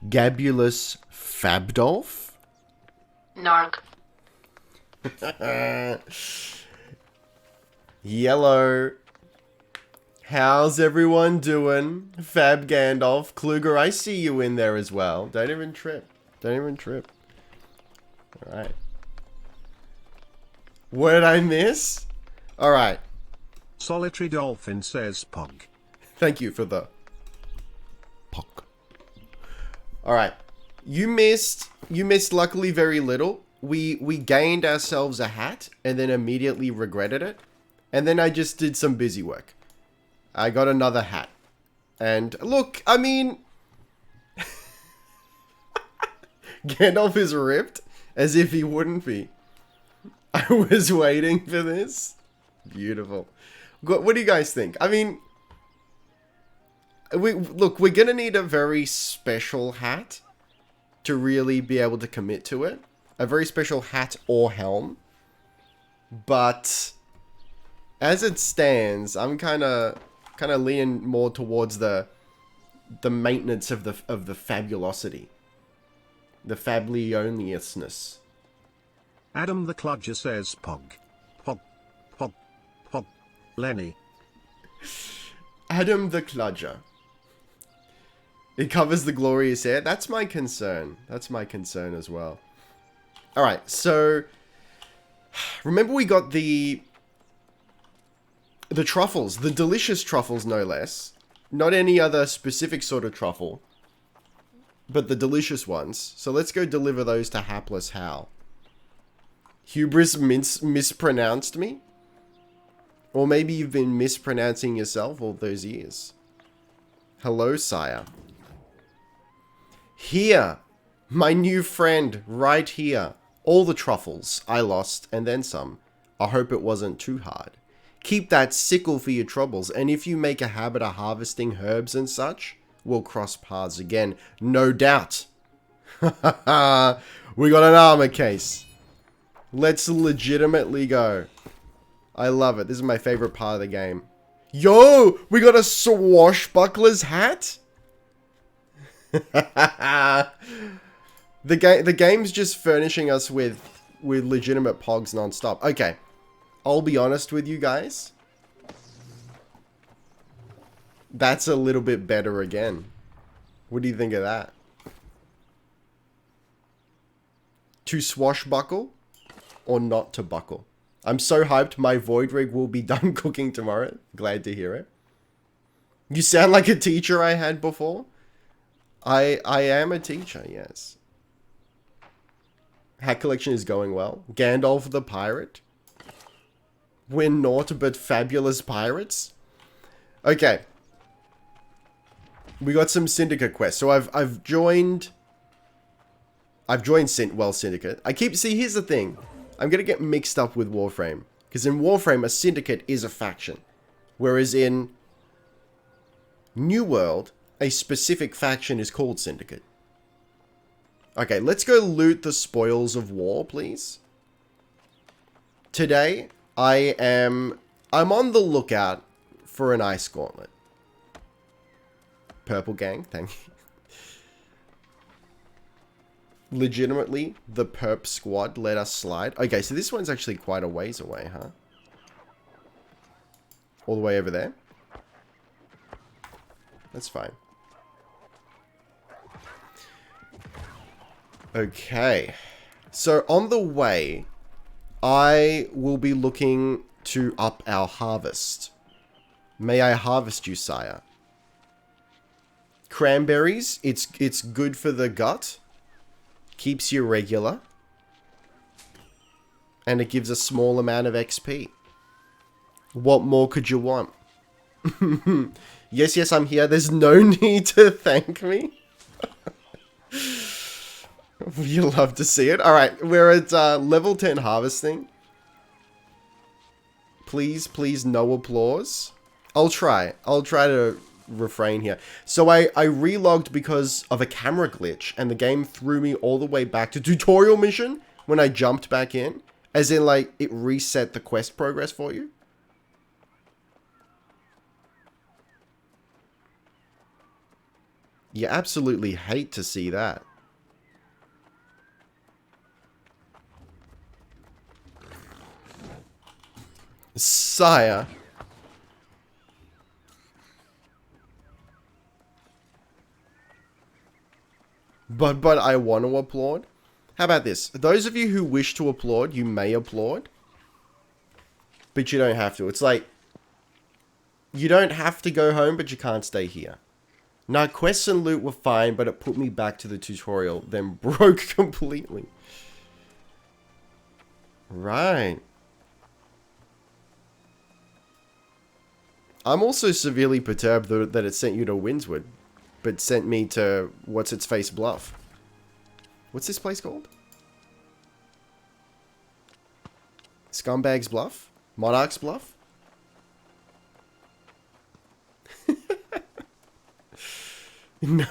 Gabulus Fabdolf? Narg. Yellow. How's everyone doing? Fab Gandalf. Kluger, I see you in there as well. Don't even trip. Don't even trip. Alright. What did I miss? Alright. Solitary Dolphin says Pog. Thank you for the Pog. Alright. You missed luckily very little. We gained ourselves a hat and then immediately regretted it. And then I just did some busy work. I got another hat. And look, I mean... Gandalf is ripped as if he wouldn't be. I was waiting for this. Beautiful. What do you guys think? I mean... Look, we're gonna need a very special hat to really be able to commit to it. A very special hat or helm. But... as it stands, I'm kind of leaning more towards the maintenance of the fabulosity, the fablioniousness. Adam the Cludger says Pog. Pog. Pog. Pog. Lenny. Adam the Cludger. It covers the glorious air. That's my concern. That's my concern as well. All right, so remember we got the truffles, the delicious truffles, no less. Not any other specific sort of truffle, but the delicious ones. So let's go deliver those to hapless Hal. Hubris mispronounced me? Or maybe you've been mispronouncing yourself all those years. Hello, sire. Here, my new friend, right here. All the truffles I lost, and then some. I hope it wasn't too hard. Keep that sickle for your troubles, and if you make a habit of harvesting herbs and such, we'll cross paths again, no doubt. We got an armor case. Let's legitimately go. I love it. This is my favorite part of the game. Yo, we got a swashbuckler's hat? The game's just furnishing us with legitimate pogs non-stop. Okay. I'll be honest with you guys. That's a little bit better again. What do you think of that? To swashbuckle or not to buckle? I'm so hyped my void rig will be done cooking tomorrow. Glad to hear it. You sound like a teacher I had before. I am a teacher, yes. Hat collection is going well. Gandalf the pirate. We're naught but fabulous pirates. Okay. We got some Syndicate quests. So I've joined Syndicate. See, here's the thing. I'm gonna get mixed up with Warframe. Because in Warframe, a Syndicate is a faction. Whereas in New World, a specific faction is called Syndicate. Okay, let's go loot the spoils of war, please. Today, I'm on the lookout for an ice gauntlet. Purple gang, thank you. Legitimately, the perp squad let us slide. Okay, so this one's actually quite a ways away, huh? All the way over there? That's fine. Okay. So on the way, I will be looking to up our harvest. May I harvest you, sire? Cranberries, it's good for the gut. Keeps you regular. And it gives a small amount of XP. What more could you want? Yes, I'm here. There's no need to thank me. You love to see it. Alright, we're at level 10 harvesting. Please, no applause. I'll try to refrain here. So I relogged because of a camera glitch, and the game threw me all the way back to tutorial mission when I jumped back in. As in, like, it reset the quest progress for you. You absolutely hate to see that. Sire. But I want to applaud. How about this? Those of you who wish to applaud, you may applaud. But you don't have to. It's like, you don't have to go home, but you can't stay here. Now, quests and loot were fine, but it put me back to the tutorial, then broke completely. Right. I'm also severely perturbed that it sent you to Windswood, but sent me to What's-Its-Face Bluff. What's this place called? Scumbag's Bluff? Monarch's Bluff? No.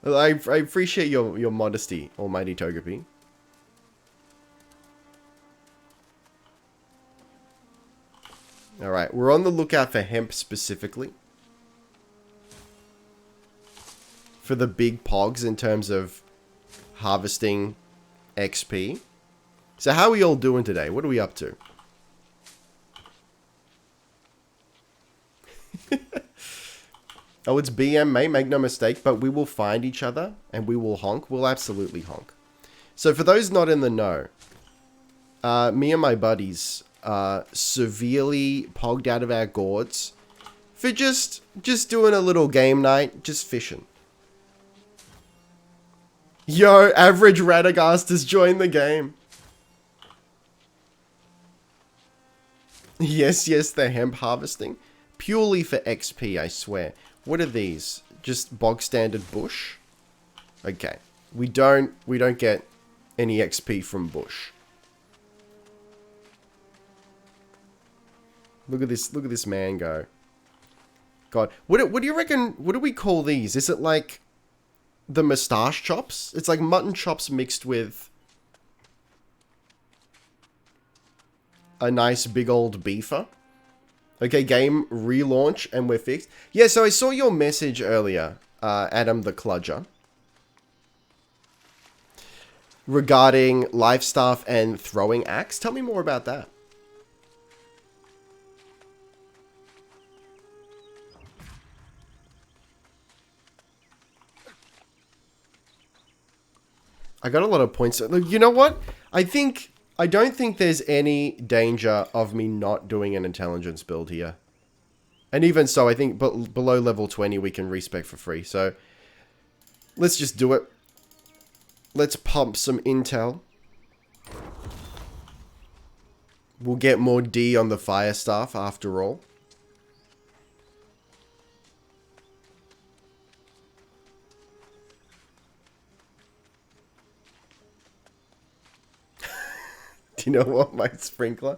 I appreciate your modesty, Almighty Togepi. Alright, we're on the lookout for hemp specifically. For the big pogs in terms of harvesting XP. So how are we all doing today? What are we up to? Oh, it's BM, mate. Make no mistake. But we will find each other and we will honk. We'll absolutely honk. So for those not in the know, me and my buddies are severely pogged out of our gourds for just doing a little game night, just fishing. Yo, average Radagast has joined the game. Yes, the hemp harvesting. Purely for XP, I swear. What are these? Just bog standard bush? Okay. We don't get any XP from bush. Look at this man go. God. What do you reckon, what do we call these? Is it like the moustache chops? It's like mutton chops mixed with a nice big old beefer. Okay, game relaunch and we're fixed. Yeah, so I saw your message earlier, Adam the Kludger, regarding life staff and throwing axe. Tell me more about that. I got a lot of points. Look, you know what? I don't think there's any danger of me not doing an intelligence build here. And even so, I think below level 20 we can respec for free. So let's just do it. Let's pump some intel. We'll get more D on the fire staff after all. Do you know what, my sprinkler?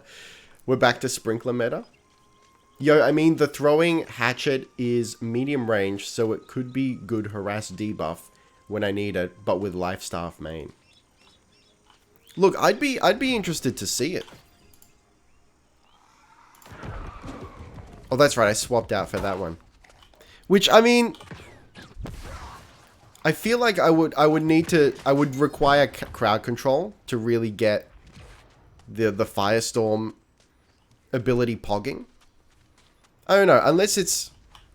We're back to sprinkler meta. Yo, I mean, the throwing hatchet is medium range, so it could be good harass debuff when I need it, but with life staff main. Look, I'd be interested to see it. Oh, that's right, I swapped out for that one. Which, I mean, I feel like I would require crowd control to really get the Firestorm ability pogging. I don't know, unless it's...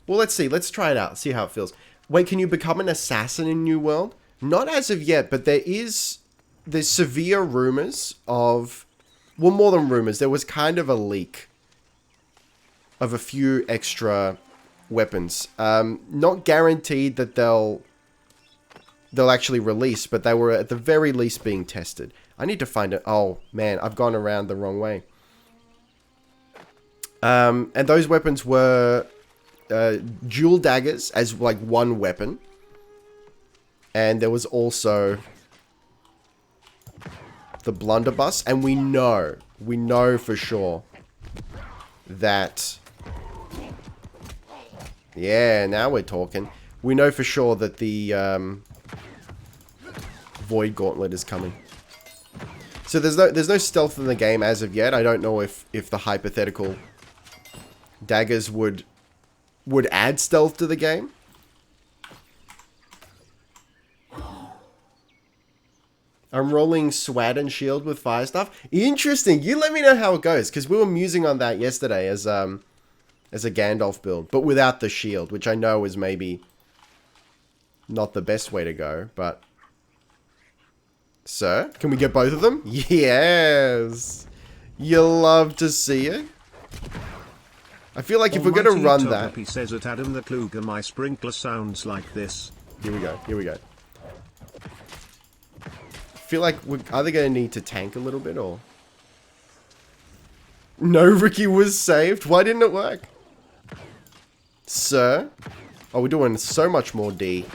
Well, let's see. Let's try it out. See how it feels. Wait, can you become an assassin in New World? Not as of yet, but there's severe rumors of... Well, more than rumors. There was kind of a leak of a few extra weapons. Not guaranteed that they'll actually release, but they were at the very least being tested. I need to find it. Oh, man, I've gone around the wrong way. And those weapons were dual daggers as like one weapon. And there was also the blunderbuss. And we know for sure that... Yeah, now we're talking. We know for sure that the Void Gauntlet is coming. So there's no stealth in the game as of yet. I don't know if the hypothetical daggers would would add stealth to the game. I'm rolling SWAT and shield with fire stuff. Interesting. You let me know how it goes, because we were musing on that yesterday as a Gandalf build, but without the shield, which I know is maybe not the best way to go, but... Sir, can we get both of them? Yes! You love to see it. I feel like if we're going to run that... He says at Adam the Kluger, my sprinkler sounds like this. Here we go, here we go. I feel like we're either going to need to tank a little bit, or... No, Ricky was saved. Why didn't it work? Sir? Oh, we're doing so much more D.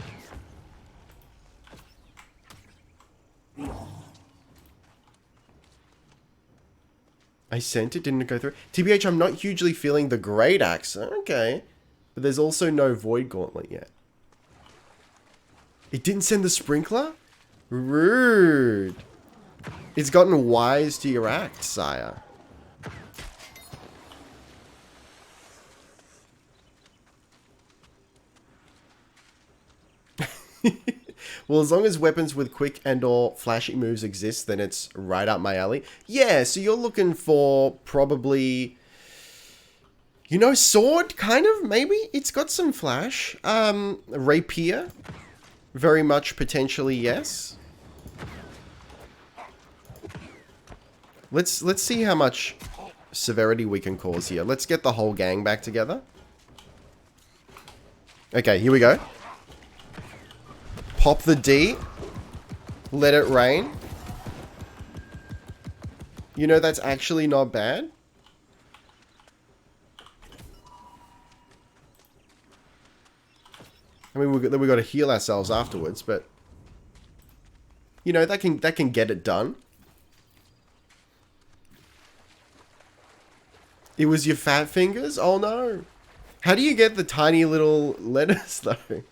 I sent it, didn't it go through? TBH, I'm not hugely feeling the Great Axe. Okay. But there's also no Void Gauntlet yet. It didn't send the Sprinkler? Rude. It's gotten wise to your act, sire. Well, as long as weapons with quick and or flashy moves exist, then it's right up my alley. Yeah, so you're looking for probably... You know, sword, kind of, maybe? It's got some flash. Rapier. Very much potentially, yes. Let's see how much severity we can cause here. Let's get the whole gang back together. Okay, here we go. Pop the D. Let it rain. You know, that's actually not bad. I mean, we got to heal ourselves afterwards, but... You know, that can get it done. It was your fat fingers? Oh no. How do you get the tiny little letters, though?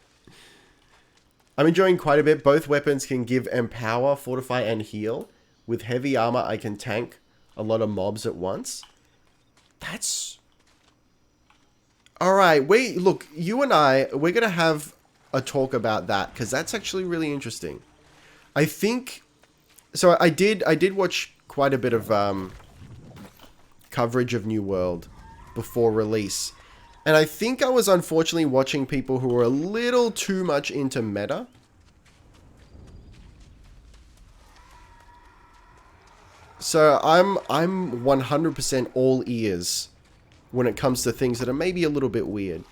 I'm enjoying quite a bit. Both weapons can give Empower, Fortify, and Heal. With heavy armor, I can tank a lot of mobs at once. That's... Alright, look, you and I, we're going to have a talk about that, because that's actually really interesting. I think... So I did watch quite a bit of coverage of New World before release. And I think I was unfortunately watching people who were a little too much into meta. So I'm 100% all ears when it comes to things that are maybe a little bit weird.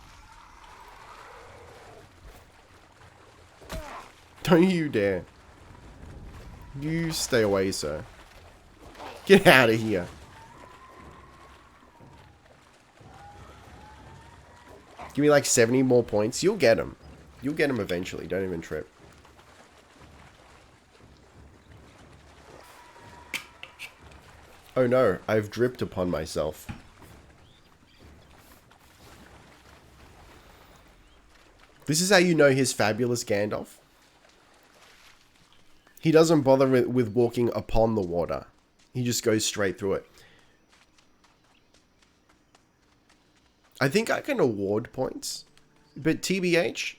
Don't you dare. You stay away, sir. Get out of here. Give me like 70 more points. You'll get them. You'll get them eventually. Don't even trip. Oh no, I've dripped upon myself. This is how you know he's fabulous, Gandalf. He doesn't bother with walking upon the water. He just goes straight through it. I think I can award points, but TBH,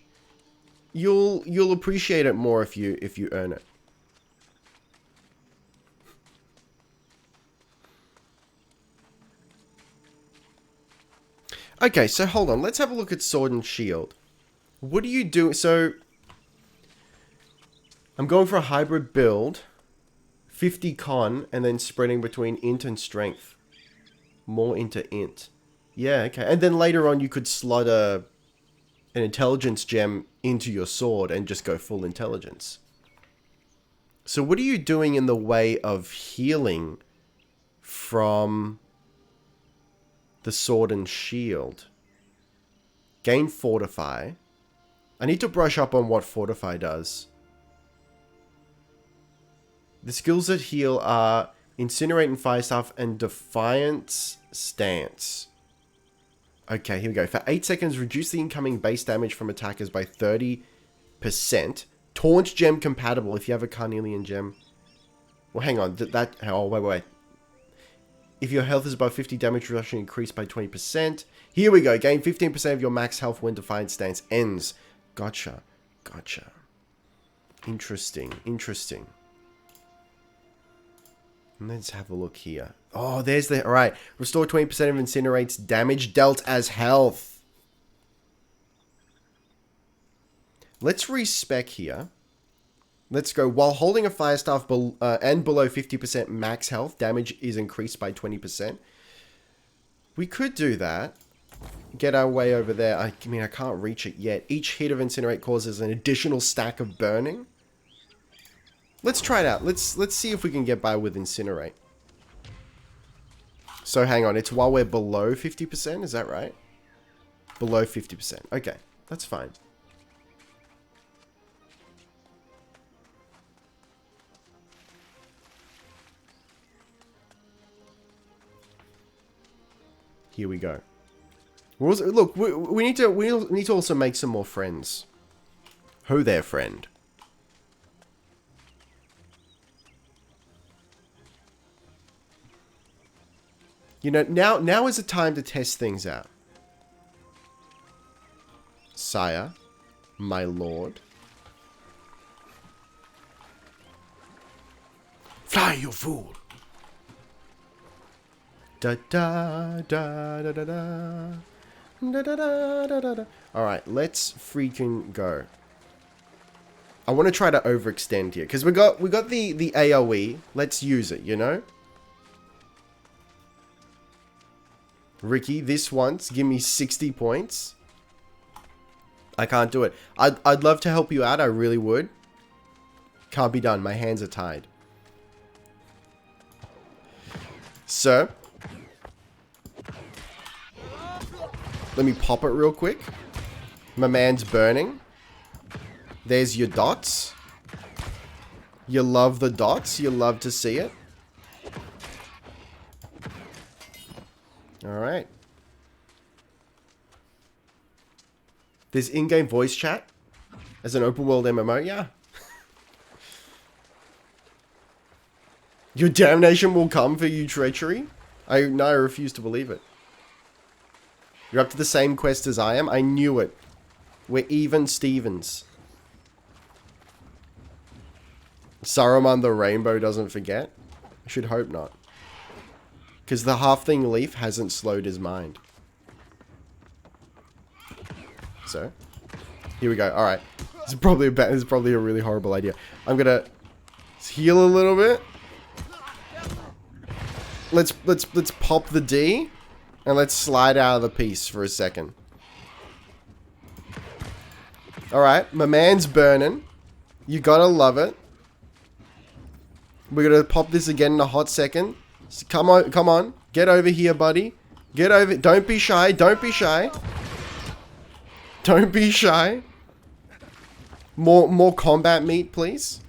you'll appreciate it more if you earn it. Okay, so hold on. Let's have a look at Sword and Shield. What do you do? So I'm going for a hybrid build, 50 con, and then spreading between int and strength. More into int. Yeah, okay. And then later on you could slot an intelligence gem into your sword and just go full intelligence. So what are you doing in the way of healing from the Sword and Shield? Gain Fortify. I need to brush up on what Fortify does. The skills that heal are Incinerate and Fire Staff and Defiance Stance. Okay, here we go. For 8 seconds, reduce the incoming base damage from attackers by 30%. Taunt gem compatible if you have a Carnelian gem. Well, hang on. Oh, wait. If your health is above 50, damage reduction increased by 20%. Here we go. Gain 15% of your max health when Defiant Stance ends. Gotcha. Gotcha. Interesting. Interesting. Let's have a look here. Oh, there's the... Alright. Restore 20% of Incinerate's damage dealt as health. Let's respec here. Let's go. While holding a Fire Staff and below 50% max health, damage is increased by 20%. We could do that. Get our way over there. I mean, I can't reach it yet. Each hit of Incinerate causes an additional stack of burning. Let's try it out. Let's see if we can get by with Incinerate. So hang on. It's while we're below 50%. Is that right? Below 50%. Okay. That's fine. Here we go. We're also, look, we need to also make some more friends. Ho there, friend. You know, now is the time to test things out. Sire, my lord. Fly, you fool. Da da da da da da. Da, da, da, da, da, da. All right, let's freaking go. I want to try to overextend here because we got the AoE. Let's use it, you know. Ricky, this once, give me 60 points. I can't do it. I'd love to help you out. I really would. Can't be done. My hands are tied. So, let me pop it real quick. My man's burning. There's your dots. You love the dots. You love to see it. Alright. There's in-game voice chat as an open world MMO. Yeah. Your damnation will come for you, treachery. I refuse to believe it. You're up to the same quest as I am. I knew it. We're even Stevens. Saruman the Rainbow doesn't forget. I should hope not. Because the half-thing leaf hasn't slowed his mind. So, here we go. Alright. This is probably a really horrible idea. I'm gonna heal a little bit. Let's pop the D. And let's slide out of the piece for a second. Alright, my man's burning. You gotta love it. We're gonna pop this again in a hot second. So come on. Get over here, buddy. Get over. Don't be shy. Don't be shy. Don't be shy. More combat meat, please.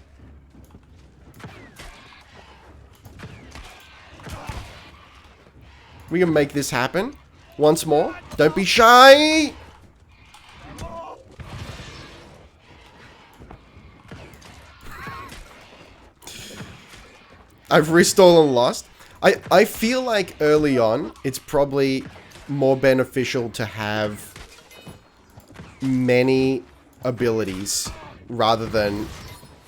We can make this happen. Once more. Don't be shy. I've restolen lost. I feel like early on, it's probably more beneficial to have many abilities rather than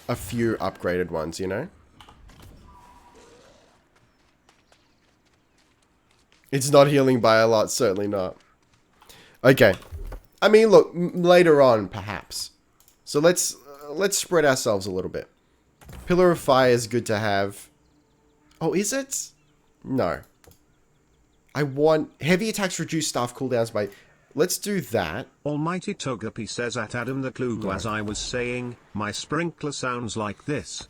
a few upgraded ones, you know? It's not healing by a lot, certainly not. Okay. I mean, look, later on, perhaps. So let's spread ourselves a little bit. Pillar of Fire is good to have. Oh, is it? No. I want... Heavy attacks reduce staff cooldowns by... Let's do that. Almighty Togepi says at Adam the Klug, No. as I was saying, my sprinkler sounds like this.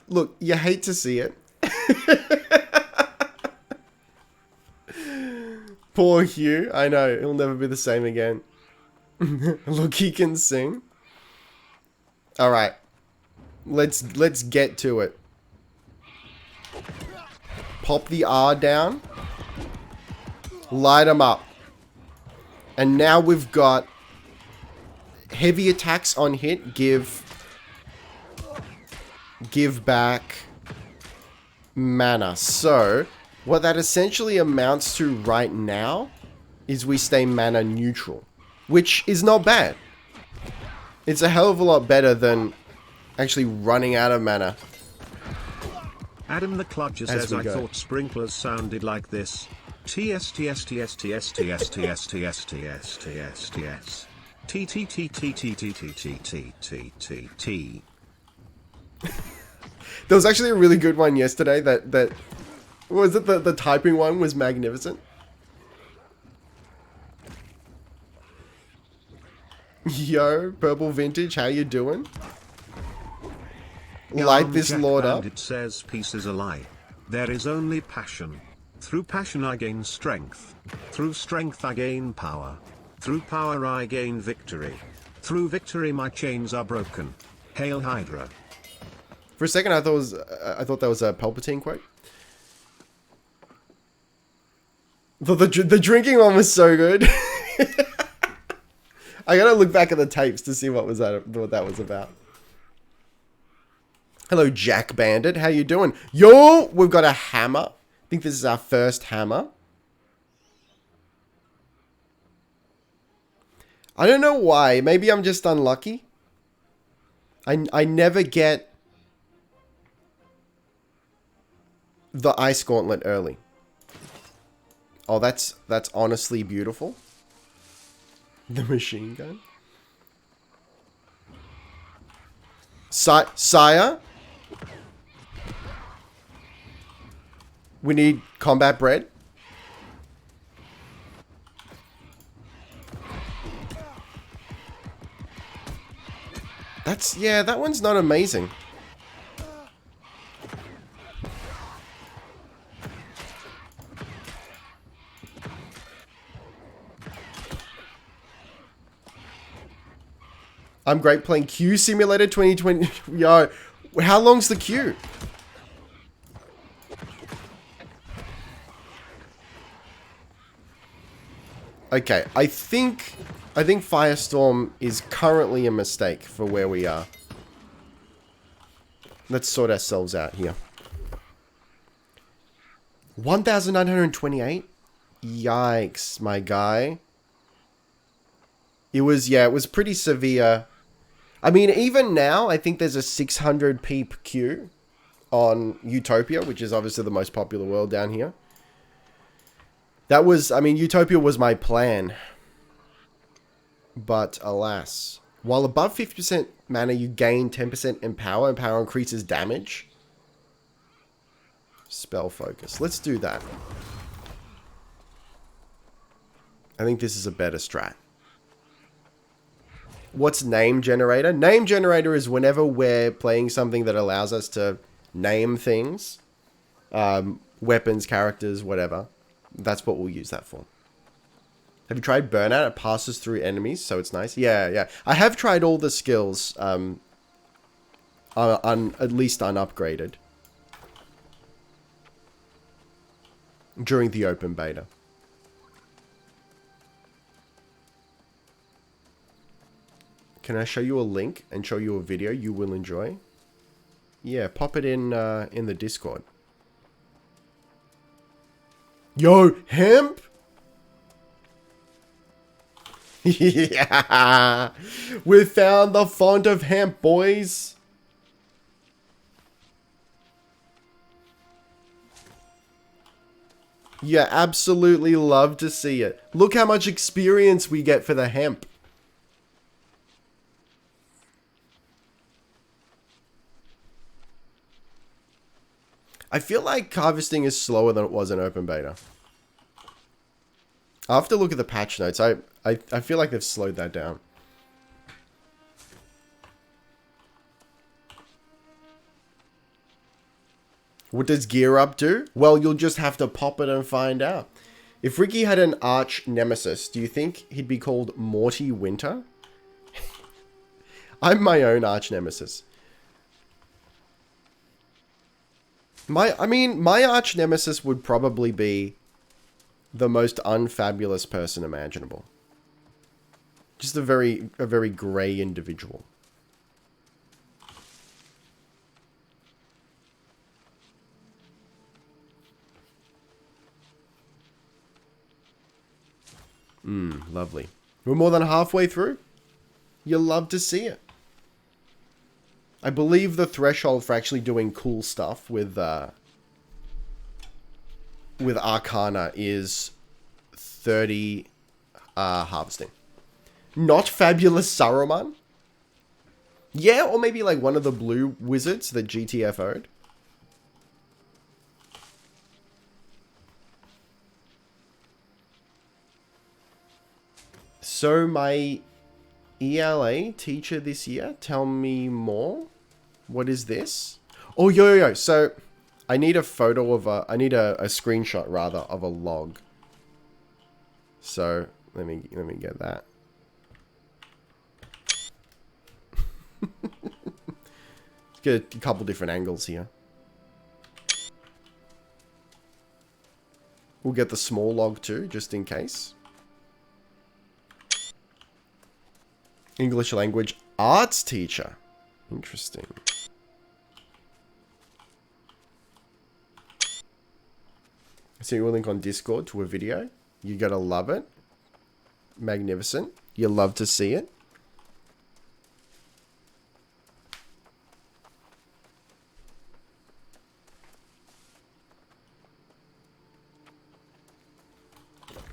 Look, you hate to see it. Poor Hugh. I know, he'll never be the same again. Look, he can sing. Alright. Let's get to it. Pop the R down. Light them up. And now we've got heavy attacks on hit. Give back mana. So, what that essentially amounts to right now is we stay mana neutral, which is not bad. It's a hell of a lot better than actually running out of mana. Adam the Cludger says I thought sprinklers sounded like this. TS TS TS TS TS TS TS TS TS TS T T T T T T T T T T T T. There was actually a really good one yesterday that was it the typing one was magnificent. Yo, Purple Vintage, how you doing? Light this lord up. It says peace is a lie. There is only passion. Through passion I gain strength. Through strength I gain power. Through power I gain victory. Through victory my chains are broken. Hail Hydra. For a second I thought that was a Palpatine quote. The drinking one was so good. I gotta look back at the tapes to see what that was about. Hello, Jack Bandit. How you doing? Yo, we've got a hammer. I think this is our first hammer. I don't know why. Maybe I'm just unlucky. I never get the Ice Gauntlet early. Oh, that's honestly beautiful. The machine gun. Sire? We need combat bread. Yeah, that one's not amazing. I'm great playing Queue Simulator 2020. Yo, how long's the queue? Okay, I think Firestorm is currently a mistake for where we are. Let's sort ourselves out here. 1,928? Yikes, my guy. It was pretty severe. I mean, even now, I think there's a 600 peep queue on Utopia, which is obviously the most popular world down here. Utopia was my plan. But alas, while above 50% mana, you gain 10% in power, and power increases damage. Spell focus. Let's do that. I think this is a better strat. What's name generator? Name generator is whenever we're playing something that allows us to name things. Weapons, characters, whatever. That's what we'll use that for. Have you tried Burnout? It passes through enemies, so it's nice. Yeah. I have tried all the skills, at least unupgraded. During the open beta. Can I show you a link and show you a video you will enjoy? Yeah, pop it in the Discord. Yo, hemp! Yeah! We found the font of hemp, boys! Yeah, absolutely love to see it. Look how much experience we get for the hemp. I feel like harvesting is slower than it was in open beta. I'll have to look at the patch notes. I feel like they've slowed that down. What does Gear Up do? Well, you'll just have to pop it and find out. If Ricky had an arch nemesis, do you think he'd be called Morty Winter? I'm my own arch nemesis. My arch nemesis would probably be the most unfabulous person imaginable. Just a very grey individual. Lovely. We're more than halfway through. You'll love to see it. I believe the threshold for actually doing cool stuff with Arcana is 30 harvesting. Not Fabulous Saruman? Yeah, or maybe like one of the blue wizards that GTFO'd. So my ELA teacher this year, tell me more. What is this? Oh, yo. So I need a photo of I need a screenshot rather of a log. So let me get that. Let's get a couple different angles here. We'll get the small log too, just in case. English language arts teacher. Interesting. So you will link on Discord to a video. You gotta love it. Magnificent. You love to see it.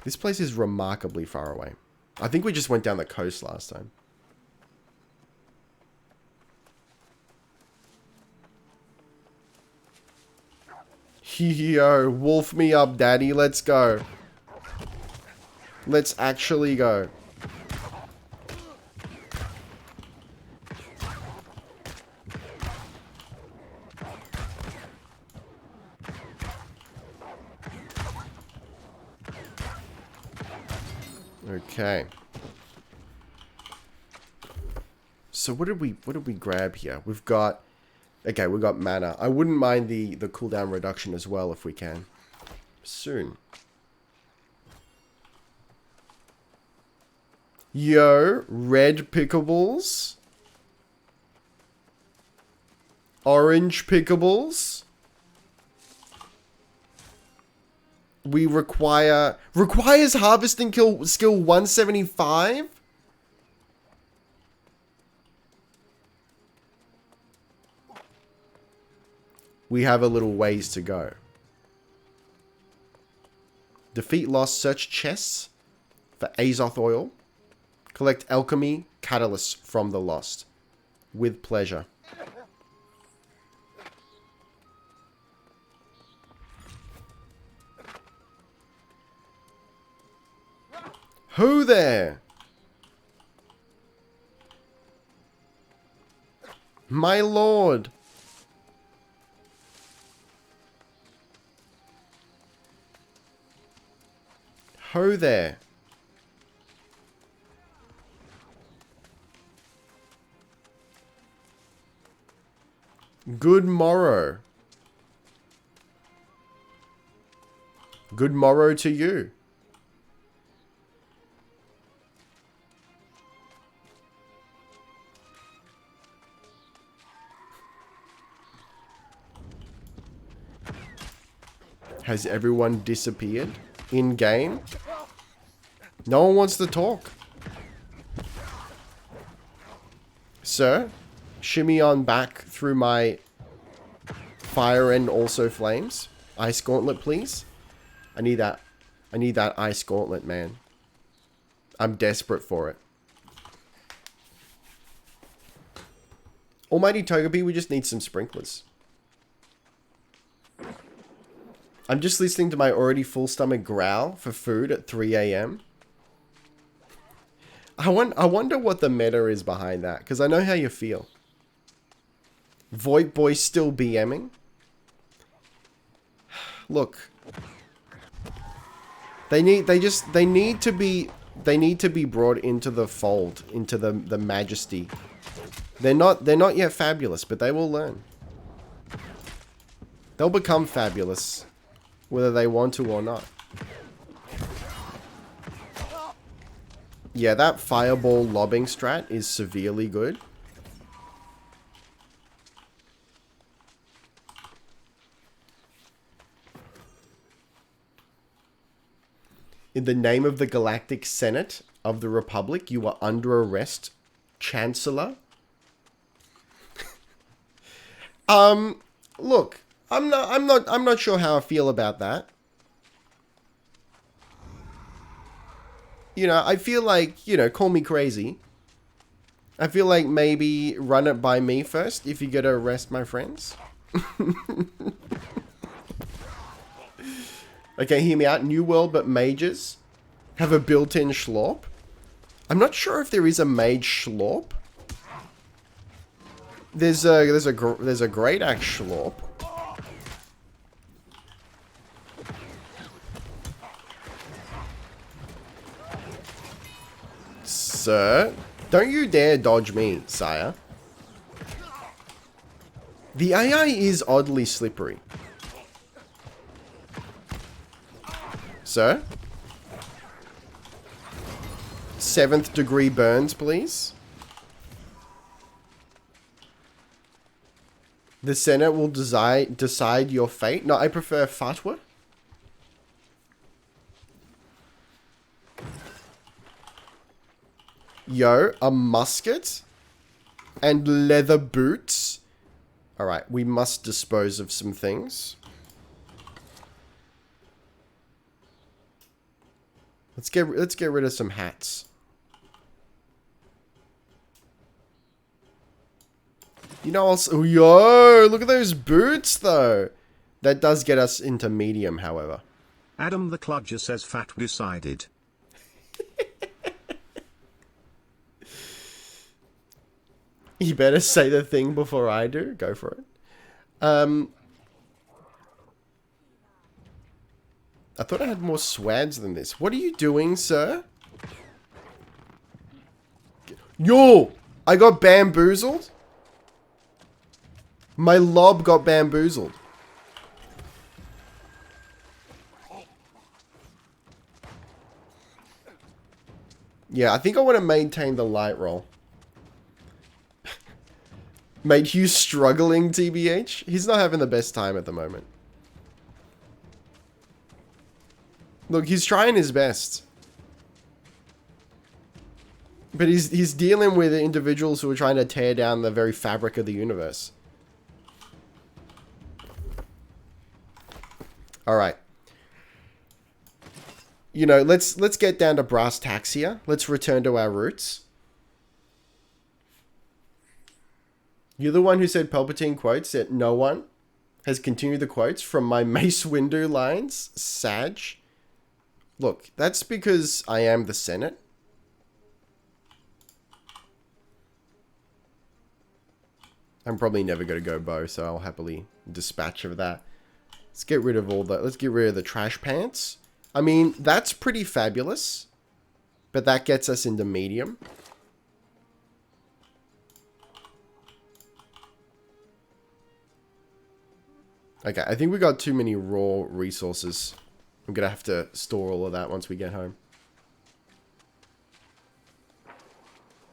This place is remarkably far away. I think we just went down the coast last time. Yo, wolf me up, daddy. Let's go. Let's actually go. Okay. So what did we grab here? We've got okay, we got mana. I wouldn't mind the cooldown reduction as well if we can. Soon. Yo, red pickables. Orange pickables. We requires harvesting skill 175? We have a little ways to go. Defeat lost, search chests for Azoth oil. Collect alchemy catalysts from the lost. With pleasure. Who there? My lord. Ho there. Good morrow. Good morrow to you. Has everyone disappeared in game? No one wants to talk. Sir, shimmy on back through my fire and also flames. Ice gauntlet, please. I need that ice gauntlet, man. I'm desperate for it. Almighty Togepi, we just need some sprinklers. I'm just listening to my already full stomach growl for food at 3 AM. I wonder what the meta is behind that, because I know how you feel. VOIP boy still BMing. Look. They need to be brought into the fold, into the majesty. They're not yet fabulous, but they will learn. They'll become fabulous, whether they want to or not. Yeah, that fireball lobbing strat is severely good. In the name of the Galactic Senate of the Republic, you are under arrest, Chancellor. Look, I'm not sure how I feel about that. You know, I feel like, you know, call me crazy. I feel like maybe run it by me first if you're gonna arrest my friends. Okay, hear me out. New World, but mages have a built-in schlorp. I'm not sure if there is a mage schlorp. There's a great axe schlorp. Sir, don't you dare dodge me, sire. The AI is oddly slippery. Sir? 7th degree burns, please. The Senate will decide your fate. No, I prefer fatwa. Yo, a musket and leather boots. All right, we must dispose of some things. Let's get rid of some hats. You know, also, yo, look at those boots though. That does get us into medium, however. Adam the Cludger says fat decided. You better say the thing before I do. Go for it. I thought I had more swags than this. What are you doing, sir? Yo! I got bamboozled? My lob got bamboozled. Yeah, I think I want to maintain the light roll. Mate, Hugh struggling, TBH? He's not having the best time at the moment. Look, he's trying his best. But he's dealing with individuals who are trying to tear down the very fabric of the universe. Alright. You know, let's get down to brass tacks here. Let's return to our roots. You're the one who said Palpatine quotes that no one has continued the quotes from my Mace Windu lines. Sag. Look, that's because I am the Senate. I'm probably never going to go bow, so I'll happily dispatch of that. Let's get rid of all the... Let's get rid of the trash pants. I mean, that's pretty fabulous. But that gets us into medium. Okay, I think we got too many raw resources. I'm going to have to store all of that once we get home.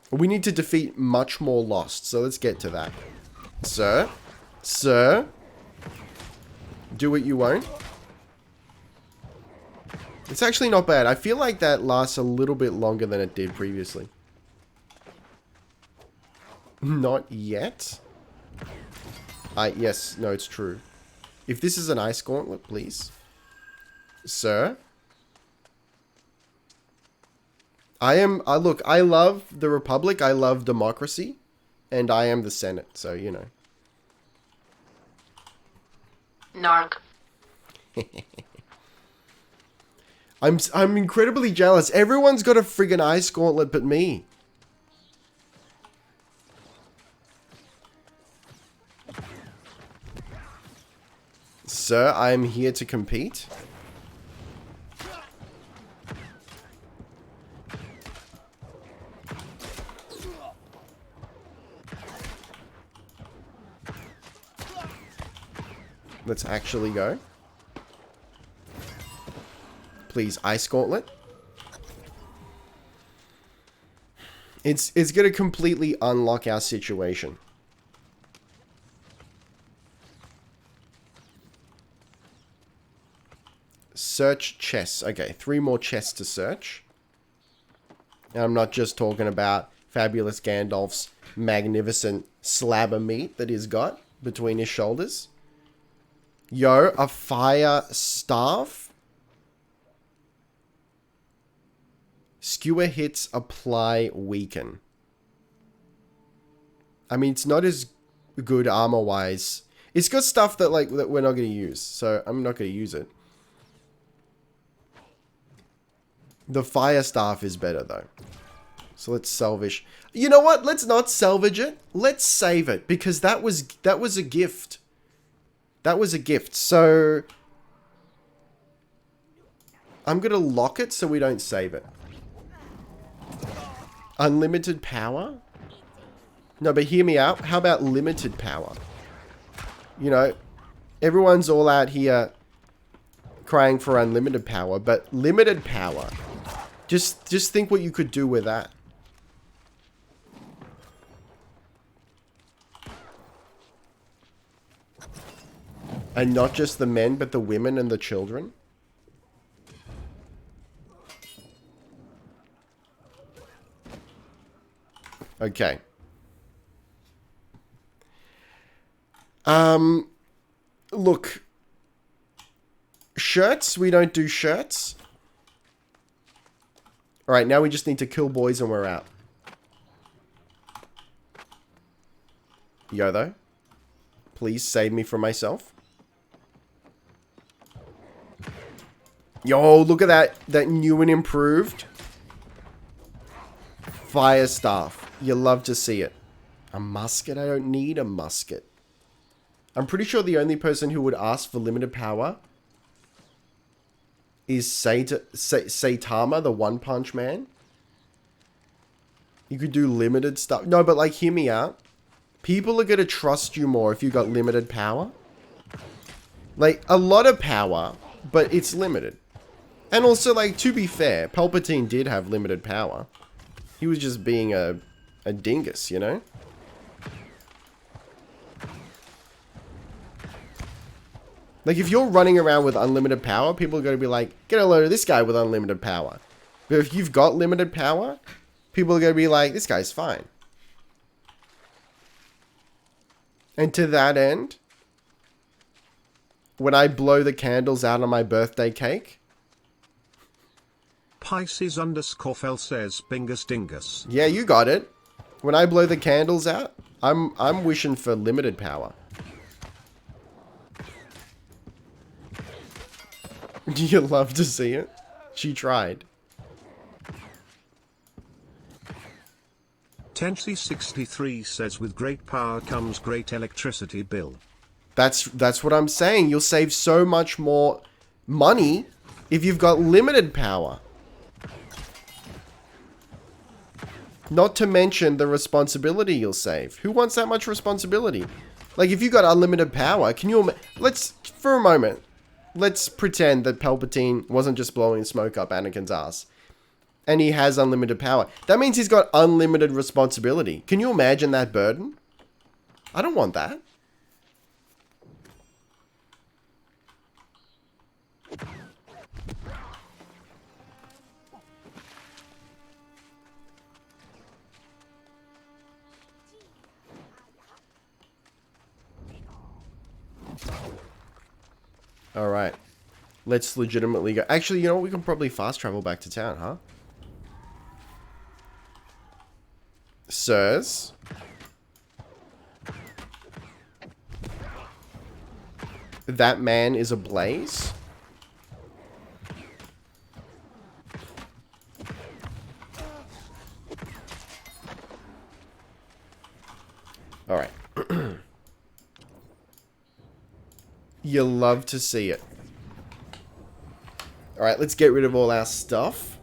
We need to defeat much more lost, so let's get to that. Sir? Sir? Do what you won't. It's actually not bad. I feel like that lasts a little bit longer than it did previously. Not yet? Yes, no, it's true. If this is an ice gauntlet, please. Sir? Look, I love the Republic, I love democracy, and I am the Senate, so, you know. Narc. I'm incredibly jealous. Everyone's got a friggin' ice gauntlet but me. sir, I am here to compete. Let's actually go. Please, Ice Gauntlet. It's going to completely unlock our situation. Search chests. Okay, 3 more chests to search. And I'm not just talking about fabulous Gandalf's magnificent slab of meat that he's got between his shoulders. Yo, a fire staff. Skewer hits apply weaken. I mean, it's not as good armor-wise. It's got stuff that that we're not going to use, so I'm not going to use it. The fire staff is better though. So let's salvage. You know what? Let's not salvage it. Let's save it because that was a gift. That was a gift. So I'm going to lock it so we don't save it. Unlimited power? No, but hear me out. How about limited power? You know, everyone's all out here crying for unlimited power, but limited power. Just think what you could do with that. And not just the men, but the women and the children. Okay. Look. Shirts? We don't do shirts. Alright, now we just need to kill boys and we're out. Yo, though. Please save me from myself. Yo, look at that. That new and improved fire staff. You love to see it. A musket? I don't need a musket. I'm pretty sure the only person who would ask for limited power is Saitama, the One Punch Man. You could do limited stuff. No, but like, hear me out. People are going to trust you more if you got limited power. Like, a lot of power, but it's limited. And also, like, to be fair, Palpatine did have limited power. He was just being a dingus, you know? Like, if you're running around with unlimited power, people are going to be like, get a load of this guy with unlimited power. But if you've got limited power, people are going to be like, this guy's fine. And to that end, when I blow the candles out on my birthday cake... Pisces_fell says Bingus Dingus. Yeah, you got it. When I blow the candles out, I'm wishing for limited power. You love to see it. She tried. Tenchi63 says with great power comes great electricity bill. That's what I'm saying. You'll save so much more money if you've got limited power. Not to mention the responsibility you'll save. Who wants that much responsibility? Like, if you got unlimited power, can you... for a moment, let's pretend that Palpatine wasn't just blowing smoke up Anakin's ass. And he has unlimited power. That means he's got unlimited responsibility. Can you imagine that burden? I don't want that. Alright. Let's legitimately go. Actually, you know what? We can probably fast travel back to town, huh? Sirs. That man is ablaze. Alright. You love to see it. Alright, let's get rid of all our stuff.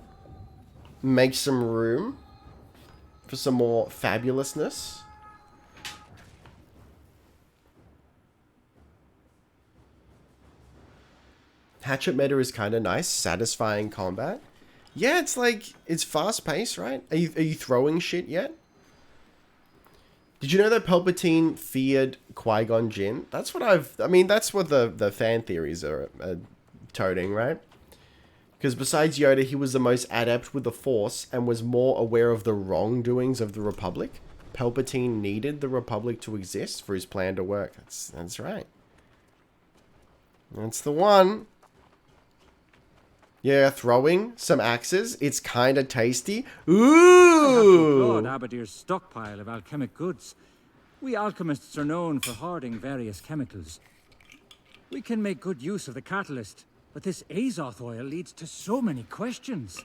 Make some room for some more fabulousness. Hatchet meta is kind of nice. Satisfying combat. Yeah, it's like, it's fast paced, right? Are you throwing shit yet? Did you know that Palpatine feared Qui-Gon Jinn? That's what that's what the fan theories are toting, right? Because besides Yoda, he was the most adept with the Force and was more aware of the wrongdoings of the Republic. Palpatine needed the Republic to exist for his plan to work. That's right. That's the one. Yeah, throwing some axes. It's kind of tasty. Ooh! Lord Abadir's stockpile of alchemic goods. We alchemists are known for hoarding various chemicals. We can make good use of the catalyst, but this Azoth oil leads to so many questions.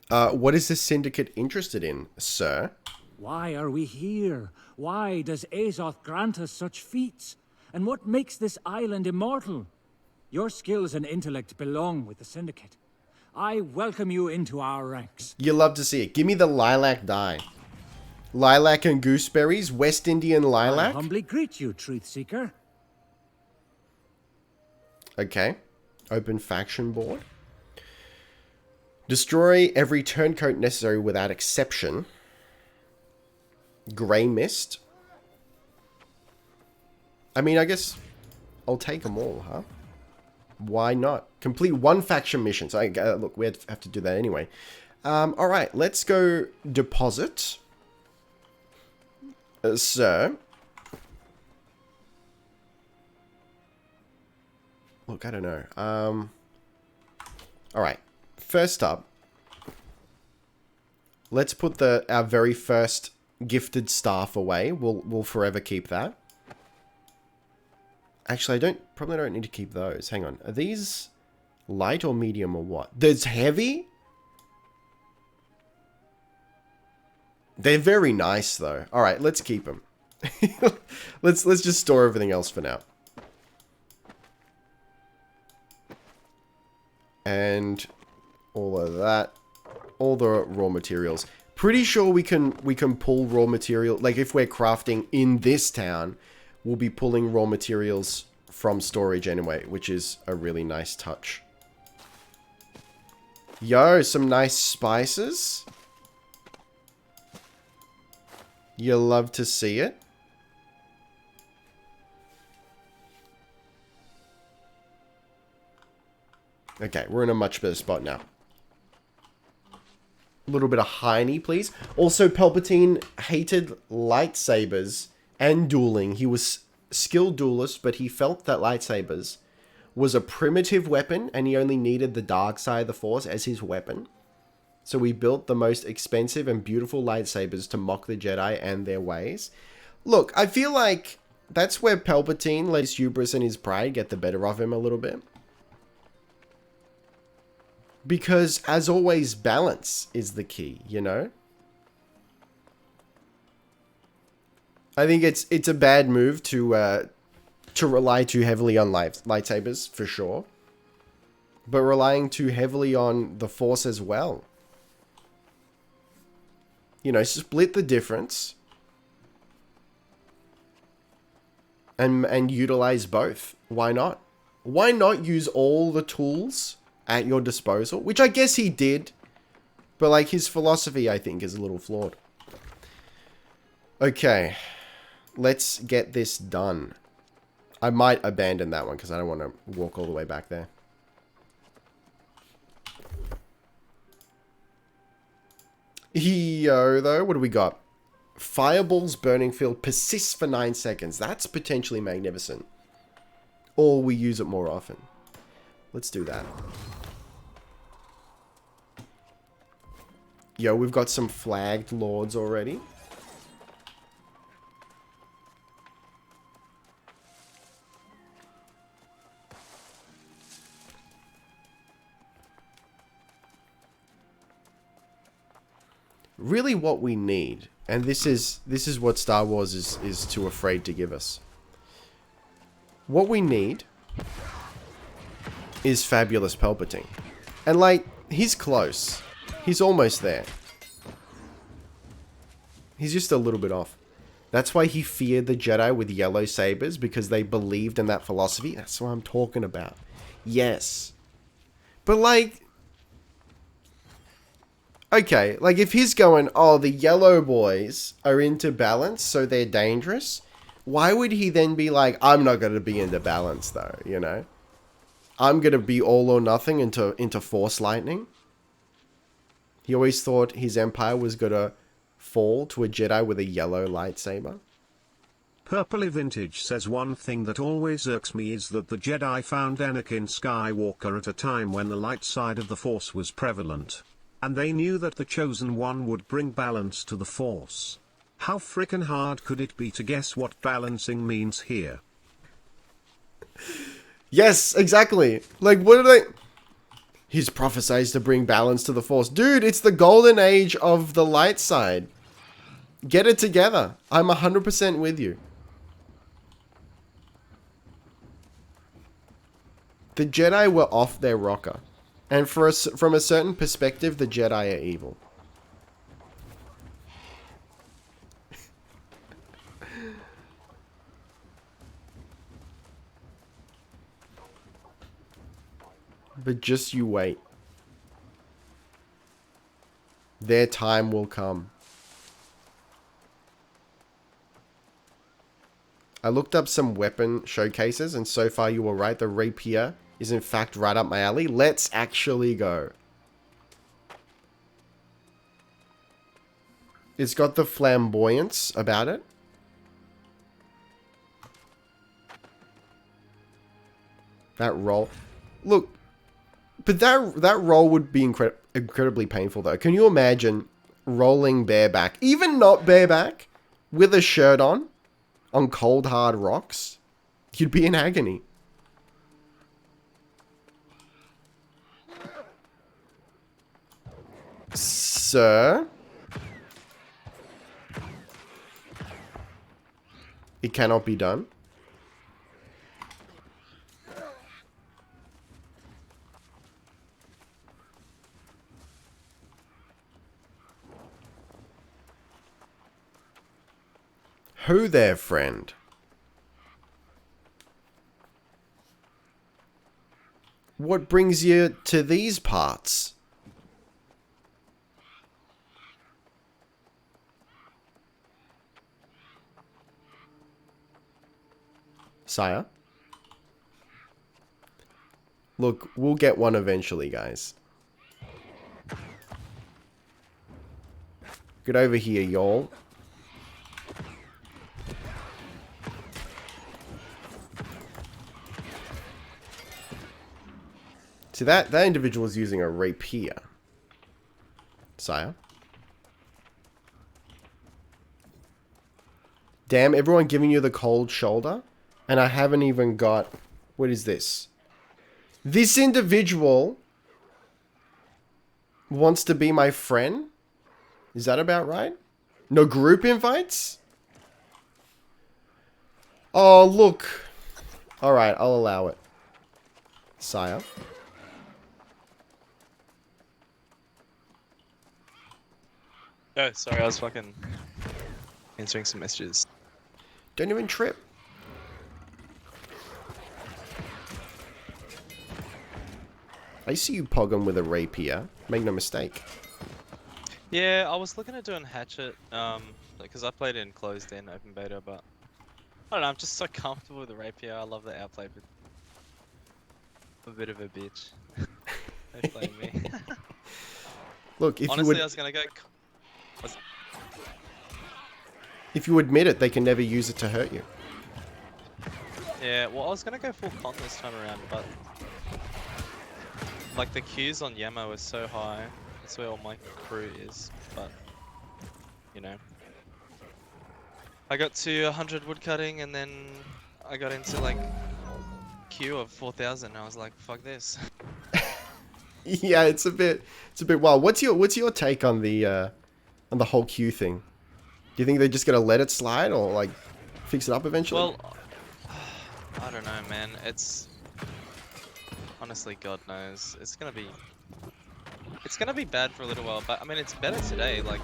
What is this syndicate interested in, sir? Why are we here? Why does Azoth grant us such feats? And what makes this island immortal? Your skills and intellect belong with the Syndicate. I welcome you into our ranks. You love to see it. Give me the lilac dye. Lilac and gooseberries, West Indian lilac. I humbly greet you, Truth Seeker. Okay. Open faction board. Destroy every turncoat necessary without exception. Grey Mist. I mean, I guess I'll take them all, huh? Why not? Complete one faction mission. So, look, we have to do that anyway. Alright, let's go deposit. Sir. Look, I don't know. Alright, first up. Let's put our very first gifted staff away. We'll forever keep that. Actually, probably don't need to keep those. Hang on. Are these light or medium or what? There's heavy? They're very nice though. All right, let's keep them. let's just store everything else for now. And all of that, all the raw materials. Pretty sure we can pull raw material, like if we're crafting in this town, we'll be pulling raw materials from storage anyway, which is a really nice touch. Yo, some nice spices. You love to see it. Okay, we're in a much better spot now. A little bit of Heine, please. Also, Palpatine hated lightsabers and dueling. He was skilled duelist, but he felt that lightsabers was a primitive weapon and he only needed the dark side of the Force as his weapon. So we built the most expensive and beautiful lightsabers to mock the Jedi and their ways. Look, I feel like that's where Palpatine let his hubris and his pride get the better of him a little bit. Because, as always, balance is the key, you know? I think it's a bad move to rely too heavily on lightsabers, for sure. But relying too heavily on the Force as well. You know, split the difference. And utilize both. Why not? Why not use all the tools at your disposal? Which I guess he did. But like his philosophy, I think, is a little flawed. Okay. Let's get this done. I might abandon that one because I don't want to walk all the way back there. Yo, though, what do we got? Fireball's burning field persists for 9 seconds. That's potentially magnificent. Or we use it more often. Let's do that. Yo, we've got some flagged lords already. Really what we need, and this is what Star Wars is too afraid to give us. What we need is Fabulous Palpatine. And like, he's close. He's almost there. He's just a little bit off. That's why he feared the Jedi with yellow sabers, because they believed in that philosophy. That's what I'm talking about. Yes. But like... Okay, like if he's going, oh, the yellow boys are into balance, so they're dangerous. Why would he then be like, I'm not going to be into balance though, you know? I'm going to be all or nothing into Force Lightning. He always thought his empire was going to fall to a Jedi with a yellow lightsaber. Purpley Vintage says one thing that always irks me is that the Jedi found Anakin Skywalker at a time when the light side of the Force was prevalent. And they knew that the Chosen One would bring balance to the Force. How frickin' hard could it be to guess what balancing means here? Yes, exactly. Like, what are they... He's prophesized to bring balance to the Force. Dude, it's the golden age of the light side. Get it together. I'm 100% with you. The Jedi were off their rocker. And from a certain perspective, the Jedi are evil. But just you wait. Their time will come. I looked up some weapon showcases, and so far you were right. The rapier is in fact right up my alley. Let's actually go. It's got the flamboyance about it. That roll. Look, but that roll would be incredibly painful though. Can you imagine rolling bareback, even not bareback, with a shirt on cold hard rocks? You'd be in agony. Sir? It cannot be done. Who there, friend? What brings you to these parts? Sire? Look, we'll get one eventually, guys. Get over here, y'all. See, that individual is using a rapier. Sire? Damn, everyone giving you the cold shoulder? And I haven't even got... What is this? This individual wants to be my friend? Is that about right? No group invites? Oh, look. Alright, I'll allow it. Sire. Oh, sorry, I was fucking answering some messages. Don't even trip. I see you pogging with a rapier. Make no mistake. Yeah, I was looking at doing hatchet, because I played in closed in open beta, but I don't know, I'm just so comfortable with the rapier. I love the outplay, but I'm a bit of a bitch. Don't blame me. Look, if honestly, you I was gonna go. if you admit it, they can never use it to hurt you. Yeah, well, I was gonna go full con this time around, but like the queues on Yammo is so high. That's where all my crew is, but you know, I got to 100 woodcutting and then I got into like queue of 4,000. I was like, fuck this. Yeah, it's a bit wild. What's your take on the whole queue thing? Do you think they're just gonna let it slide or like fix it up eventually? Well, I don't don't know, man. It's honestly, God knows. It's gonna be bad for a little while, but I mean, it's better today. Like,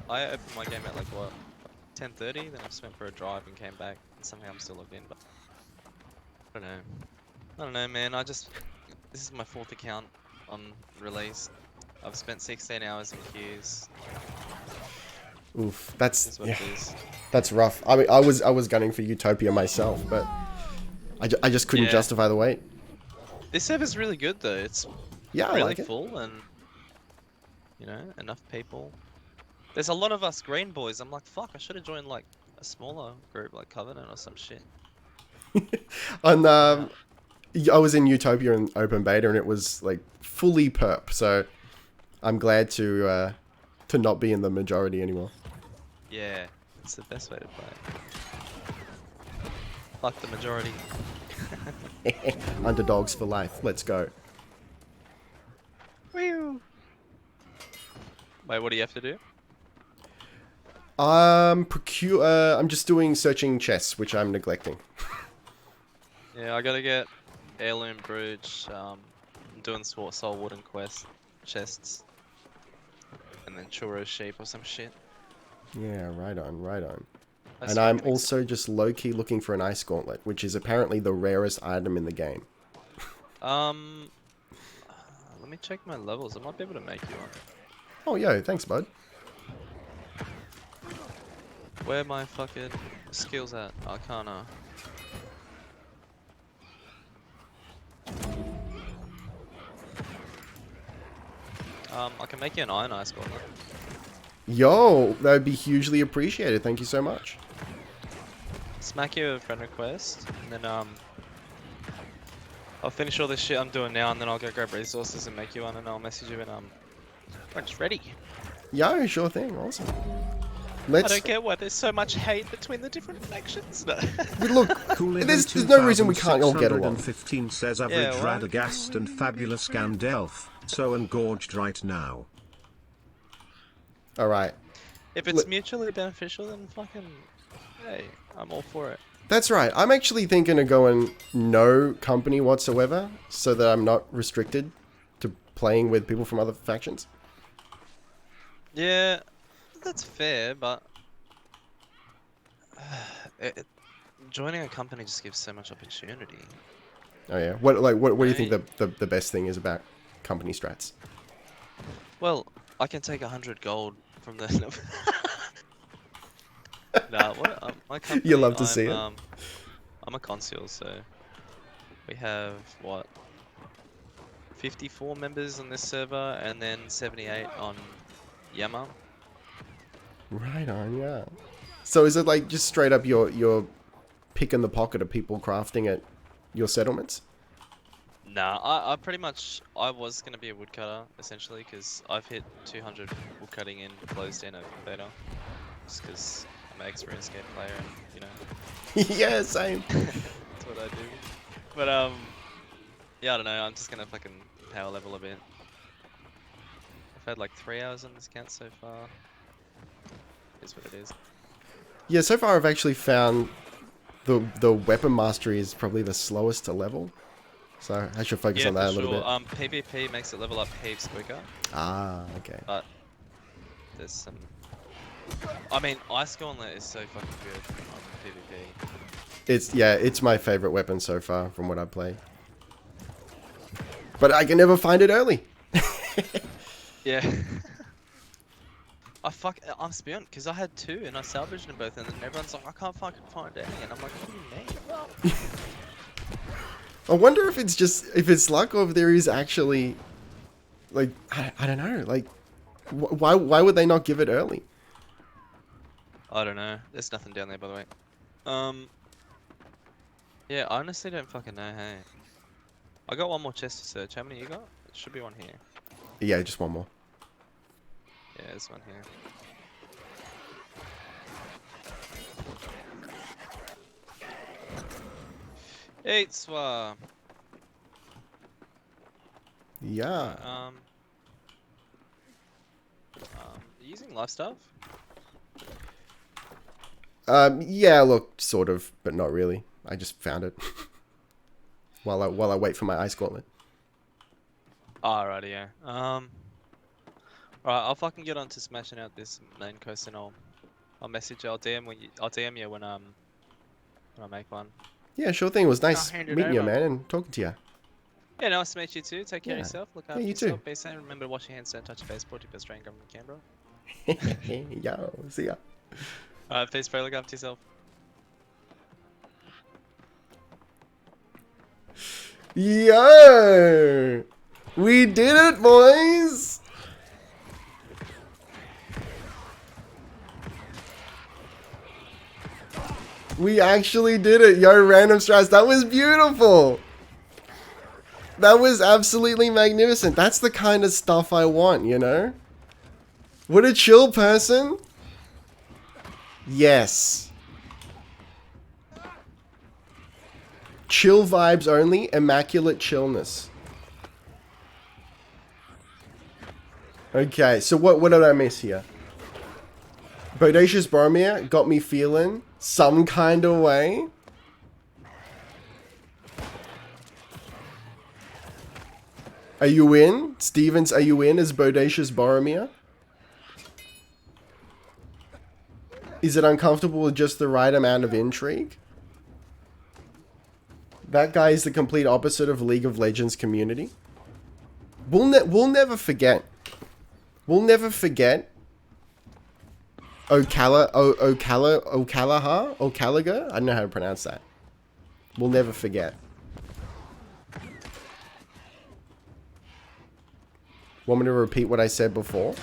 I opened my game at like what, 10:30. Then I just went for a drive and came back. And somehow I'm still logged in, but I don't know. I don't know, man. This is my 4th account on release. I've spent 16 hours in queues. Oof, This is what yeah, it is. that's rough. I mean, I was gunning for Utopia myself, but I just couldn't Yeah. justify the wait. This server's really good though. It's Yeah, I really like it. full and enough people. There's a lot of us green boys. I'm like, fuck, I should have joined like a smaller group like Covenant or some shit. And I was in Utopia in open beta, and it was like fully perp. So I'm glad to not be in the majority anymore. Yeah, it's the best way to play. Fuck the majority. Underdogs for life. Let's go. Woo! Wait, what do you have to do? I'm just doing searching chests, which I'm neglecting. Yeah, I gotta get heirloom brooch. I'm doing soul wooden quest chests, and then churro sheep or some shit. Yeah, right on, right on. That's And I'm fucking also just low-key looking for an ice gauntlet, which is apparently the rarest item in the game. let me check my levels. I might be able to make you one. Oh, yo, thanks, bud. Where are my fucking skills at? Arcana. I can make you an iron ice gauntlet. Yo, that would be hugely appreciated. Thank you so much. Smack you a friend request, and then I'll finish all this shit I'm doing now, and then I'll go grab resources and make you one, and I'll message you when when it's ready. Yo, sure thing. Awesome. I Let's don't get why there's so much hate between the different factions. No. look. There's no reason we can't all get along. 15 says average Yeah, why? Radagast and fabulous Gandalf, so engorged right now. All right. If it's mutually beneficial, then fucking hey, I'm all for it. That's right. I'm actually thinking of going no company whatsoever, so that I'm not restricted to playing with people from other factions. Yeah, that's fair, but joining a company just gives so much opportunity. Oh yeah. What do you think the best thing is about company strats? Well, I can take 100 gold from the. Nah, my company. You love to see it. I'm a consul, so we have what 54 members on this server, and then 78 on Yammer. Right on, yeah. So is it like just straight up your pick in the pocket of people crafting at your settlements? Nah, I pretty much I was gonna be a woodcutter essentially because I've hit 200 woodcutting in closed in open beta, just because I'm an experienced game player and Yeah, same. that's what I do. But yeah, I don't know. I'm just gonna fucking power level a bit. I've had like 3 hours on this account so far. Is what it is. Yeah, so far I've actually found the weapon mastery is probably the slowest to level. So I should focus Yeah, on that a for little sure. bit. PvP makes it level up heaps quicker, Ah, okay. but there's some. I mean, Ice Gauntlet is so fucking good on PvP. It's my favorite weapon so far from what I play. But I can never find it early. Yeah. I'm spent because I had 2 and I salvaged them both, and then everyone's like, I can't fucking find any, and I'm like, what do you mean? I wonder if it's luck or if there is actually, like, I don't know, like, why would they not give it early? I don't know. There's nothing down there, by the way. Yeah, I honestly don't fucking know. Hey, I got one more chest to search. How many you got? It should be one here. Yeah, just one more. Yeah, there's one here. Eight swap. Yeah. Using life stuff? Yeah, look, sort of, but not really. I just found it. while I wait for my ice gauntlet. Alrighty, yeah. Alright, I'll fucking get on to smashing out this main coast and I'll message you, I'll DM you when I make one. Yeah, sure thing. It was nice hand it meeting you, over. man, and talking to you. Yeah, nice to meet you too. Take care Yeah. of yourself. Look Yeah, after you yourself. too. Be safe. Remember to wash your hands. Don't touch your face. Support your Australian government in Canberra. Yo, see ya. Peace, bro. Look after yourself. Yo! We did it, boys! We actually did it. Yo, random strats. That was beautiful. That was absolutely magnificent. That's the kind of stuff I want, you know? What a chill person. Yes. Chill vibes only. Immaculate chillness. Okay, so what did I miss here? Bodacious Boromir got me feeling some kind of way. Are you in? Stevens, are you in as Bodacious Boromir? Is it uncomfortable with just the right amount of intrigue? That guy is the complete opposite of League of Legends community. We'll never forget. We'll never forget Ocalaha? Ocalaga? I don't know how to pronounce that. We'll never forget. Want me to repeat what I said before?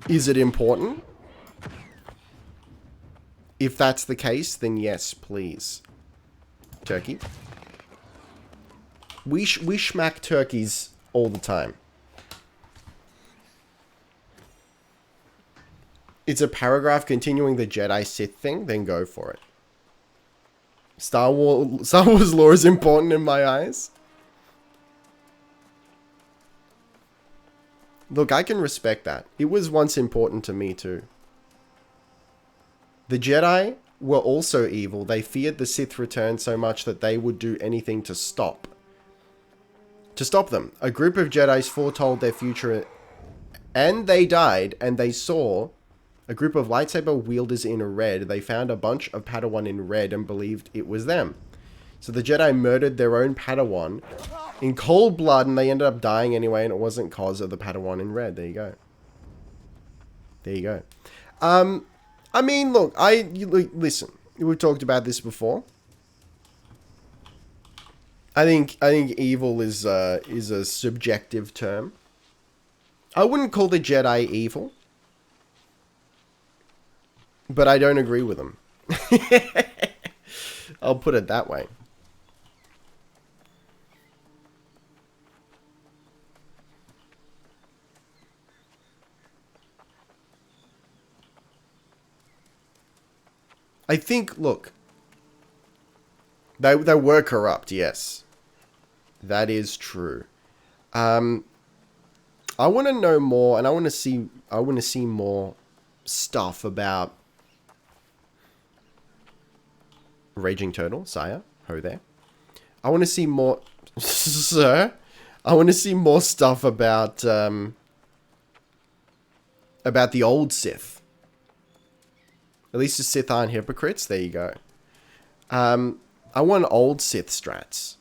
Is it important? If that's the case, then yes, please. Turkey. We smack turkeys all the time. It's a paragraph continuing the Jedi Sith thing, then go for it. Star Wars lore is important in my eyes. Look, I can respect that. It was once important to me too. The Jedi were also evil. They feared the Sith return so much that they would do anything to stop them. A group of Jedis foretold their future and they died, and they saw a group of lightsaber wielders in red. They found a bunch of Padawan in red and believed it was them. So the Jedi murdered their own Padawan in cold blood, and they ended up dying anyway, and it wasn't cause of the Padawan in red. There you go. There you go. I mean, look, listen. We've talked about this before. I think evil is a subjective term. I wouldn't call the Jedi evil, but I don't agree with them. I'll put it that way. I think, look, they were corrupt, yes. That is true. I want to know more, and I want to see more stuff about Raging Turtle, sire, ho there. I want to see more, sir. I want to see more stuff about the old Sith. At least the Sith aren't hypocrites. There you go. I want old Sith strats.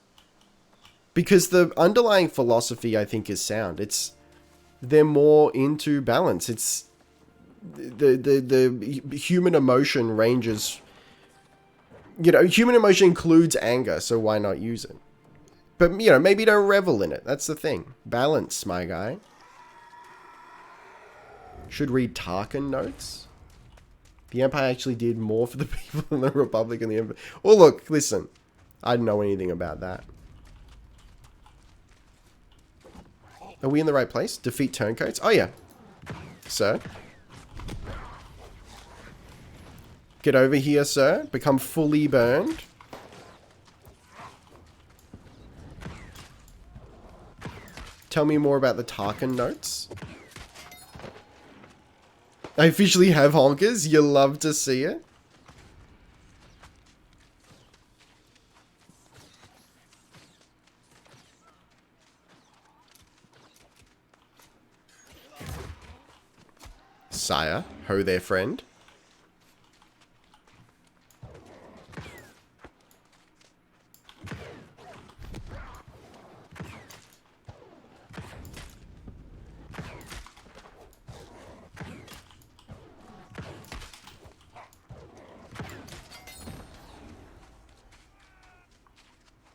Because the underlying philosophy, I think, is sound. They're more into balance. It's the human emotion ranges. You know, human emotion includes anger, so why not use it? But, you know, maybe don't revel in it. That's the thing. Balance, my guy. Should read Tarkin notes. The Empire actually did more for the people than the Republic and the Empire. Well, look, listen. I didn't know anything about that. Are we in the right place? Defeat turncoats? Oh, yeah. Sir. Get over here, sir. Become fully burned. Tell me more about the Tarkin notes. I officially have honkers. You love to see it. sire. Ho there, friend.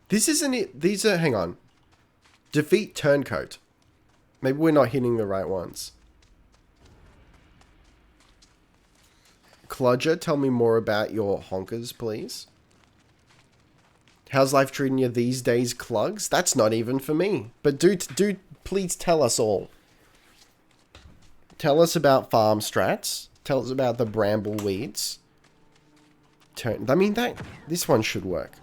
This isn't it. These are, hang on. Defeat Turncoat. Maybe we're not hitting the right ones. Cludger, tell me more about your honkers, please. How's life treating you these days, Clugs? That's not even for me. But do please tell us all. Tell us about farm strats. Tell us about the bramble weeds. I mean, this one should work.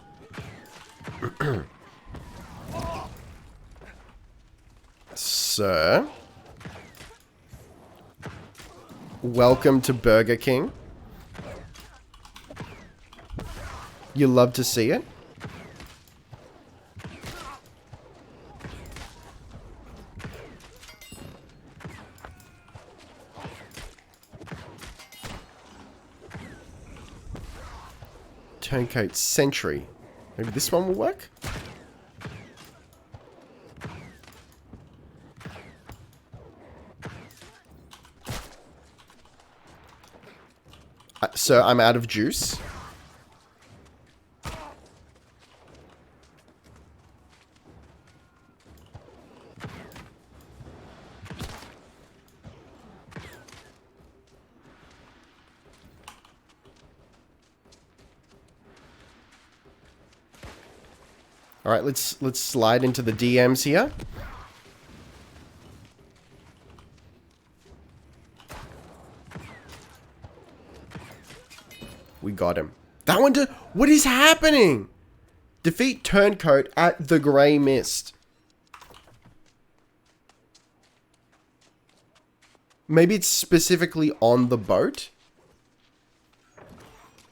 Sir. Welcome to Burger King. You love to see it. Turncoat Sentry. Maybe this one will work? So I'm out of juice. All right, let's slide into the DMs here. We got him. That one did. What is happening? Defeat Turncoat at the Grey Mist. Maybe it's specifically on the boat.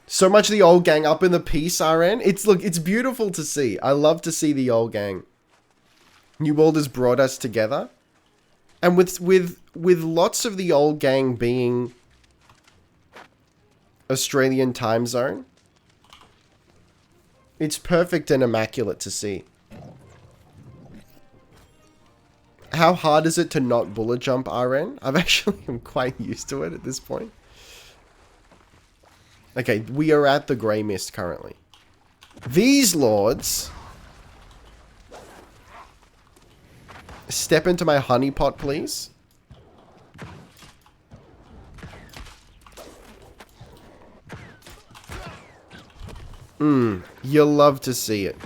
So much of the old gang up in the peace, RN. It's beautiful to see. I love to see the old gang. New World has brought us together. And with lots of the old gang being Australian time zone, it's perfect and immaculate to see. How hard is it to not bullet jump, RN? I'm quite used to it at this point. Okay, we are at the Grey Mist currently. These lords step into my honeypot, please. You'll love to see it.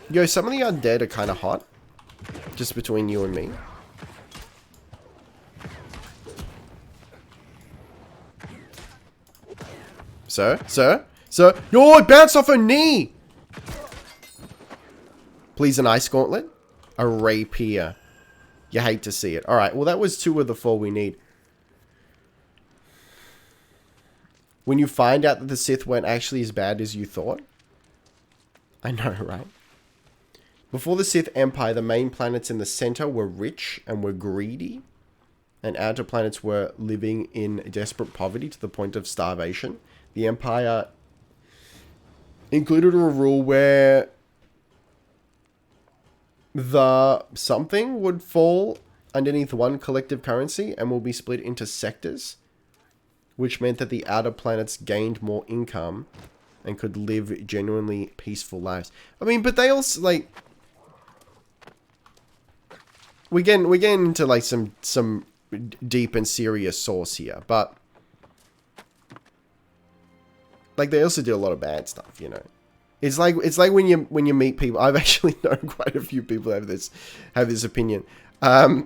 Yo, some of the undead are kind of hot. Just between you and me. Sir? No, it bounced off her knee! Please, an ice gauntlet? A rapier. You hate to see it. Alright, well that was 2 of the 4 we need. When you find out that the Sith weren't actually as bad as you thought. I know, right? Before the Sith Empire, the main planets in the center were rich and were greedy. And outer planets were living in desperate poverty to the point of starvation. The Empire included a rule where the something would fall underneath one collective currency and will be split into sectors, which meant that the outer planets gained more income and could live genuinely peaceful lives. I mean, but they also, like, we get into like some deep and serious source here, but like they also did a lot of bad stuff, you know. It's like when you meet people. I've actually known quite a few people have this opinion, where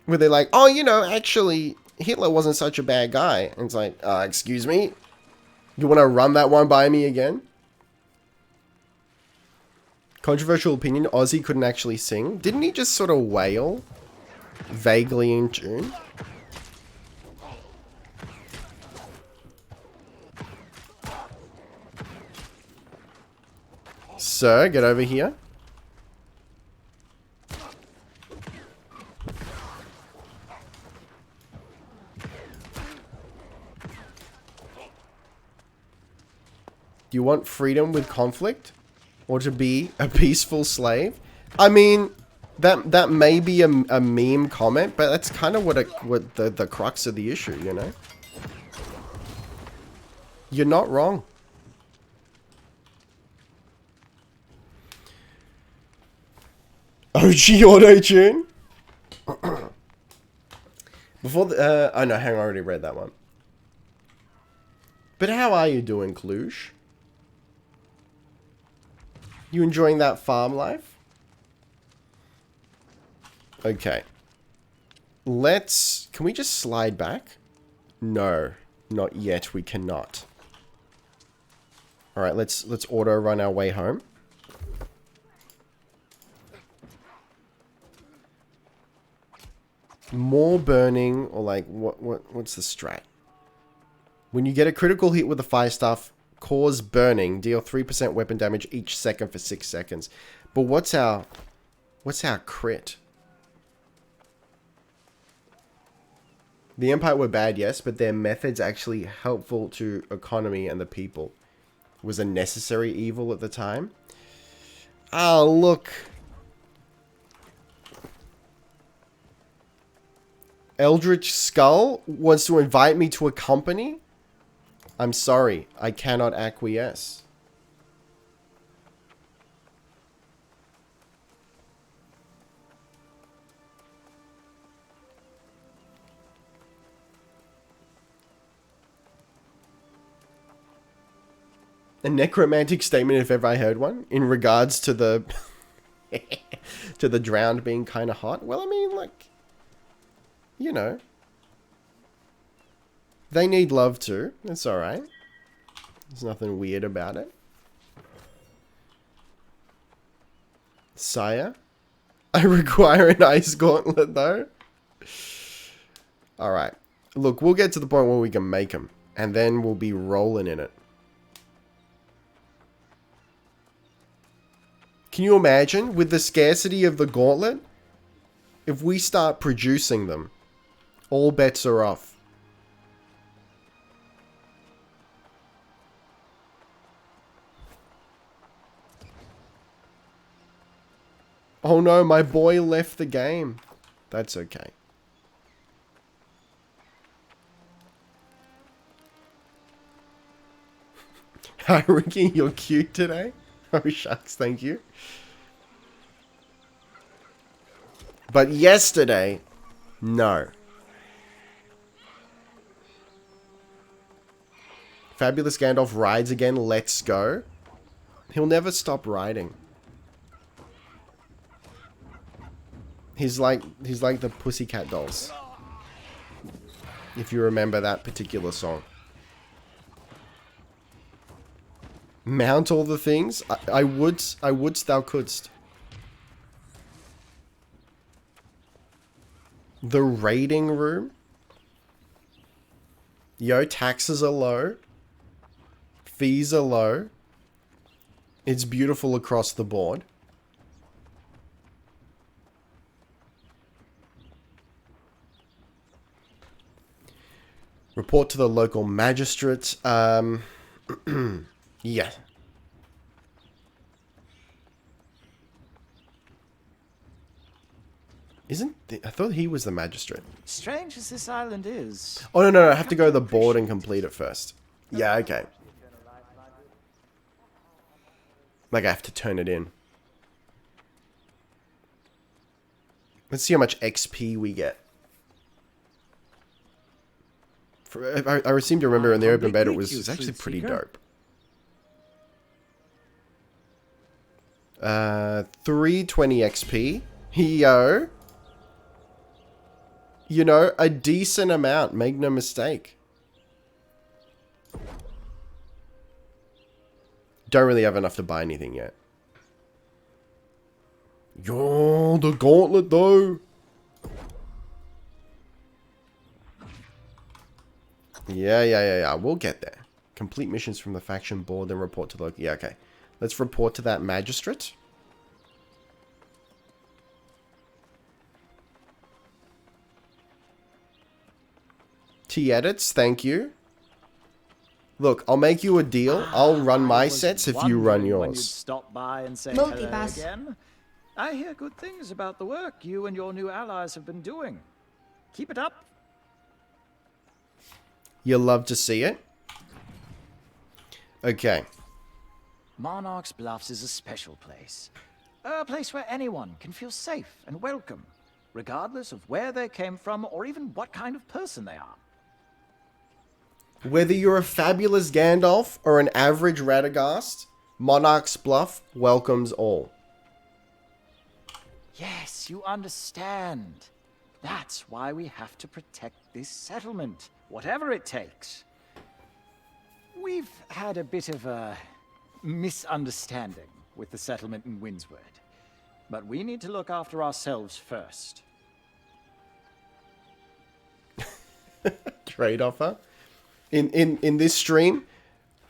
they're like, oh, you know, actually Hitler wasn't such a bad guy. And it's like, excuse me, you want to run that one by me again? Controversial opinion: Ozzy couldn't actually sing. Didn't he just sort of wail vaguely in tune? Sir, get over here. Do you want freedom with conflict? Or to be a peaceful slave? I mean, that may be a meme comment, but that's kind of what the crux of the issue, you know? You're not wrong. OG auto-tune? Before the, oh no, hang on, I already read that one. But how are you doing, Cluj? You enjoying that farm life? Okay. Can we just slide back? No, not yet, we cannot. Alright, let's auto run our way home. More burning, or like, what's the strat? When you get a critical hit with the fire stuff, cause burning, deal 3% weapon damage each second for 6 seconds. But what's our crit? The Empire were bad, yes, but their methods actually helpful to economy and the people. Was a necessary evil at the time. Oh, look. Eldritch Skull wants to invite me to a company? I'm sorry, I cannot acquiesce. A necromantic statement if ever I heard one, in regards to the to the drowned being kind of hot. Well, I mean, like, you know, they need love too. It's alright. There's nothing weird about it. Sire? I require an ice gauntlet though. Alright. Look, we'll get to the point where we can make them. And then we'll be rolling in it. Can you imagine, with the scarcity of the gauntlet, if we start producing them, all bets are off. Oh no, my boy left the game. That's okay. Hi Ricky, you're cute today. Oh shucks, thank you. But yesterday, no. Fabulous Gandalf rides again, let's go. He'll never stop riding. He's like the Pussycat Dolls. If you remember that particular song. Mount all the things? I would, thou couldst. The raiding room? Yo, taxes are low. Fees are low. It's beautiful across the board. Report to the local magistrate. Yeah. I thought he was the magistrate. Strange as this island is. Oh, no, I have to go to the board and complete it first. Yeah, okay. Like, I have to turn it in. Let's see how much XP we get. I seem to remember in the open beta it was actually pretty dope. 320 XP. Yo. You know, a decent amount, make no mistake. Don't really have enough to buy anything yet. Yo, the gauntlet though. Yeah. We'll get there. Complete missions from the faction board, then report to the local. Yeah, okay. Let's report to that magistrate. T-edits, thank you. Look, I'll make you a deal. I'll run I my was sets if you run wondering when you'd yours. stop by and say Multipass. hello again. I hear good things about the work you and your new allies have been doing. Keep it up. You'll love to see it. Okay. Monarch's Bluffs is a special place. A place where anyone can feel safe and welcome, regardless of where they came from or even what kind of person they are. Whether you're a fabulous Gandalf or an average Radagast, Monarch's Bluff welcomes all. Yes, you understand. That's why we have to protect this settlement, whatever it takes. We've had a bit of a misunderstanding with the settlement in Windsward, but we need to look after ourselves first. Trade offer. In this stream,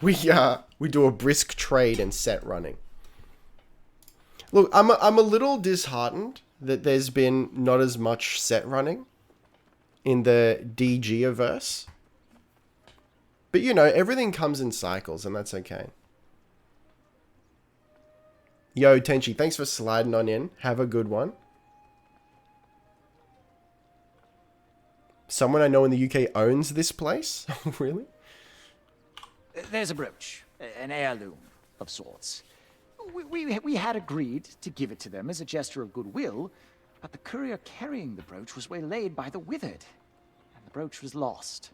we do a brisk trade and set running. Look, I'm a little disheartened that there's been not as much set running in the DG-averse. But you know, everything comes in cycles and that's okay. Yo, Tenchi, thanks for sliding on in. Have a good one. Someone I know in the UK owns this place? Really? There's a brooch, an heirloom of sorts. We had agreed to give it to them as a gesture of goodwill, but the courier carrying the brooch was waylaid by the Withered, and the brooch was lost.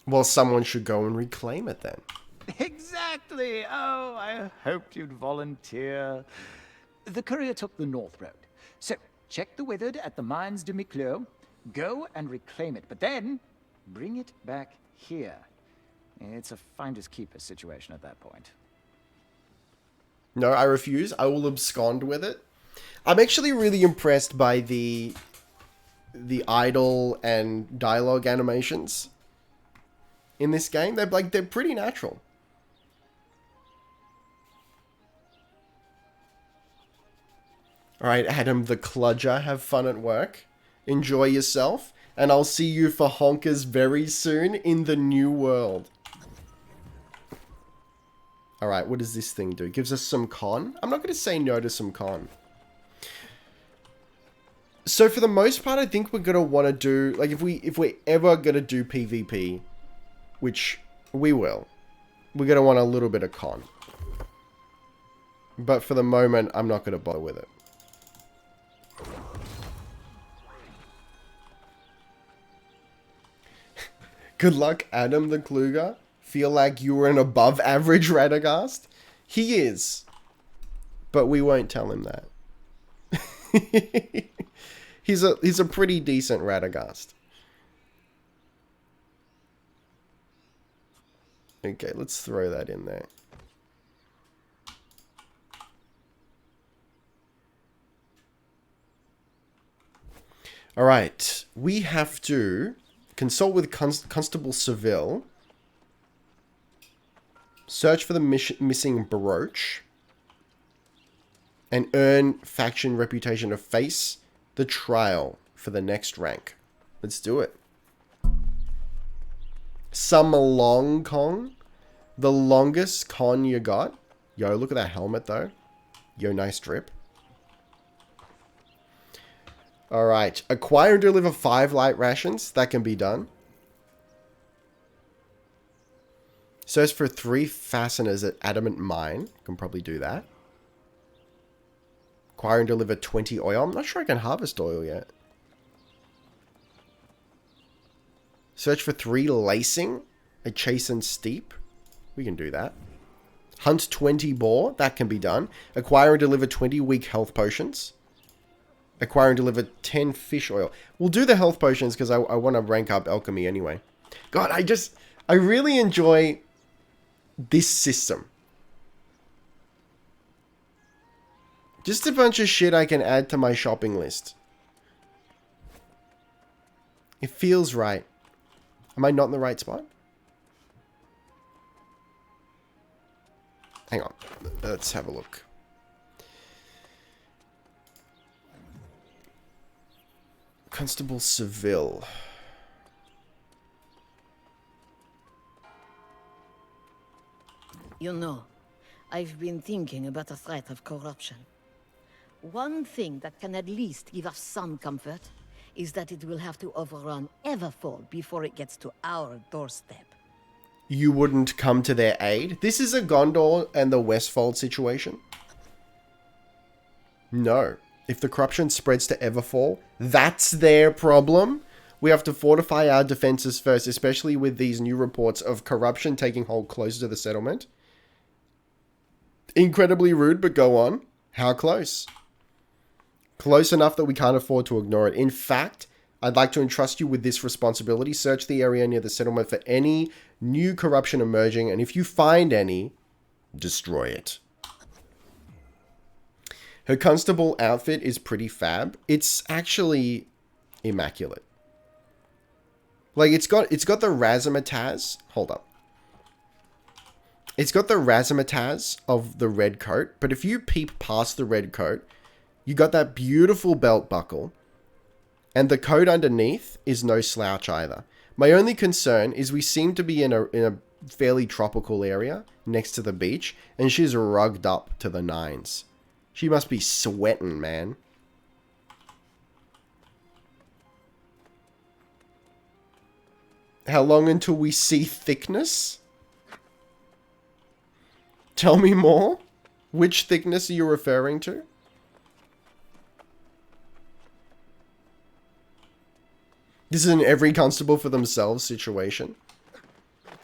Well, someone should go and reclaim it then. Exactly! Oh, I hoped you'd volunteer. The courier took the North Road. So, check the Withered at the Mines de Miclot, go and reclaim it, but then bring it back here. It's a finders keepers situation at that point. No, I refuse. I will abscond with it. I'm actually really impressed by the idle and dialogue animations in this game. They're pretty natural. All right, Adam the Kludger, have fun at work. Enjoy yourself, and I'll see you for honkers very soon in the new world. All right, what does this thing do? Gives us some con. I'm not going to say no to some con. So for the most part, I think we're going to want to do, like, if we're ever going to do PvP, which we will, we're going to want a little bit of con. But for the moment, I'm not going to bother with it. Good luck, Adam the Kluger. Feel like you were an above average Radagast? He is. But we won't tell him that. He's a pretty decent Radagast. Okay, let's throw that in there. Alright, we have to consult with Constable Seville. Search for the missing brooch. And earn faction reputation to face the trial for the next rank. Let's do it. Some long con. The longest con you got. Yo, look at that helmet though. Yo, nice drip. Alright. Acquire and deliver 5 light rations. That can be done. Search for 3 fasteners at Adamant Mine. Can probably do that. Acquire and deliver 20 oil. I'm not sure I can harvest oil yet. Search for 3 lacing at Chase and Steep. We can do that. Hunt 20 boar. That can be done. Acquire and deliver 20 weak health potions. Acquire and deliver 10 fish oil. We'll do the health potions because I want to rank up alchemy anyway. God, I really enjoy this system. Just a bunch of shit I can add to my shopping list. It feels right. Am I not in the right spot? Hang on. Let's have a look. Constable Seville. You know, I've been thinking about the threat of corruption. One thing that can at least give us some comfort is that it will have to overrun Everfall before it gets to our doorstep. You wouldn't come to their aid? This is a Gondor and the Westfold situation? No. If the corruption spreads to Everfall, that's their problem. We have to fortify our defenses first, especially with these new reports of corruption taking hold closer to the settlement. Incredibly rude, but go on. How close? Close enough that we can't afford to ignore it. In fact, I'd like to entrust you with this responsibility. Search the area near the settlement for any new corruption emerging, and if you find any, destroy it. Her constable outfit is pretty fab. It's actually immaculate. Like, it's got the razzmatazz. Hold up. It's got the razzmatazz of the red coat, but if you peep past the red coat, you got that beautiful belt buckle, and the coat underneath is no slouch either. My only concern is we seem to be in a fairly tropical area next to the beach, and she's rugged up to the nines. She must be sweating, man. How long until we see thickness? Tell me more. Which thickness are you referring to? This is an every constable for themselves situation.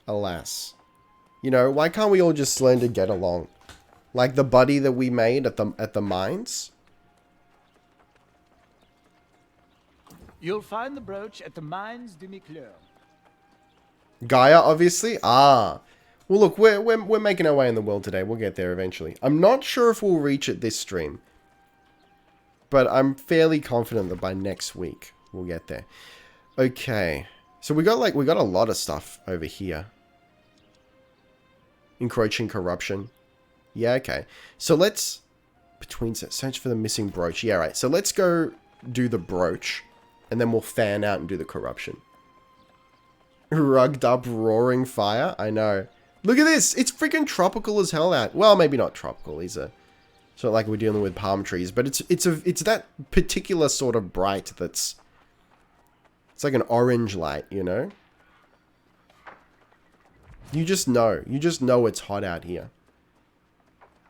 Alas. You know, why can't we all just learn to get along? Like the buddy that we made at the mines? You'll find the brooch at the Mines du Micleur. Gaia, obviously? Ah. Well, look, we're making our way in the world today. We'll get there eventually. I'm not sure if we'll reach it this stream. But I'm fairly confident that by next week, we'll get there. Okay. So we got a lot of stuff over here. Encroaching corruption. Yeah, okay. So let's... Search for the missing brooch. Yeah, right. So let's go do the brooch. And then we'll fan out and do the corruption. Rugged up roaring fire. I know. Look at this. It's freaking tropical as hell out. Well, maybe not tropical. It's not like we're dealing with palm trees. But it's that particular sort of bright that's... It's like an orange light, you know? You just know. You just know it's hot out here.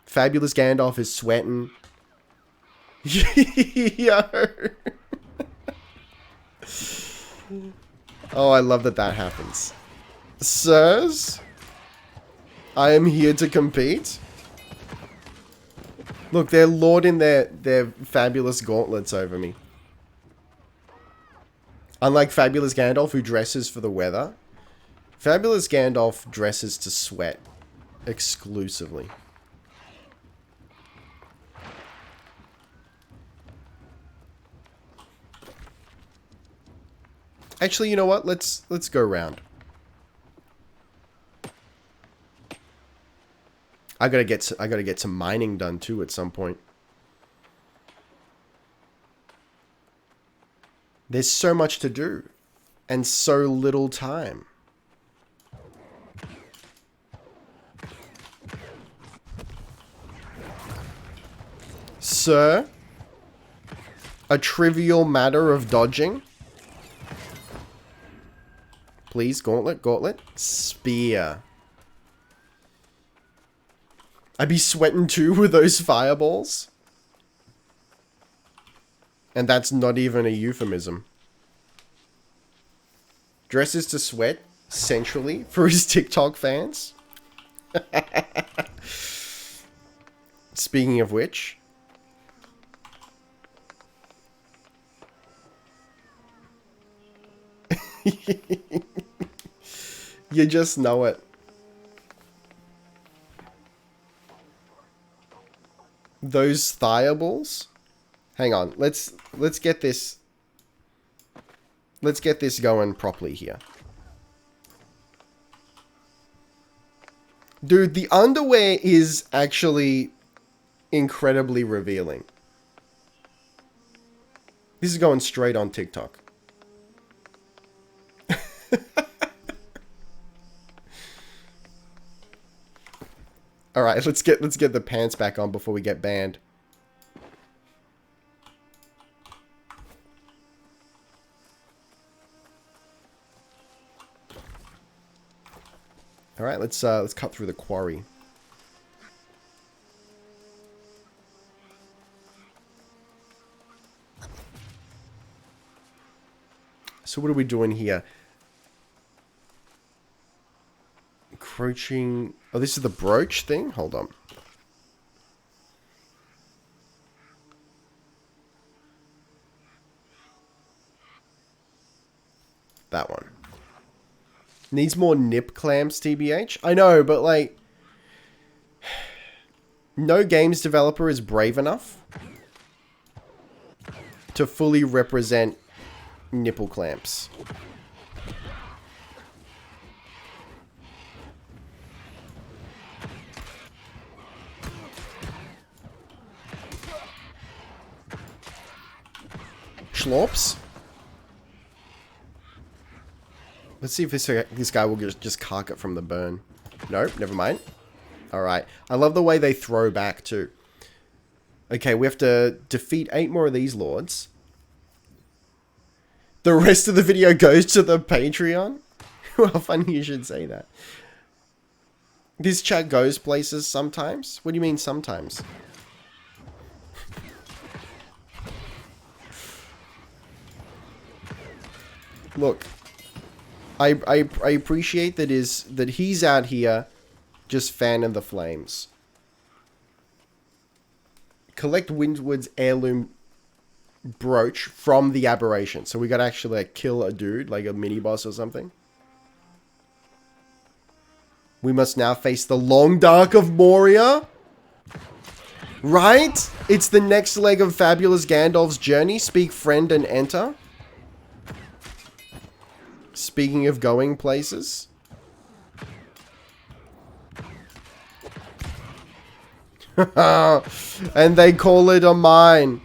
Fabulous Gandalf is sweating. Yo. Oh, I love that happens. Sirs? I am here to compete. Look, they're lording their fabulous gauntlets over me. Unlike Fabulous Gandalf, who dresses for the weather, Fabulous Gandalf dresses to sweat exclusively. Actually, you know what? Let's go around. I gotta get some mining done too at some point. There's so much to do, and so little time. Sir? A trivial matter of dodging? Please, gauntlet. Spear. I'd be sweating too with those fireballs. And that's not even a euphemism. Dresses to sweat sensually for his TikTok fans. Speaking of which. You just know it. Those thiables? Hang on, let's get this. Let's get this going properly here. Dude, the underwear is actually incredibly revealing. This is going straight on TikTok. All right, let's get the pants back on before we get banned. All right, let's cut through the quarry. So what are we doing here? Encroaching. Oh, this is the brooch thing? Hold on. That one. Needs more nip clamps, TBH. I know, but like... No games developer is brave enough to fully represent nipple clamps. Schlorps. Let's see if this guy will just cark it from the burn. Nope, never mind. Alright. I love the way they throw back too. Okay, we have to defeat 8 more of these lords. The rest of the video goes to the Patreon? Well, funny you should say that. This chat goes places sometimes? What do you mean sometimes? Look, I appreciate that he's out here just fanning the flames. Collect Windward's heirloom brooch from the aberration. So we gotta actually like kill a dude, like a mini boss or something. We must now face the long dark of Moria. Right? It's the next leg of Fabulous Gandalf's journey. Speak friend and enter. Speaking of going places. And they call it a mine.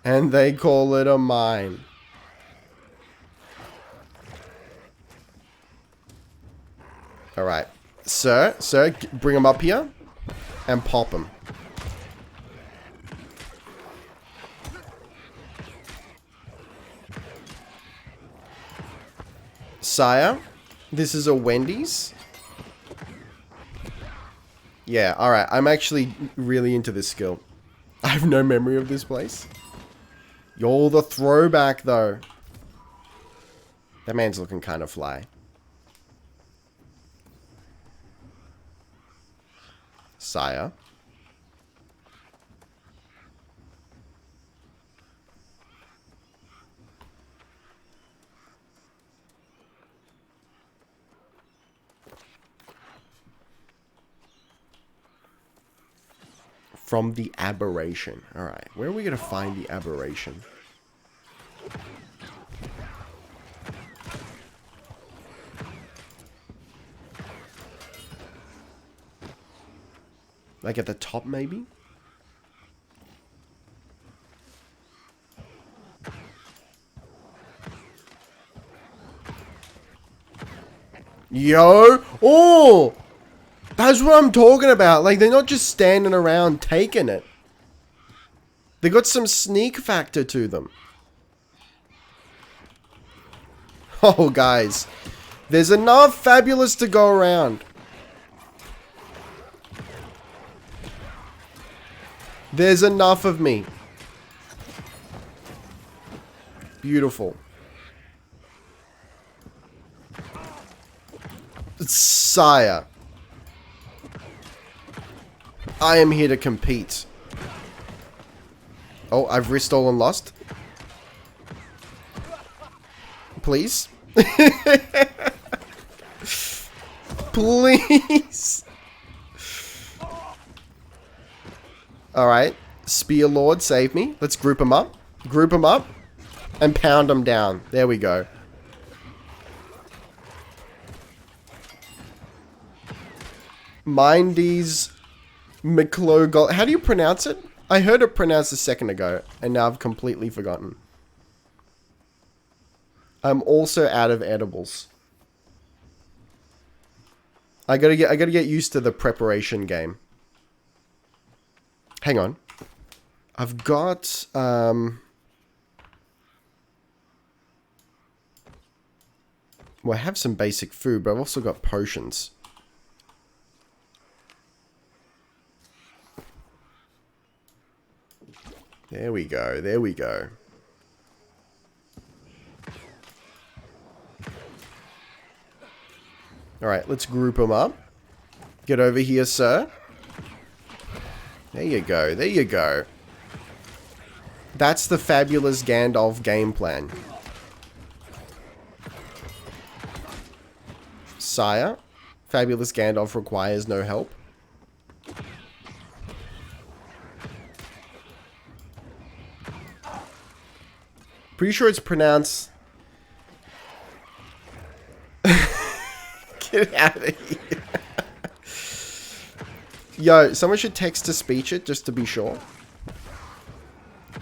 And they call it a mine. Alright. Sir, bring him up here. And pop him. Sire, this is a Wendy's. Yeah, alright. I'm actually really into this skill. I have no memory of this place. You're the throwback, though. That man's looking kind of fly. Sire. From the aberration. Alright, where are we going to find the aberration? Like at the top, maybe? Yo! Oh! That's what I'm talking about. Like, they're not just standing around taking it. They got some sneak factor to them. Oh, guys. There's enough Fabulous to go around. There's enough of me. Beautiful. Sire. I am here to compete. Oh, I've risked all and lost. Please. Please. Alright. Spear Lord, save me. Let's group them up. Group them up. And pound them down. There we go. Mindy's McClogol. How do you pronounce it? I heard it pronounced a second ago, and now I've completely forgotten. I'm also out of edibles. I gotta get used to the preparation game. Hang on. I've got well, I have some basic food, but I've also got potions. There we go. There we go. Alright, let's group them up. Get over here, sir. There you go. There you go. That's the fabulous Gandalf game plan. Sire, fabulous Gandalf requires no help. Pretty sure it's pronounced... Get out of here. Yo, someone should text to speech it just to be sure.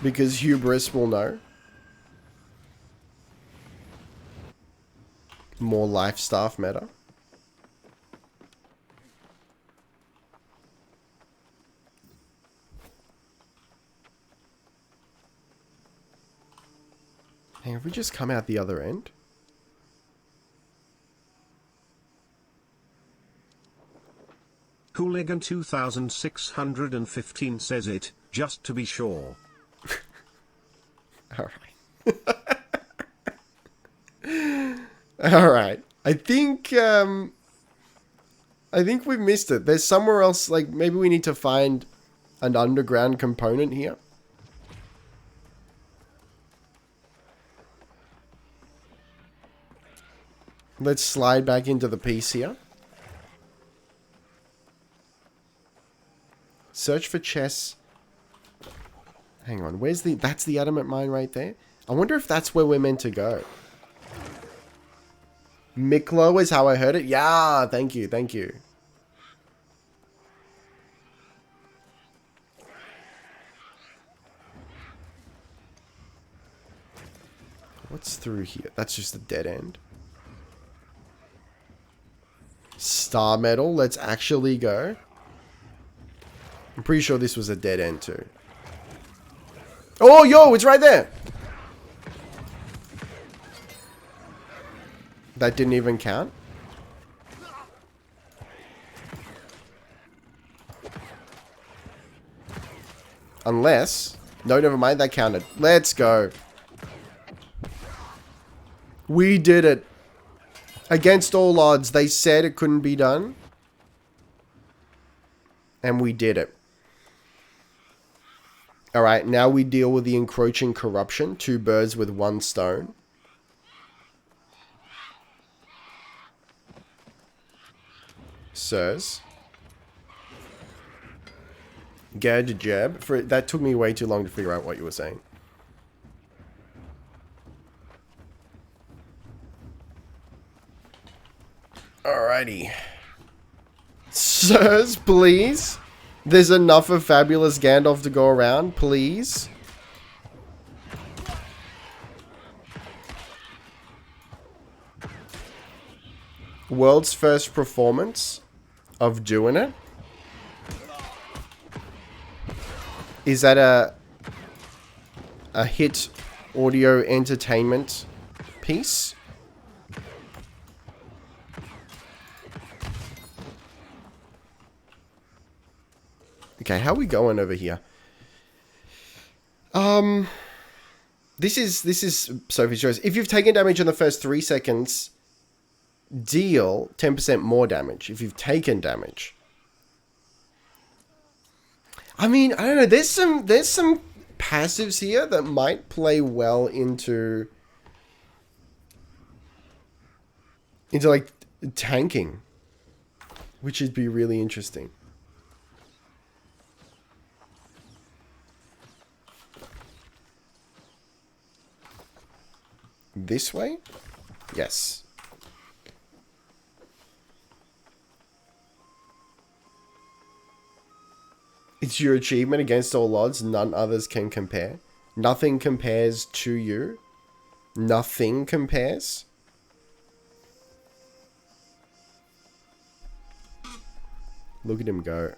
Because hubris will know. More life staff meta. Hey, have we just come out the other end? Hooligan 2615 says it, just to be sure. Alright. Alright. I think we've missed it. There's somewhere else, like, maybe we need to find an underground component here. Let's slide back into the piece here. Search for chests. Hang on, where's the... That's the adamant mine right there? I wonder if that's where we're meant to go. Miklo is how I heard it? Yeah, thank you, thank you. What's through here? That's just a dead end. Star metal, let's actually go. I'm pretty sure this was a dead end too. Oh, yo, it's right there. That didn't even count. Unless... No, never mind, that counted. Let's go. We did it. Against all odds, they said it couldn't be done. And we did it. Alright, now we deal with the encroaching corruption. 2 birds with 1 stone. Sirs. Gad jab. That took me way too long to figure out what you were saying. Alrighty. Sirs, please. There's enough of fabulous Gandalf to go around, please. World's first performance of doing it. Is that a hit audio entertainment piece? Okay, how are we going over here? This is Sophie's choice. If you've taken damage in the first 3 seconds, deal 10% more damage if you've taken damage. I mean, I don't know. There's some passives here that might play well into like tanking, which would be really interesting. This way? Yes. It's your achievement against all odds. None others can compare. Nothing compares to you. Nothing compares. Look at him go.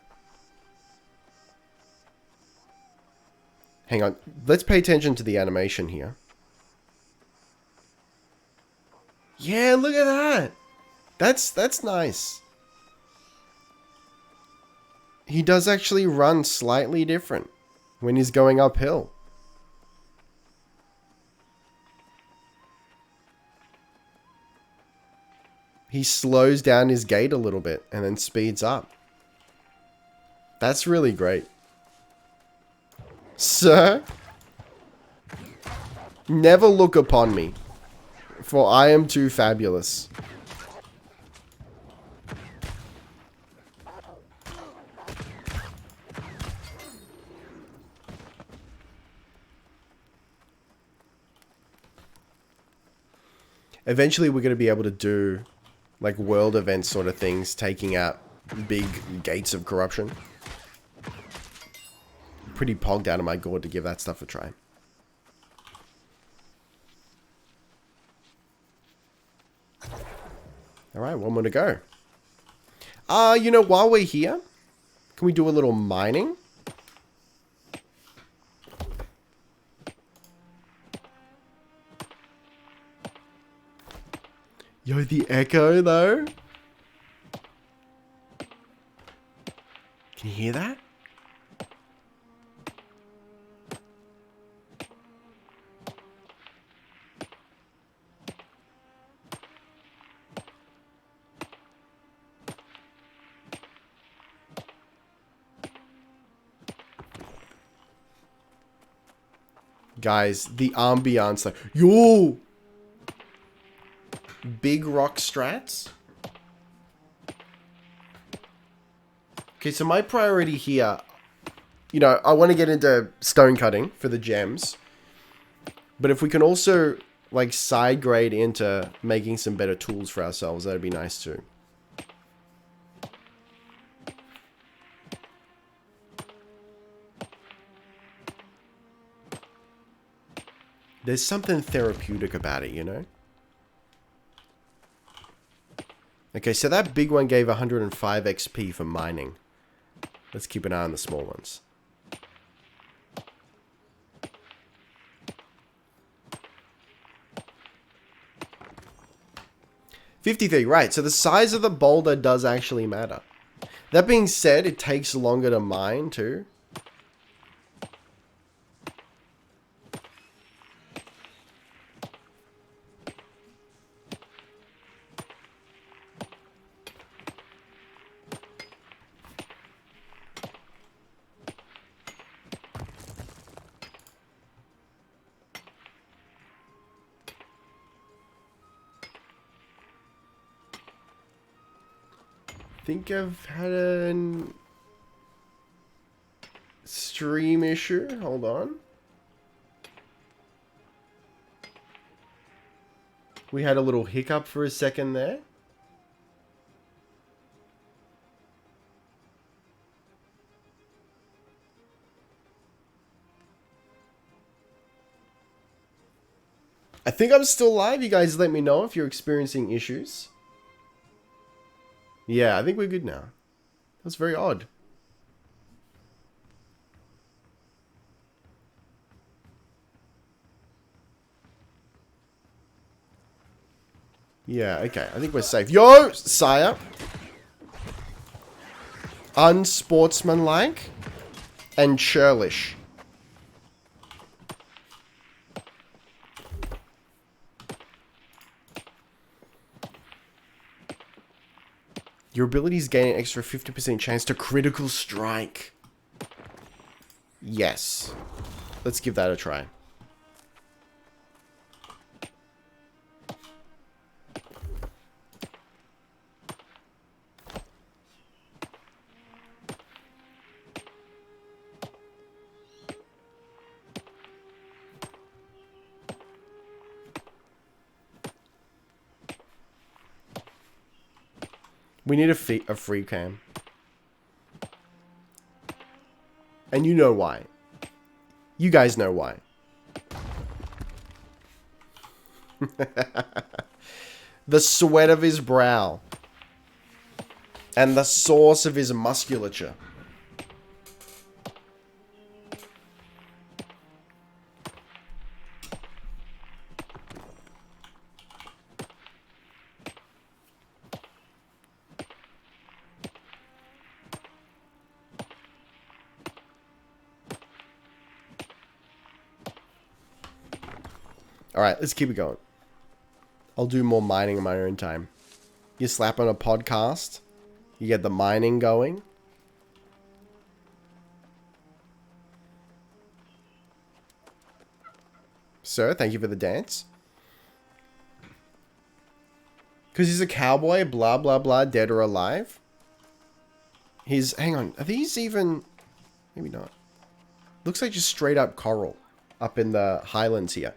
Hang on. Let's pay attention to the animation here. Yeah, look at that. That's nice. He does actually run slightly different when he's going uphill. He slows down his gait a little bit and then speeds up. That's really great. Sir, never look upon me, for I am too fabulous. Eventually we're going to be able to do like world event sort of things, taking out big gates of corruption. Pretty pogged out of my gourd to give that stuff a try. Alright, one more to go. You know, while we're here, can we do a little mining? Yo, the echo, though. Can you hear that? Guys, the ambiance, like, yo! Big rock strats. Okay, so my priority here, you know, I want to get into stone cutting for the gems. But if we can also, like, side grade into making some better tools for ourselves, that'd be nice too. There's something therapeutic about it, you know? Okay, so that big one gave 105 XP for mining. Let's keep an eye on the small ones. $53, right, so the size of the boulder does actually matter. That being said, it takes longer to mine too. I think I've had a stream issue. Hold on. We had a little hiccup for a second there. I think I'm still live. You guys let me know if you're experiencing issues. Yeah, I think we're good now. That's very odd. Yeah, okay. I think we're safe. Yo, sire. Unsportsmanlike and churlish. Your abilities gain an extra 50% chance to critical strike. Yes. Let's give that a try. We need a free cam. And you know why. You guys know why. The sweat of his brow. and the source of his musculature. Alright, let's keep it going. I'll do more mining in my own time. You slap on a podcast, you get the mining going. Sir, thank you for the dance. Because he's a cowboy, blah, blah, blah, dead or alive. He's, hang on, are these even, maybe not. Looks like just straight up coral up in the highlands here.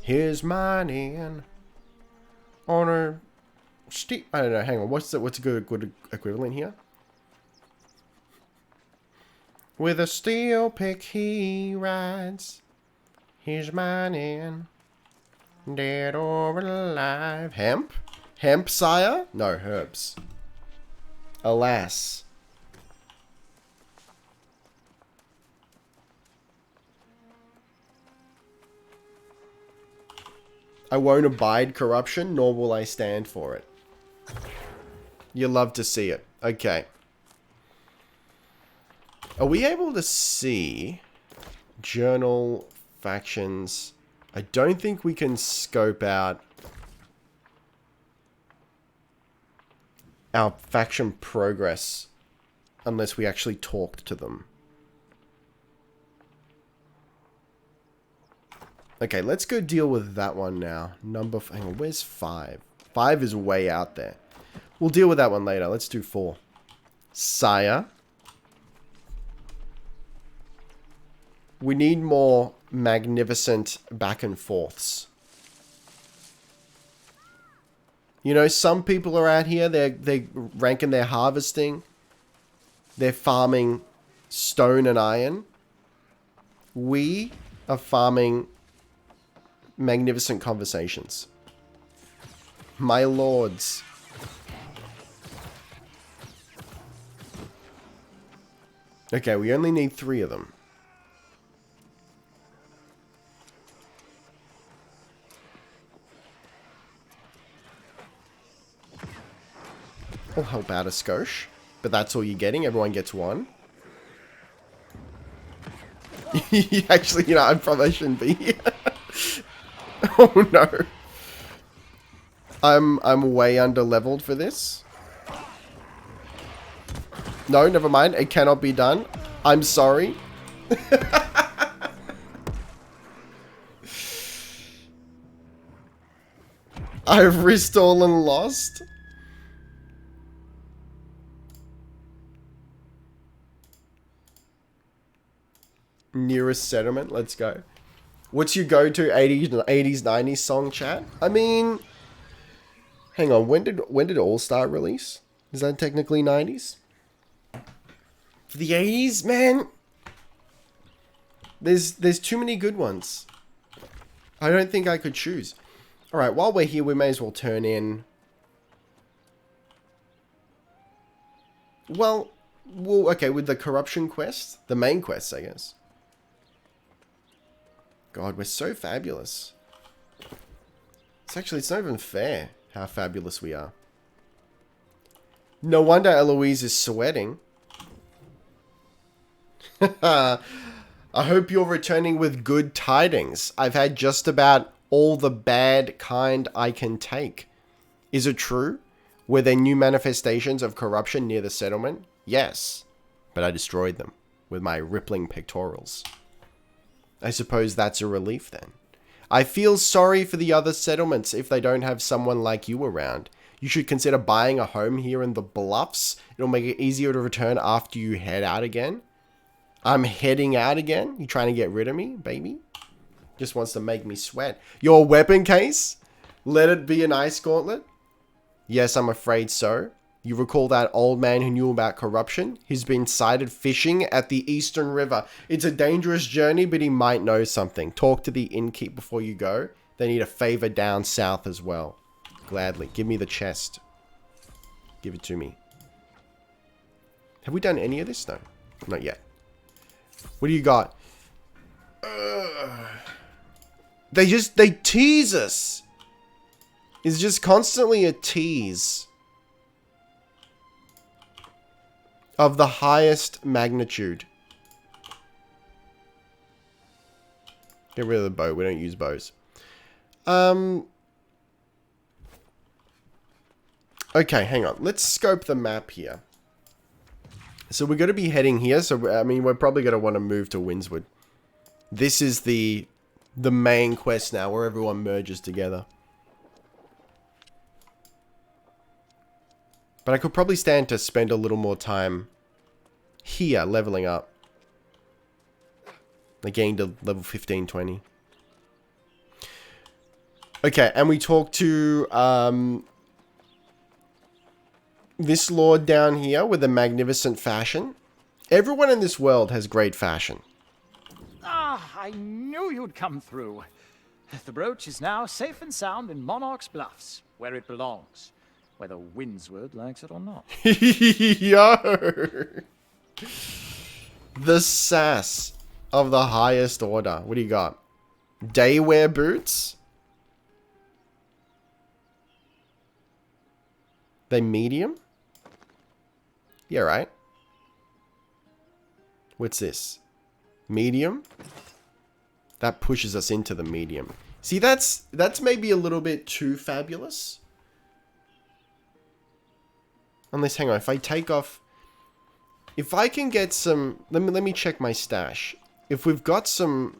Here's mining on a steep, I don't know, hang on, what's a good equivalent here? With a steel pick he rides. He's mining, dead or alive. Hemp? Hemp, sire? No, herbs. Alas. I won't abide corruption, nor will I stand for it. You love to see it. Okay. Are we able to see journal factions? I don't think we can scope out our faction progress unless we actually talked to them. Okay, let's go deal with that one now. Hang on, where's 5? 5 is way out there. We'll deal with that one later. Let's do 4. Sire. We need more magnificent back and forths. You know, some people are out here, they're ranking their harvesting. They're farming stone and iron. We are farming magnificent conversations. My lords. Okay, we only need 3 of them. I'll help out a skosh, but that's all you're getting. Everyone gets 1. Actually, you know, I probably shouldn't be here. Oh no. I'm way under leveled for this. No, never mind. It cannot be done. I'm sorry. I've risked all and lost. Nearest settlement. Let's go. What's your go-to 80s, 90s song, chat? I mean, hang on. When did All-Star release? Is that technically 90s? For the 80s, man, there's too many good ones. I don't think I could choose. All right, while we're here, we may as well turn in. Well, okay, with the corruption quest, the main quest, I guess. God, we're so fabulous. It's not even fair how fabulous we are. No wonder Eloise is sweating. I hope you're returning with good tidings. I've had just about all the bad kind I can take. Is it true? Were there new manifestations of corruption near the settlement? Yes, but I destroyed them with my rippling pectorals. I suppose that's a relief then. I feel sorry for the other settlements if they don't have someone like you around. You should consider buying a home here in the Bluffs. It'll make it easier to return after you head out again. I'm heading out again? You trying to get rid of me, baby? Just wants to make me sweat. Your weapon case? Let it be an ice gauntlet? Yes, I'm afraid so. You recall that old man who knew about corruption? He's been sighted fishing at the Eastern River. It's a dangerous journey, but he might know something. Talk to the innkeep before you go. They need a favor down south as well. Gladly. Give me the chest. Give it to me. Have we done any of this? No, not yet. What do you got? They tease us. It's just constantly a tease of the highest magnitude. Get rid of the bow. We don't use bows. Okay, hang on. Let's scope the map here. So we're going to be heading here. So, I mean, we're probably going to want to move to Windswood. This is the main quest now, where everyone merges together. But I could probably stand to spend a little more time here, leveling up. Again to level 15, 20. Okay, and we talked to this lord down here with a magnificent fashion. Everyone in this world has great fashion. Ah, I knew you'd come through. The brooch is now safe and sound in Monarch's Bluffs, where it belongs, whether Windswood likes it or not. Yo! The sass of the highest order. What do you got? Daywear boots? They medium? Yeah, right. What's this? Medium? That pushes us into the medium. See, that's maybe a little bit too fabulous. Unless, hang on, if I take off... If I can get some... Let me check my stash. If we've got some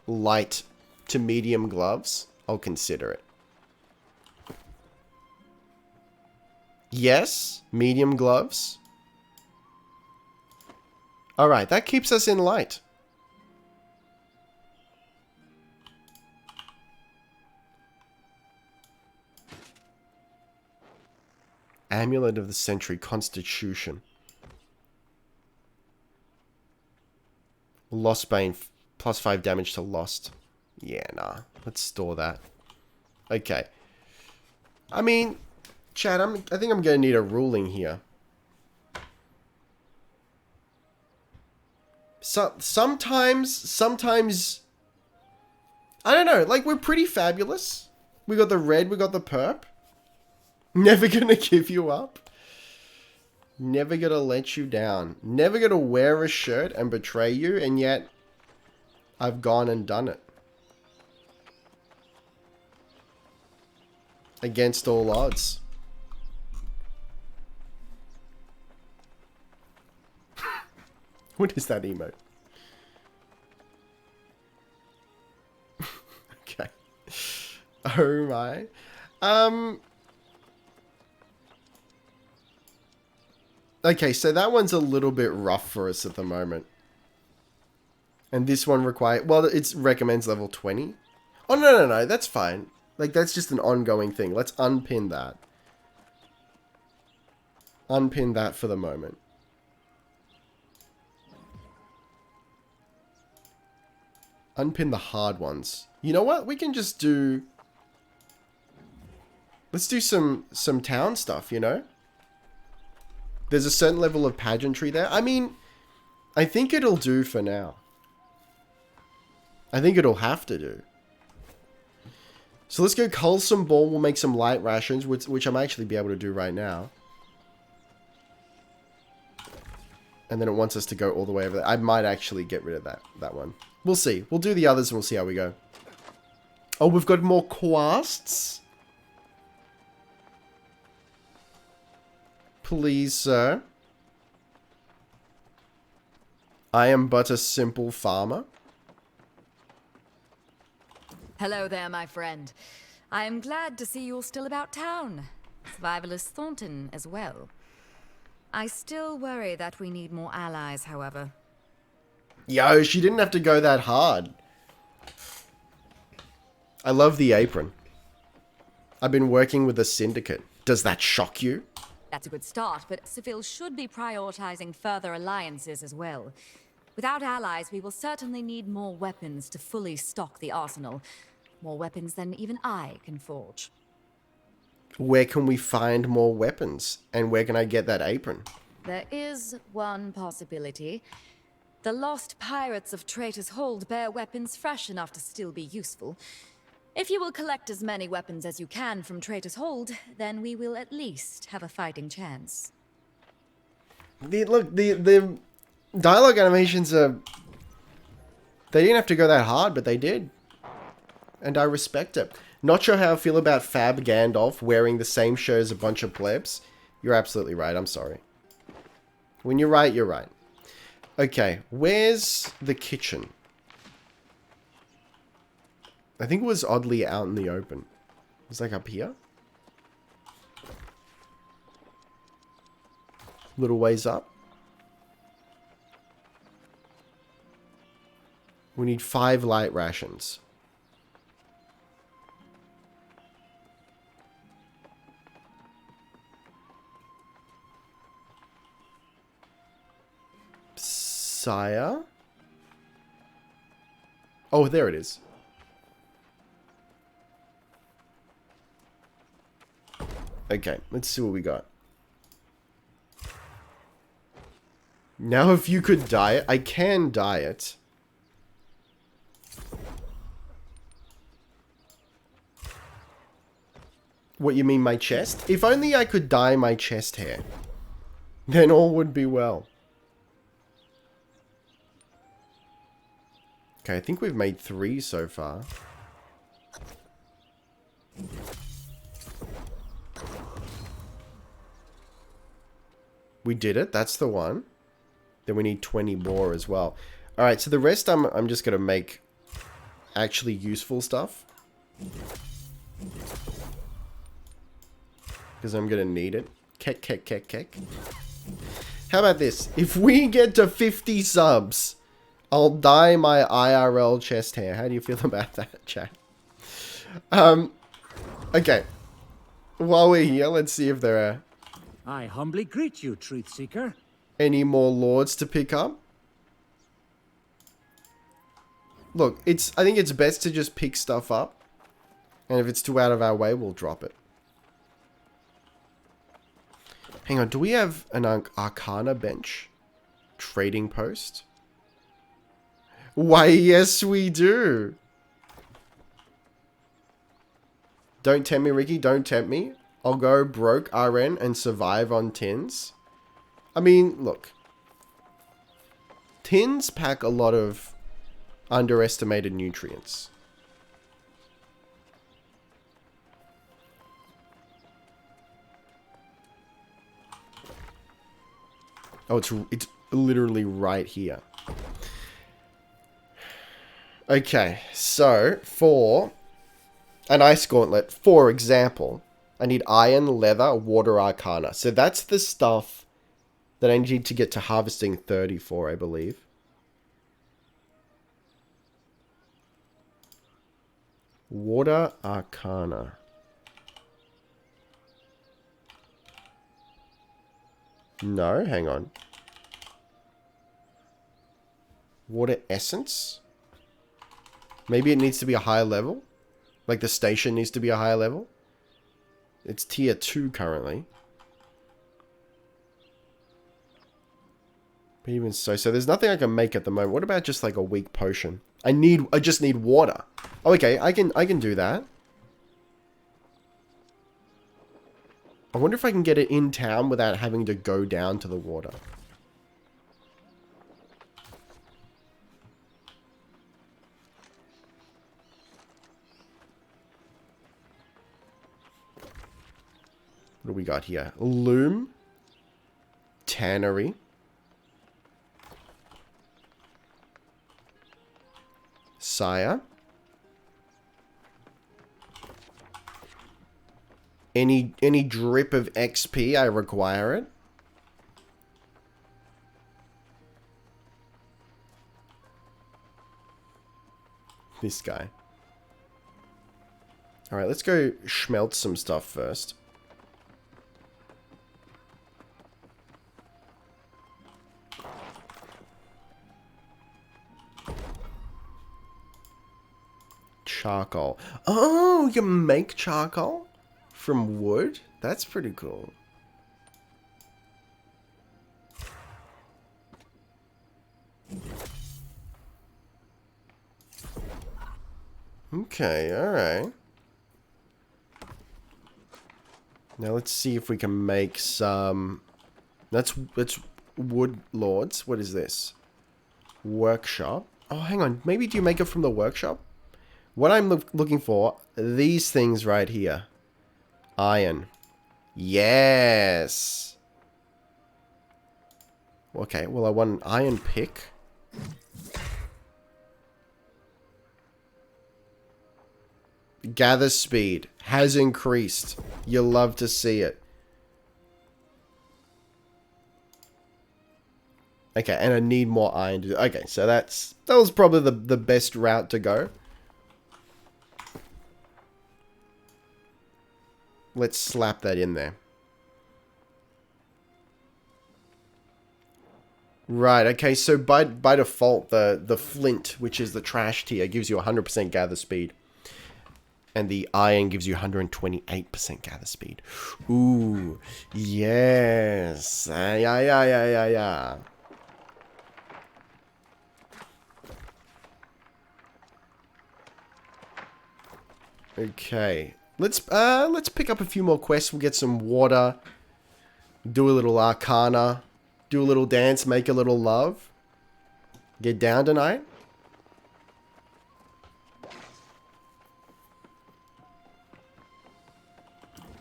light to medium gloves, I'll consider it. Yes, medium gloves. Alright, that keeps us in light. Amulet of the Century, Constitution. Lost Bane, plus 5 damage to Lost. Yeah, nah. Let's store that. Okay. I mean, Chad, I think I'm going to need a ruling here. So, sometimes, I don't know, like, we're pretty fabulous. We got the red, we got the perp. Never gonna give you up. Never gonna let you down. Never gonna wear a shirt and betray you, and yet I've gone and done it. Against all odds. What is that emote? Okay. Oh my. Okay, so that one's a little bit rough for us at the moment. And this one well, it recommends level 20. Oh, no, that's fine. Like, that's just an ongoing thing. Let's unpin that. Unpin that for the moment. Unpin the hard ones. You know what? We can just do... Let's do some town stuff, you know? There's a certain level of pageantry there. I mean, I think it'll do for now. I think it'll have to do. So let's go cull some ball. We'll make some light rations, which I'm actually be able to do right now. And then it wants us to go all the way over there. I might actually get rid of that one. We'll see. We'll do the others and we'll see how we go. Oh, we've got more quests. Please, sir. I am but a simple farmer. Hello there, my friend. I am glad to see you're still about town. Survivalist Thornton as well. I still worry that we need more allies, however. Yo, she didn't have to go that hard. I love the apron. I've been working with a syndicate. Does that shock you? That's a good start, but Seville should be prioritizing further alliances as well. Without allies, we will certainly need more weapons to fully stock the arsenal. More weapons than even I can forge. Where can we find more weapons? And where can I get that apron? there is one possibility. The lost pirates of Traitor's Hold bear weapons fresh enough to still be useful. If you will collect as many weapons as you can from Traitor's Hold, then we will at least have a fighting chance. The dialogue animations are... They didn't have to go that hard, but they did. And I respect it. Not sure how I feel about Fab Gandalf wearing the same shirt as a bunch of plebs. You're absolutely right, I'm sorry. When you're right, you're right. Okay, where's the kitchen? I think it was oddly out in the open. It's like up here. Little ways up. We need 5 light rations. Sire? Oh, there it is. Okay, let's see what we got. Now if you could diet, I can diet. What, you mean my chest? If only I could dye my chest hair. Then all would be well. Okay, I think we've made 3 so far. We did it. That's the one. Then we need 20 more as well. Alright, so the rest I'm just going to make actually useful stuff. Because I'm going to need it. Kek. How about this? If we get to 50 subs, I'll dye my IRL chest hair. How do you feel about that, chat? Okay. While we're here, let's see if there are I humbly greet you, Truth Seeker. any more lords to pick up. Look, I think it's best to just pick stuff up. And if it's too out of our way, we'll drop it. Hang on, do we have an Arcana bench? Trading post? Why, yes we do. Don't tempt me, Ricky. Don't tempt me. I'll go broke RN and survive on tins. I mean, look. Tins pack a lot of underestimated nutrients. Oh, it's literally right here. Okay, so for an ice gauntlet, for example, I need iron, leather, water, arcana. So that's the stuff that I need to get to harvesting 34, I believe. Water, arcana. No, hang on. Water essence? Maybe it needs to be a higher level? Like the station needs to be a higher level? It's tier 2 currently. But even so there's nothing I can make at the moment. What about just like a weak potion? I just need water. Oh, okay, I can do that. I wonder if I can get it in town without having to go down to the water. What do we got here? Loom. Tannery. Sire. Any drip of XP, I require it. This guy. Alright, let's go schmelt some stuff first. Charcoal. Oh, you make charcoal from wood? That's pretty cool. Okay, alright. Now let's see if we can make some... That's wood lords. What is this? Workshop. Oh, hang on. Maybe do you make it from the workshop? What I'm looking for, these things right here. Iron. Yes. Okay, well I want an iron pick. Gather speed has increased. You'll love to see it. Okay, and I need more iron to do. Okay, so that was probably the best route to go. Let's slap that in there. Right, okay, so by default, the flint, which is the trash tier, gives you 100% gather speed. And the iron gives you 128% gather speed. Ooh, yes. Yeah. Okay. Let's pick up a few more quests. We'll get some water. Do a little arcana. Do a little dance, make a little love. Get down tonight.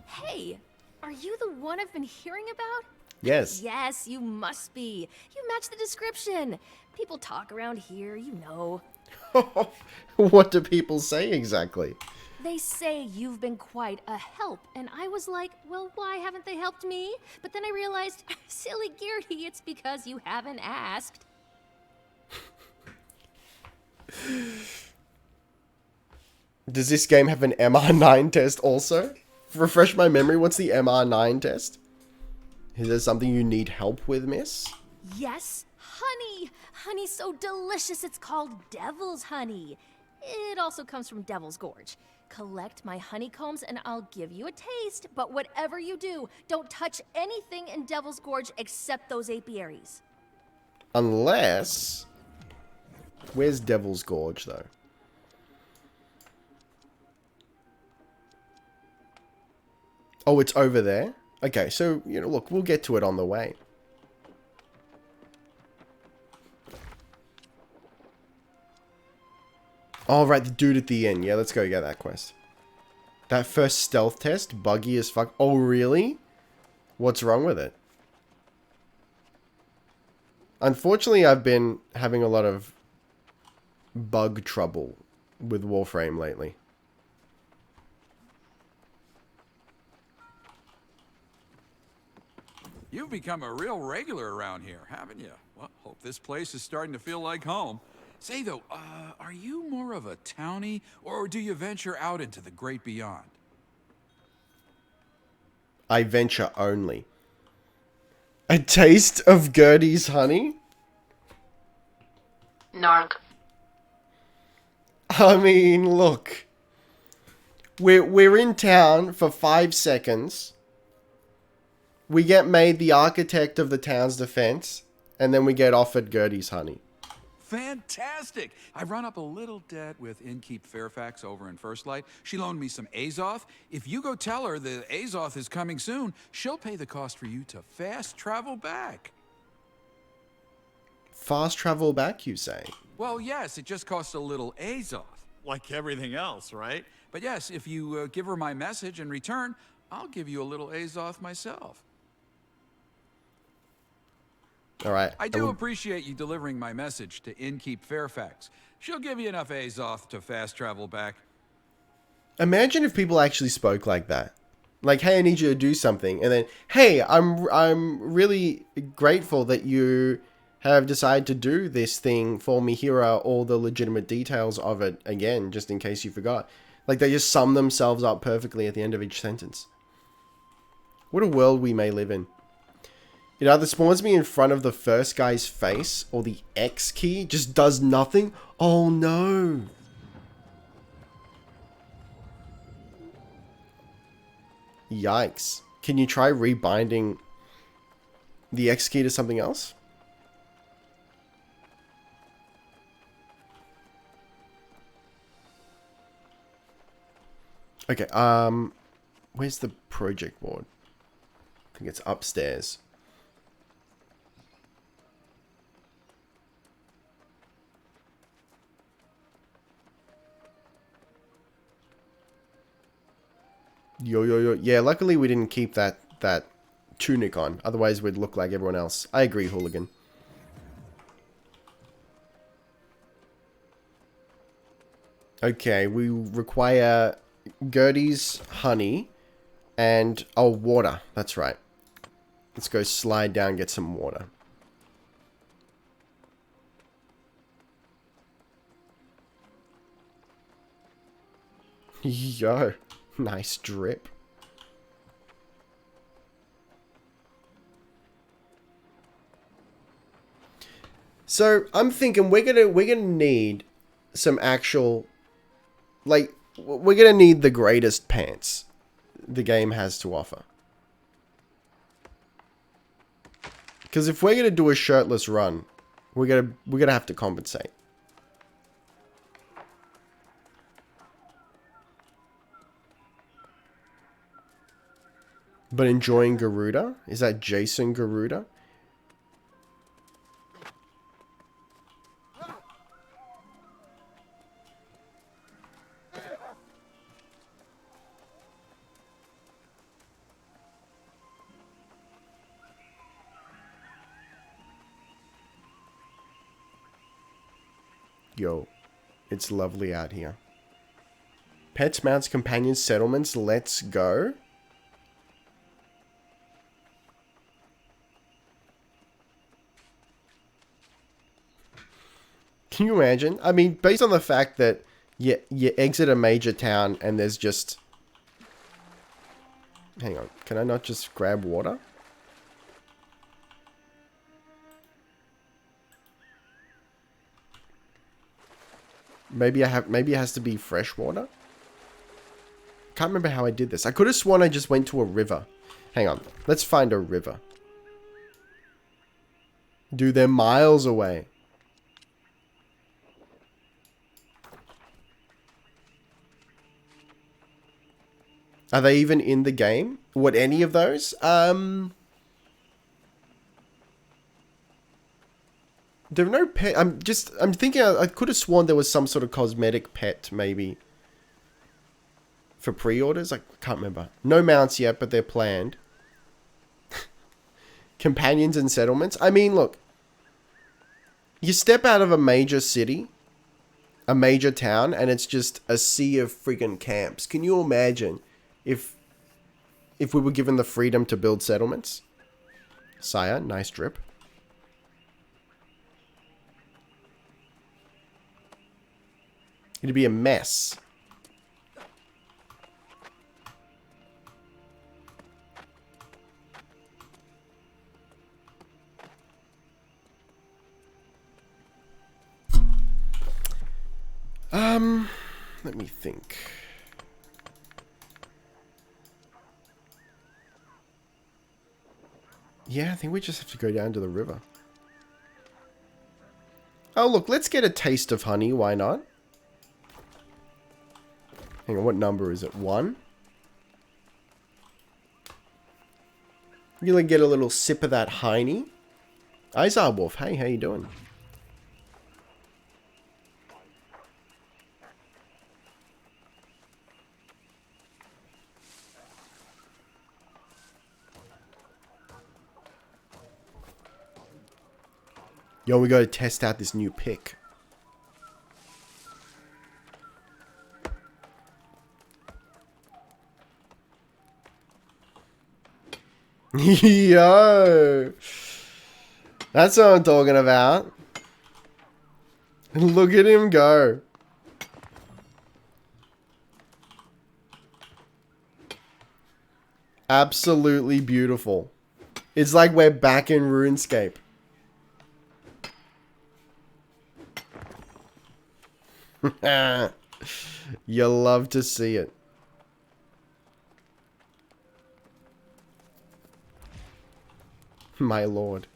Hey, are you the one I've been hearing about? Yes. Yes, you must be. You match the description. People talk around here, you know. What do people say exactly? They say you've been quite a help, and I was like, well, why haven't they helped me? But then I realized, silly Geardy, it's because you haven't asked. Does this game have an MR9 test also? Refresh my memory, what's the MR9 test? Is there something you need help with, miss? Yes, honey. Honey's so delicious, it's called devil's honey. It also comes from Devil's Gorge. Collect my honeycombs and I'll give you a taste, but whatever you do, don't touch anything in Devil's Gorge except those apiaries. Unless... Where's Devil's Gorge, though? Oh, it's over there? Okay, so, you know, look, we'll get to it on the way. Oh, right, the dude at the end. Yeah, let's go get that quest. That first stealth test, buggy as fuck. Oh, really? What's wrong with it? Unfortunately, I've been having a lot of bug trouble with Warframe lately. You've become a real regular around here, haven't you? Well, hope this place is starting to feel like home. Say, though, are you more of a townie, or do you venture out into the great beyond? I venture only. A taste of Gertie's honey? Narc. I mean, look. We're in town for 5 seconds. We get made the architect of the town's defense, and then we get offered Gertie's honey. Fantastic! I run up a little debt with Innkeep Fairfax over in First Light. She loaned me some Azoth. If you go tell her the Azoth is coming soon, she'll pay the cost for you to fast travel back. Fast travel back, you say? Well, yes, it just costs a little Azoth. Like everything else, right? But yes, if you give her my message in return, I'll give you a little Azoth myself. All right. I do appreciate you delivering my message to Innkeep Fairfax. She'll give you enough Azoth to fast travel back. Imagine if people actually spoke like that. Like, hey, I need you to do something. And then, hey, I'm really grateful that you have decided to do this thing for me. Here are all the legitimate details of it again, just in case you forgot. Like, they just sum themselves up perfectly at the end of each sentence. What a world we may live in. It either spawns me in front of the first guy's face, or the X key just does nothing. Oh no. Yikes. Can you try rebinding the X key to something else? Okay, where's the project board? I think it's upstairs. Yo. Yeah, luckily we didn't keep that tunic on. Otherwise we'd look like everyone else. I agree, Hooligan. Okay, we require Gertie's honey and, oh, water. That's right. Let's go slide down and get some water. Yo, nice drip. So I'm thinking we're gonna need some actual, like, we're gonna need the greatest pants the game has to offer. Because if we're gonna do a shirtless run, we're gonna have to compensate. But enjoying Garuda? Is that Jason Garuda? Yo, it's lovely out here. Pets, mounts, companions, settlements, let's go. Can you imagine? I mean, based on the fact that you exit a major town and there's just... Hang on, can I not just grab water? Maybe it has to be fresh water? Can't remember how I did this. I could have sworn I just went to a river. Hang on, let's find a river. Dude, they're miles away. Are they even in the game? What, any of those? There are no pet. I'm thinking I could have sworn there was some sort of cosmetic pet, maybe. For pre-orders? I can't remember. No mounts yet, but they're planned. Companions and settlements. I mean, look. You step out of a major city, a major town, and it's just a sea of friggin' camps. Can you imagine if we were given the freedom to build settlements? Sire, nice drip. It'd be a mess. Let me think. Yeah, I think we just have to go down to the river. Oh, look, let's get a taste of honey. Why not? Hang on, what number is it? 1? You gonna get a little sip of that hiney? Izar Wolf, hey, how you doing? Yo, we gotta test out this new pick. Yo! That's what I'm talking about. Look at him go. Absolutely beautiful. It's like we're back in RuneScape. You love to see it. My lord.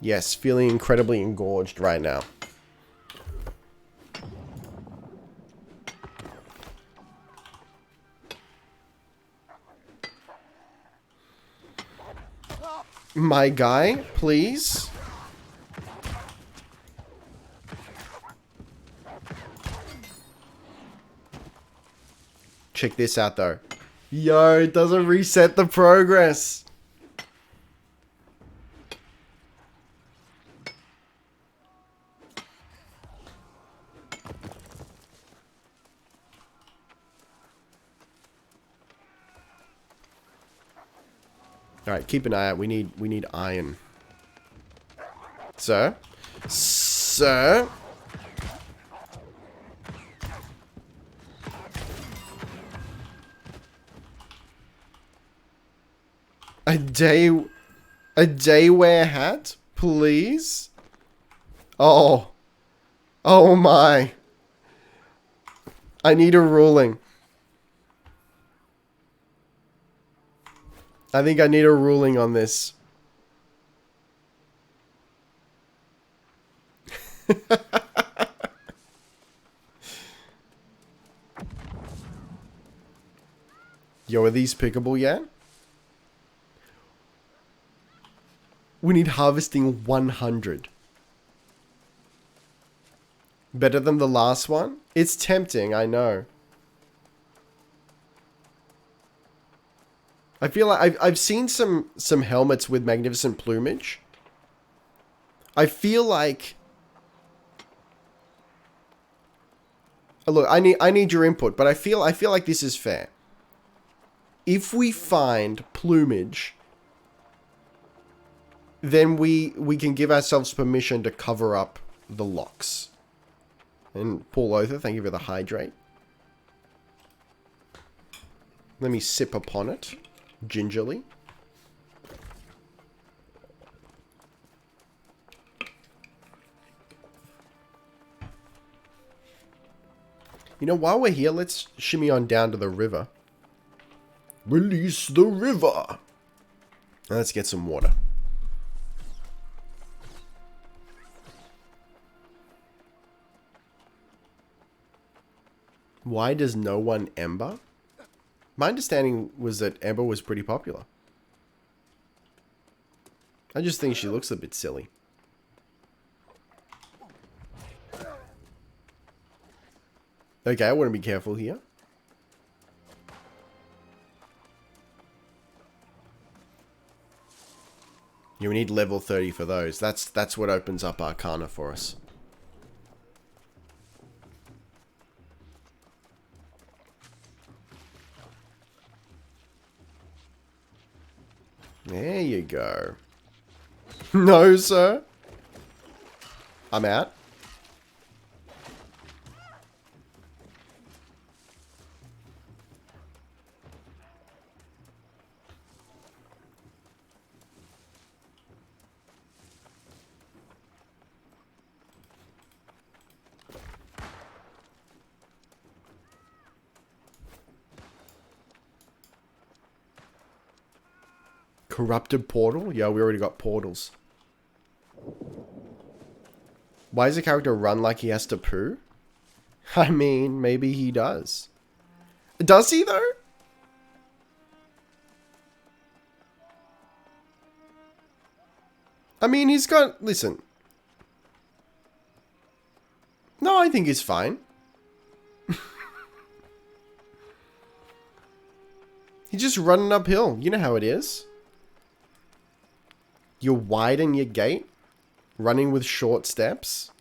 Yes, feeling incredibly engorged right now. My guy, please. Check this out though. Yo, it doesn't reset the progress. Alright, keep an eye out. We need iron. Sir? Sir? A day wear hat? Please? Oh. Oh my. I need a ruling. I think I need a ruling on this. Yo, are these pickable yet? We need harvesting 100. Better than the last one? It's tempting, I know. I feel like I've seen some helmets with magnificent plumage. I feel like... Look, I need your input, but I feel like this is fair. If we find plumage, then we can give ourselves permission to cover up the locks. And Paul Lothar, thank you for the hydrate. Let me sip upon it, gingerly. You know, while we're here, let's shimmy on down to the river. Release the river! Now let's get some water. Why does no one Ember? My understanding was that Ember was pretty popular. I just think she looks a bit silly. Okay, I want to be careful here. Yeah, we need level 30 for those. That's what opens up Arcana for us. There you go. No, sir. I'm out. Corrupted portal? Yeah, we already got portals. Why does the character run like he has to poo? I mean, maybe he does. Does he, though? I mean, he's got... Listen. No, I think he's fine. He's just running uphill. You know how it is. You widen your gait, running with short steps.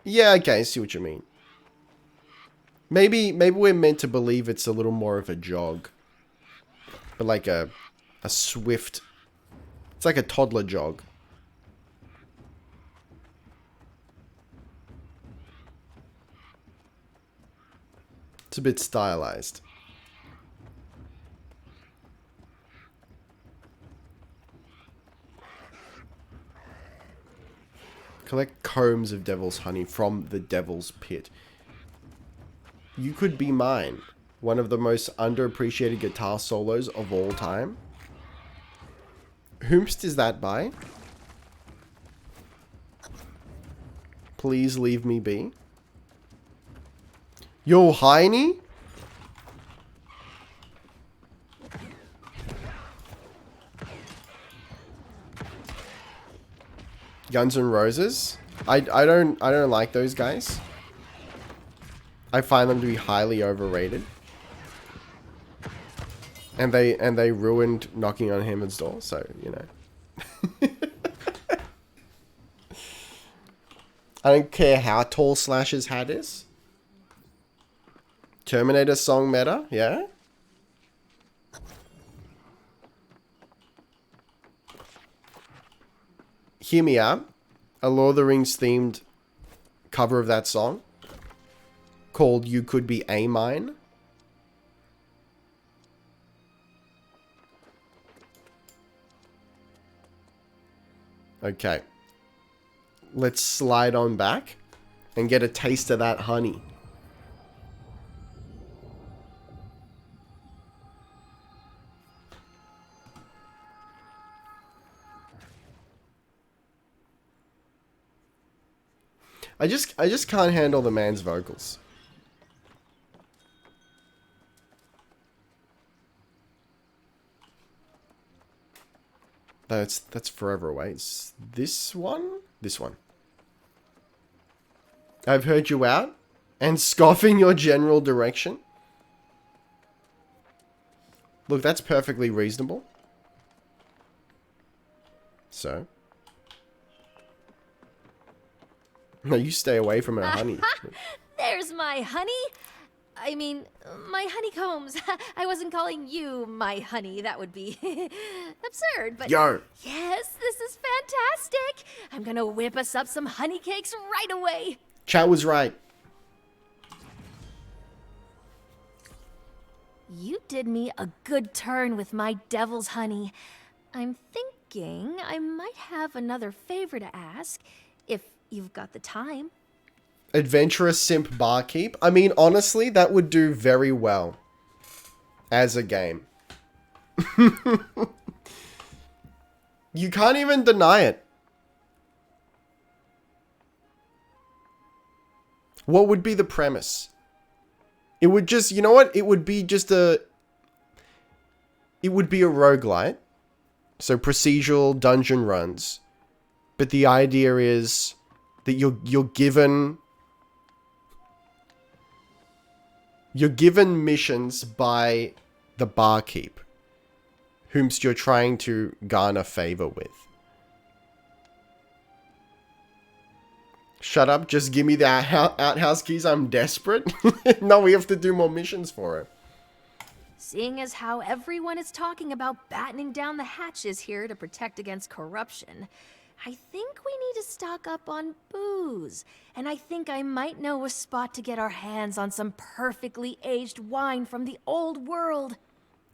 Yeah, okay, I see what you mean. Maybe we're meant to believe it's a little more of a jog. But like a swift... It's like a toddler jog. It's a bit stylized. Collect combs of devil's honey from the devil's pit. You could be mine. One of the most underappreciated guitar solos of all time. Whomst is that by? Please leave me be. Yo, Heine? Guns N' Roses? I don't like those guys. I find them to be highly overrated. And they ruined Knocking on Heaven's Door, so, you know. I don't care how tall Slash's hat is. Terminator song meta, yeah? Hear me out. A Lord of the Rings themed cover of that song called You Could Be A Mine. Okay. Let's slide on back and get a taste of that honey. I just can't handle the man's vocals. That's forever away. It's this one? This one. I've heard you out and scoffing your general direction. Look, that's perfectly reasonable. So? No, you stay away from her honey. There's my honey. I mean, my honeycombs. I wasn't calling you my honey. That would be absurd, but... Yo! Yes, this is fantastic. I'm gonna whip us up some honey cakes right away. Chat was right. You did me a good turn with my devil's honey. I'm thinking I might have another favor to ask, if you've got the time. Adventurous simp barkeep. I mean, honestly, that would do very well as a game. You can't even deny it. What would be the premise? It would just, you know what? It would be just a... It would be a roguelite. So procedural dungeon runs. But the idea is that you're given... You're given missions by the barkeep, whom you're trying to garner favor with. Shut up, just give me the outhouse keys, I'm desperate. No, we have to do more missions for it. Seeing as how everyone is talking about battening down the hatches here to protect against corruption, I think we need to stock up on booze. And I think I might know a spot to get our hands on some perfectly aged wine from the old world.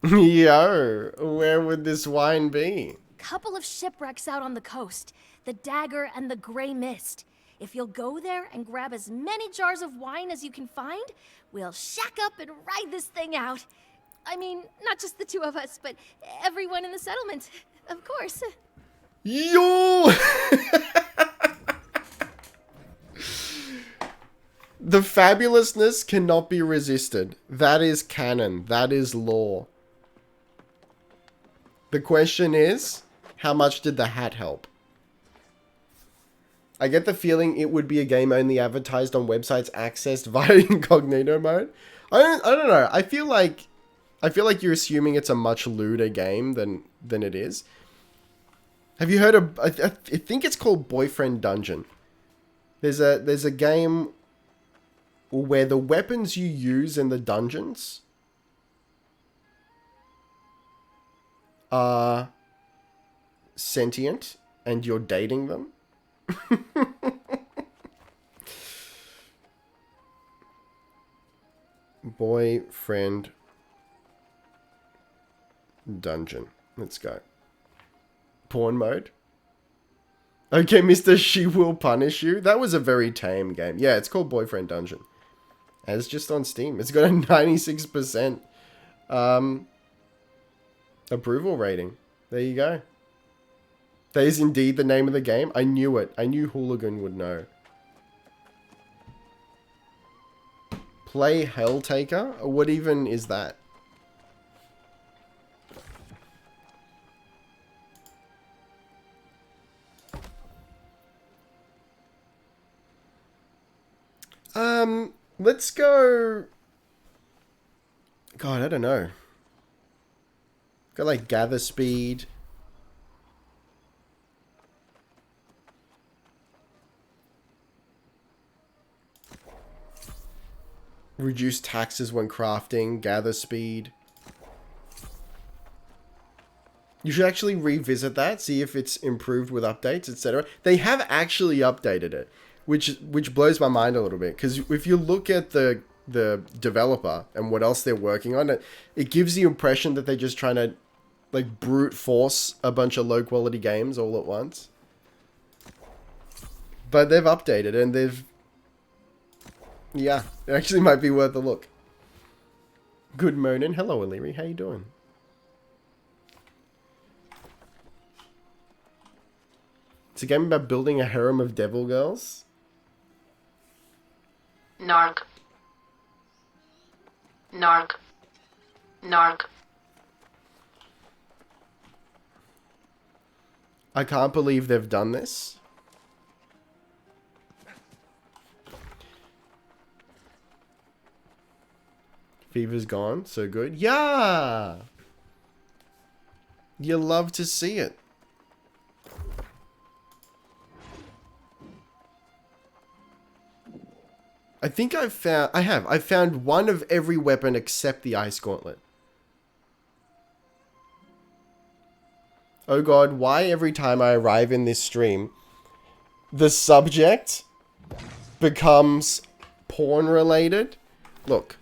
Yo, where would this wine be? Couple of shipwrecks out on the coast, the Dagger and the Grey Mist. If you'll go there and grab as many jars of wine as you can find, we'll shack up and ride this thing out. I mean, not just the two of us, but everyone in the settlement, of course. Yo! The fabulousness cannot be resisted. That is canon. That is lore. The question is, how much did the hat help? I get the feeling it would be a game only advertised on websites accessed via incognito mode. I don't know. I feel like you're assuming it's a much lewder game than it is. Have you heard of... I think it's called Boyfriend Dungeon. There's a game where the weapons you use in the dungeons are sentient and you're dating them. Boyfriend Dungeon. Let's go. Porn mode. Okay, Mr. She Will Punish You. That was a very tame game. Yeah, it's called Boyfriend Dungeon. And it's just on Steam. It's got a 96% approval rating. There you go. That is indeed the name of the game. I knew it. I knew Hooligan would know. Play Helltaker? What even is that? Let's go... God, I don't know. Got like gather speed. Reduce taxes when crafting, gather speed. You should actually revisit that, see if it's improved with updates, etc. They have actually updated it, which blows my mind a little bit. Because if you look at the developer and what else they're working on, it gives the impression that they're just trying to like brute force a bunch of low quality games all at once. But they've updated and they've... Yeah, it actually might be worth a look. Good morning. Hello, Illyri. How you doing? It's a game about building a harem of devil girls. Narg. Narg. Narg. I can't believe they've done this. Fever's gone. So good. Yeah! You love to see it. I think I've found one of every weapon except the Ice Gauntlet. Oh god, why every time I arrive in this stream, the subject becomes porn related? Look,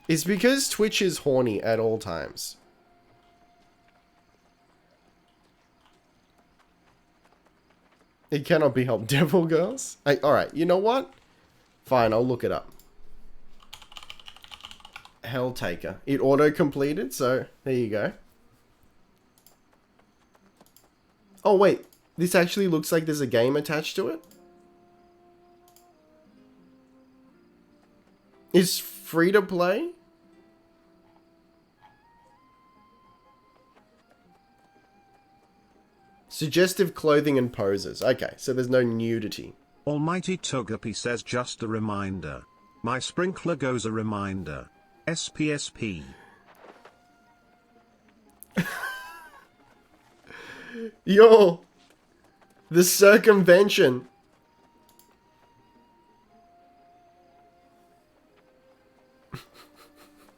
it's because Twitch is horny at all times. It cannot be helped. Devil girls? Alright, you know what? Fine, I'll look it up. Helltaker. It auto-completed, so there you go. Oh wait, this actually looks like there's a game attached to it? It's free to play? Suggestive clothing and poses. Okay, so there's no nudity. Almighty Togepi says just a reminder. My sprinkler goes a reminder. SPSP. Yo! The circumvention.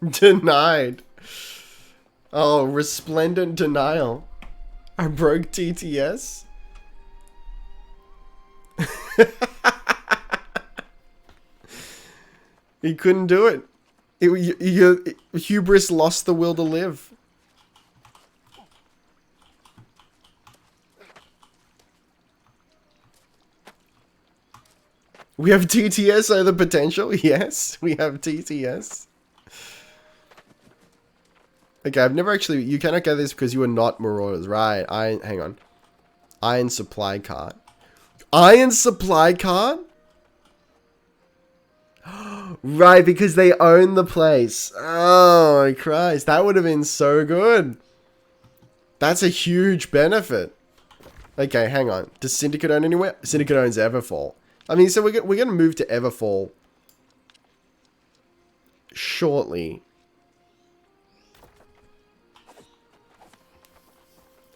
Denied. Oh, resplendent denial. I broke TTS. He couldn't do it. Hubris lost the will to live. We have TTS, oh the potential? Yes, we have TTS. Okay, I've never actually... You cannot get this because you are not Marauders. Right, hang on. Iron supply cart. Iron supply cart? Right, because they own the place. Oh, my Christ. That would have been so good. That's a huge benefit. Okay, hang on. Does Syndicate own anywhere? Syndicate owns Everfall. I mean, so we're going to move to Everfall shortly.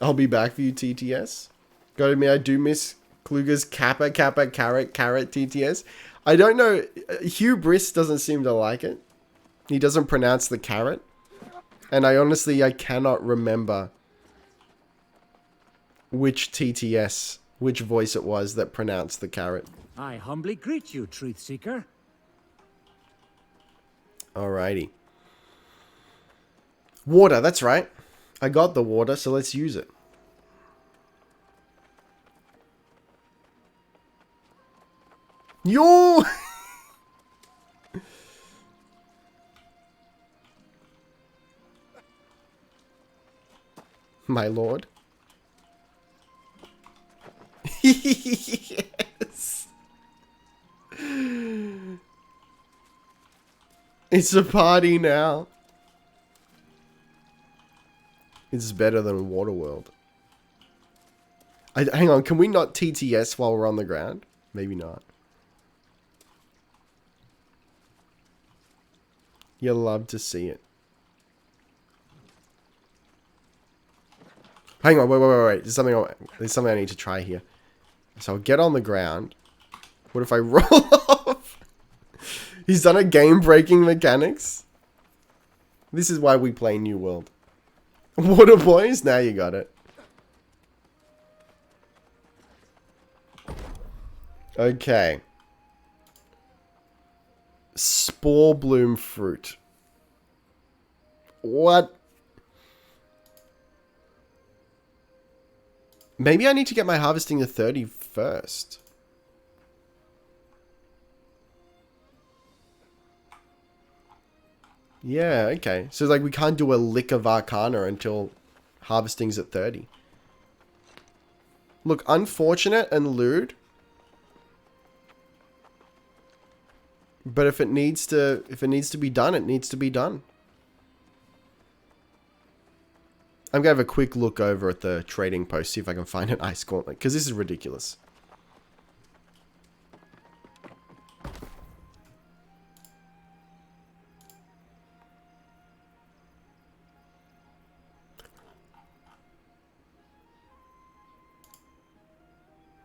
I'll be back for you, TTS. Gotta admit, I do miss Kluger's Kappa, Carrot, TTS. I don't know. Hugh Briss doesn't seem to like it. He doesn't pronounce the carrot. And I cannot remember which TTS, which voice it was that pronounced the carrot. I humbly greet you, Truth Seeker. Alrighty. Water, that's right. I got the water, so let's use it. Yo! My lord. Yes. It's a party now. It's better than Waterworld. Hang on, can we not TTS while we're on the ground? Maybe not. You'll love to see it. Hang on, wait. There's something I need to try here. So I'll get on the ground. What if I roll off? He's done a game-breaking mechanics. This is why we play New World. Water boys, now you got it. Okay. Spore bloom fruit. What? Maybe I need to get my harvesting to 30 first. Yeah, okay. So like we can't do a lick of Arcana until harvesting's at 30. Look, unfortunate and lewd. But if it needs to be done, it needs to be done. I'm gonna have a quick look over at the trading post, see if I can find an ice gauntlet, because this is ridiculous.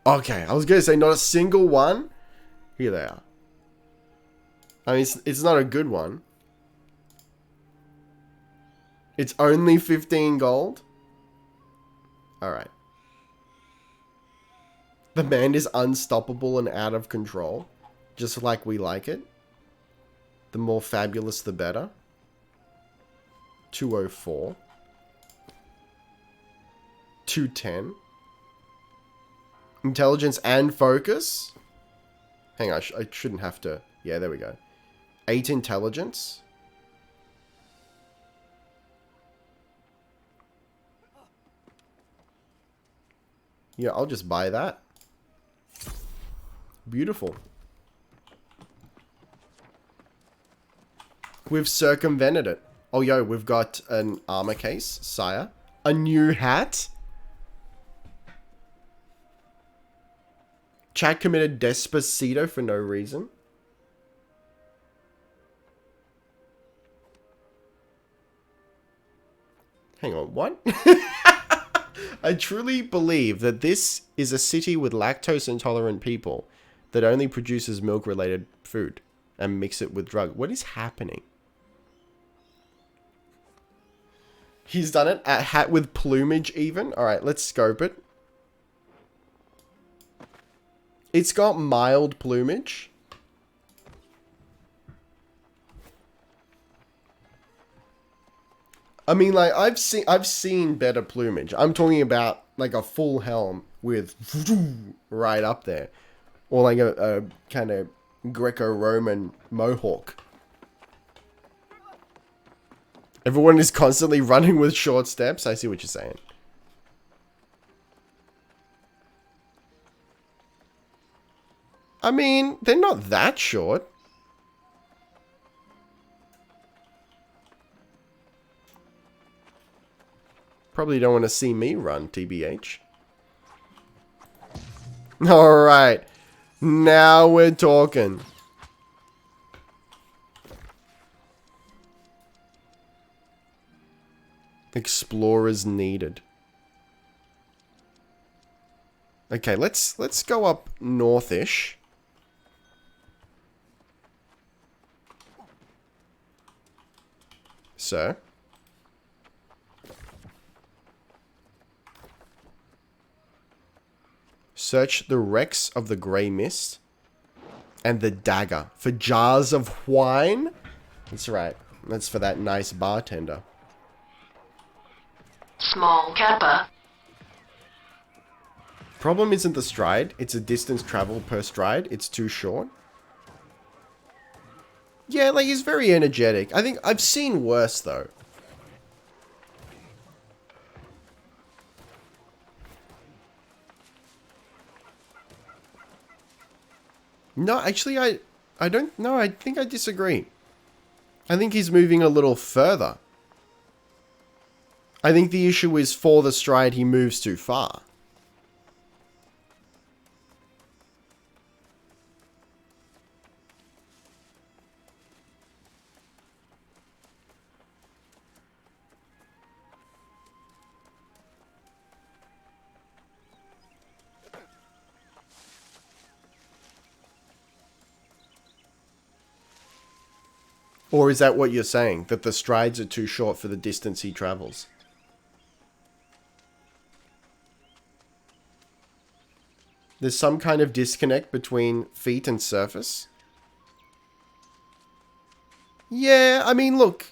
Okay, I was gonna say not a single one. Here they are. I mean, it's not a good one. It's only 15 gold. Alright. The man is unstoppable and out of control. Just like we like it. The more fabulous, the better. 204. 210. Intelligence and focus. Hang on, I shouldn't have to. Yeah, there we go. 8 intelligence. Yeah, I'll just buy that. Beautiful. We've circumvented it. Oh, yo, we've got an armor case, sire. A new hat. Chad committed Despacito for no reason. Hang on, what? I truly believe that this is a city with lactose intolerant people that only produces milk related food and mix it with drug. What is happening? He's done it. A hat with plumage even. Alright, let's scope it. It's got mild plumage. I mean, like, I've seen better plumage. I'm talking about like a full helm with right up there, or like a kind of Greco-Roman mohawk. Everyone is constantly running with short steps. I see what you're saying. I mean, they're not that short. Probably don't want to see me run, TBH. Alright. Now we're talking. Explorers needed. Okay, let's go up northish. So. Search the wrecks of the Grey Mist and the dagger for jars of wine. That's right. That's for that nice bartender. Small kappa. Problem isn't the stride. It's a distance traveled per stride. It's too short. Yeah, like he's very energetic. I think I've seen worse though. No, actually, I don't know. I think I disagree. I think he's moving a little further. I think the issue is for the stride he moves too far. Or is that what you're saying? That the strides are too short for the distance he travels? There's some kind of disconnect between feet and surface? Yeah, I mean, look.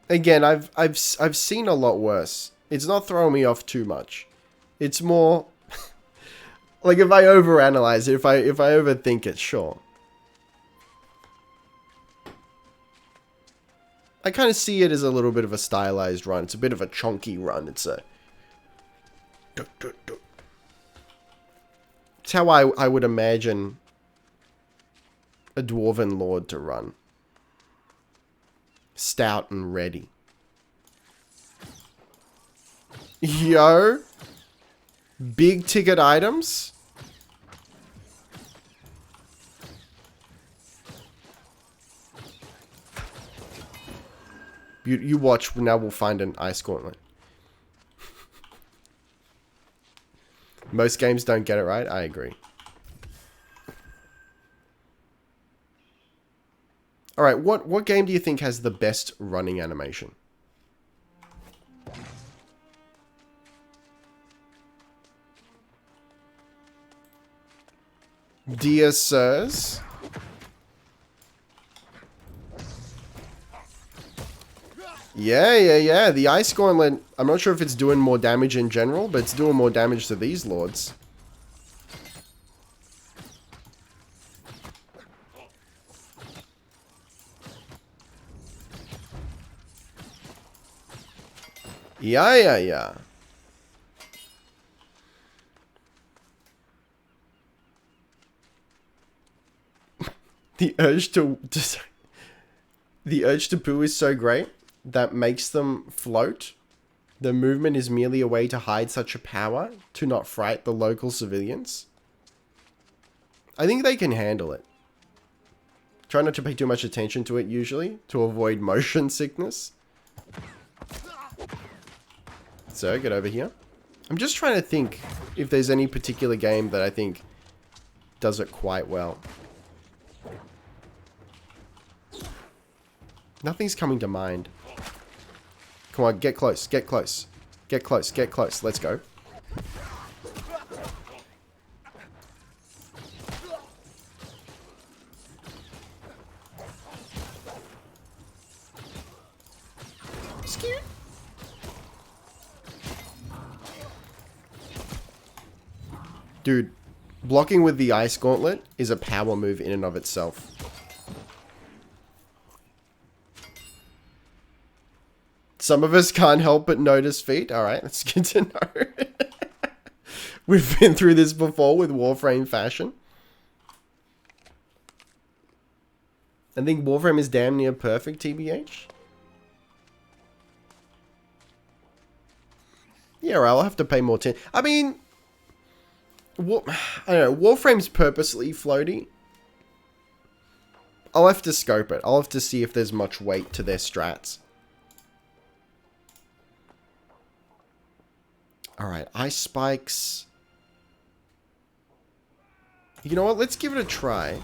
Again, I've seen a lot worse. It's not throwing me off too much. It's more like if I overanalyze it, if I overthink it, sure. I kind of see it as a little bit of a stylized run. It's a bit of a chonky run. It's a... It's how I would imagine a Dwarven Lord to run. Stout and ready. Yo. Big ticket items. You watch, now we'll find an ice gauntlet. Most games don't get it right, I agree. Alright, what game do you think has the best running animation? Dear sirs. Yeah. The Ice Gauntlet, I'm not sure if it's doing more damage in general, but it's doing more damage to these lords. Yeah. The urge to poo is so great that makes them float. The movement is merely a way to hide such a power to not fright the local civilians. I think they can handle it. Try not to pay too much attention to it usually to avoid motion sickness. So, get over here. I'm just trying to think if there's any particular game that I think does it quite well. Nothing's coming to mind. Come on, get close, get close. Get close, get close. Let's go. Skew. Dude, blocking with the Ice Gauntlet is a power move in and of itself. Some of us can't help but notice feet. Alright, that's good to know. We've been through this before with Warframe fashion. I think Warframe is damn near perfect, TBH. Yeah, I'll have to pay more attention. I mean... I don't know, Warframe's purposely floaty. I'll have to scope it. I'll have to see if there's much weight to their strats. Alright, ice spikes. You know what? Let's give it a try.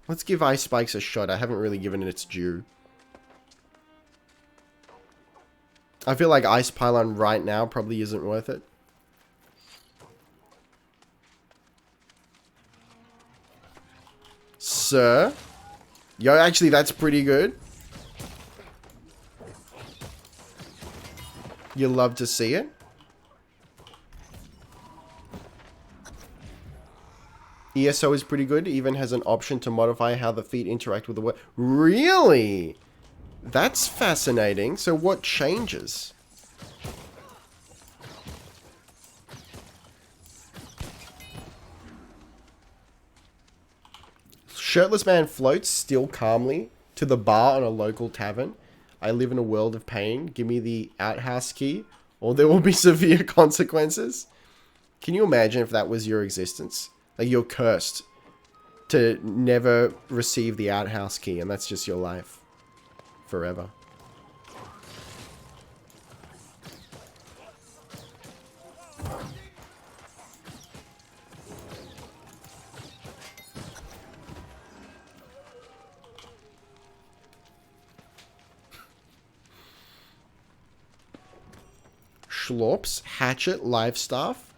Let's give ice spikes a shot. I haven't really given it its due. I feel like Ice Pylon right now probably isn't worth it. Sir. Yo, actually, that's pretty good. You love to see it. ESO is pretty good. Even has an option to modify how the feet interact with the word. Really? That's fascinating. So what changes? Shirtless man floats still calmly to the bar on a local tavern. I live in a world of pain. Give me the outhouse key or there will be severe consequences. Can you imagine if that was your existence? Like you're cursed to never receive the outhouse key and that's just your life forever. Schlorps, hatchet, live staff,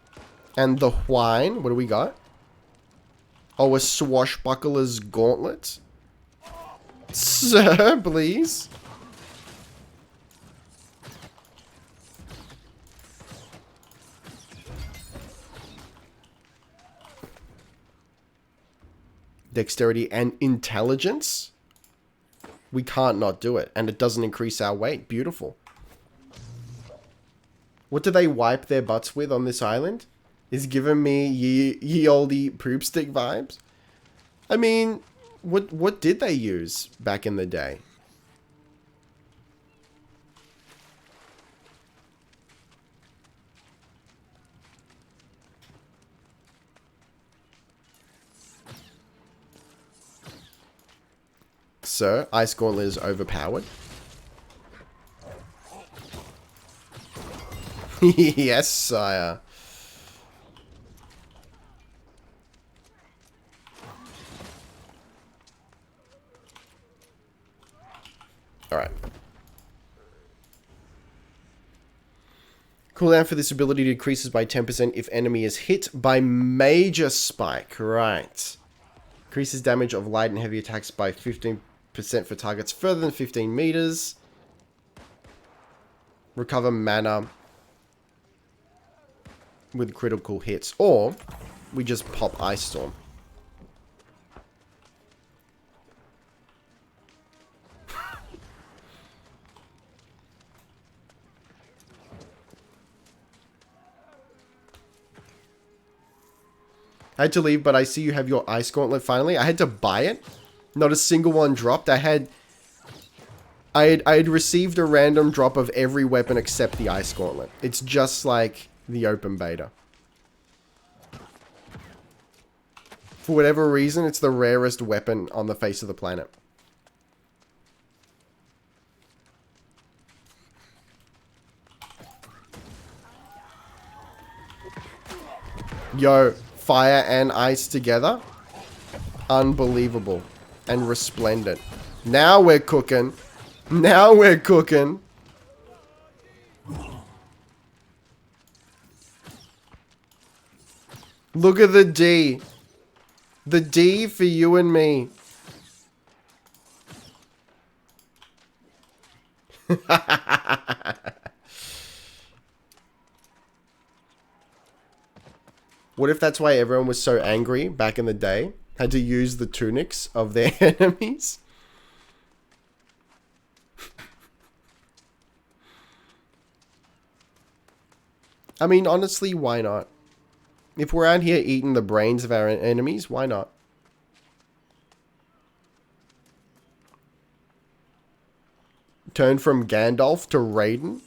and the whine. What do we got? Oh, a swashbuckler's gauntlet. Sir, please. Dexterity and intelligence. We can't not do it, and it doesn't increase our weight. Beautiful. What do they wipe their butts with on this island? Is giving me ye olde poop stick vibes. I mean, what did they use back in the day? Sir, Ice Gauntlet is overpowered. Yes, sire. Alright. Cooldown for this ability decreases by 10% if enemy is hit by major spike. Right. Increases damage of light and heavy attacks by 15% for targets further than 15 meters. Recover mana with critical hits, or we just pop Ice Storm. I had to leave, but I see you have your Ice Gauntlet finally. I had to buy it. Not a single one dropped. I had received a random drop of every weapon except the Ice Gauntlet. It's just like the open beta. For whatever reason, it's the rarest weapon on the face of the planet. Yo, fire and ice together. Unbelievable. And resplendent. Now we're cooking. Now we're cooking. Look at the D. The D for you and me. What if that's why everyone was so angry back in the day? Had to use the tunics of their enemies? I mean, honestly, why not? If we're out here eating the brains of our enemies, why not? Turn from Gandalf to Raiden?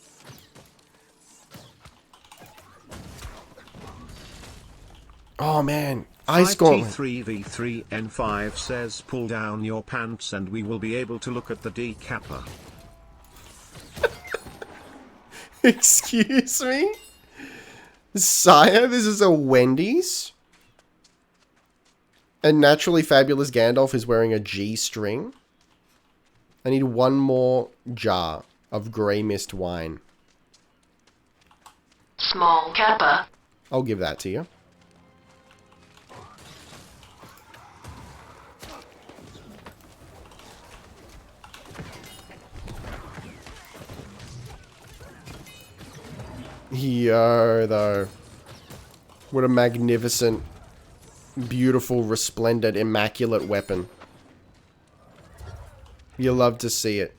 Oh man, Ice Gauntlet. 3v3n5 says pull down your pants and we will be able to look at the decapper. Excuse me? Sire, this is a Wendy's? And naturally fabulous Gandalf is wearing a G-string. I need one more jar of grey mist wine. Small Kappa. I'll give that to you. Yo, though. What a magnificent, beautiful, resplendent, immaculate weapon. You love to see it.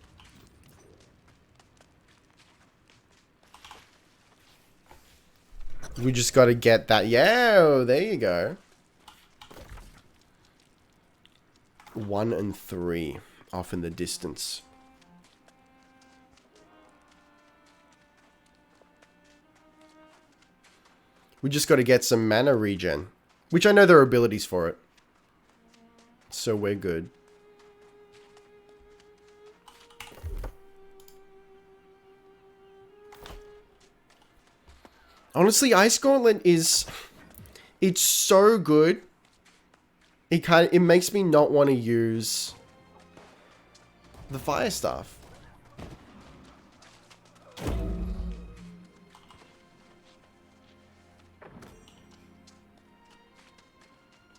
We just gotta get that. Yeah, there you go. 1 and 3 off in the distance. We just got to get some mana regen, which I know there are abilities for it. So we're good. Honestly, Ice Gauntlet is... It's so good. It makes me not want to use the fire stuff.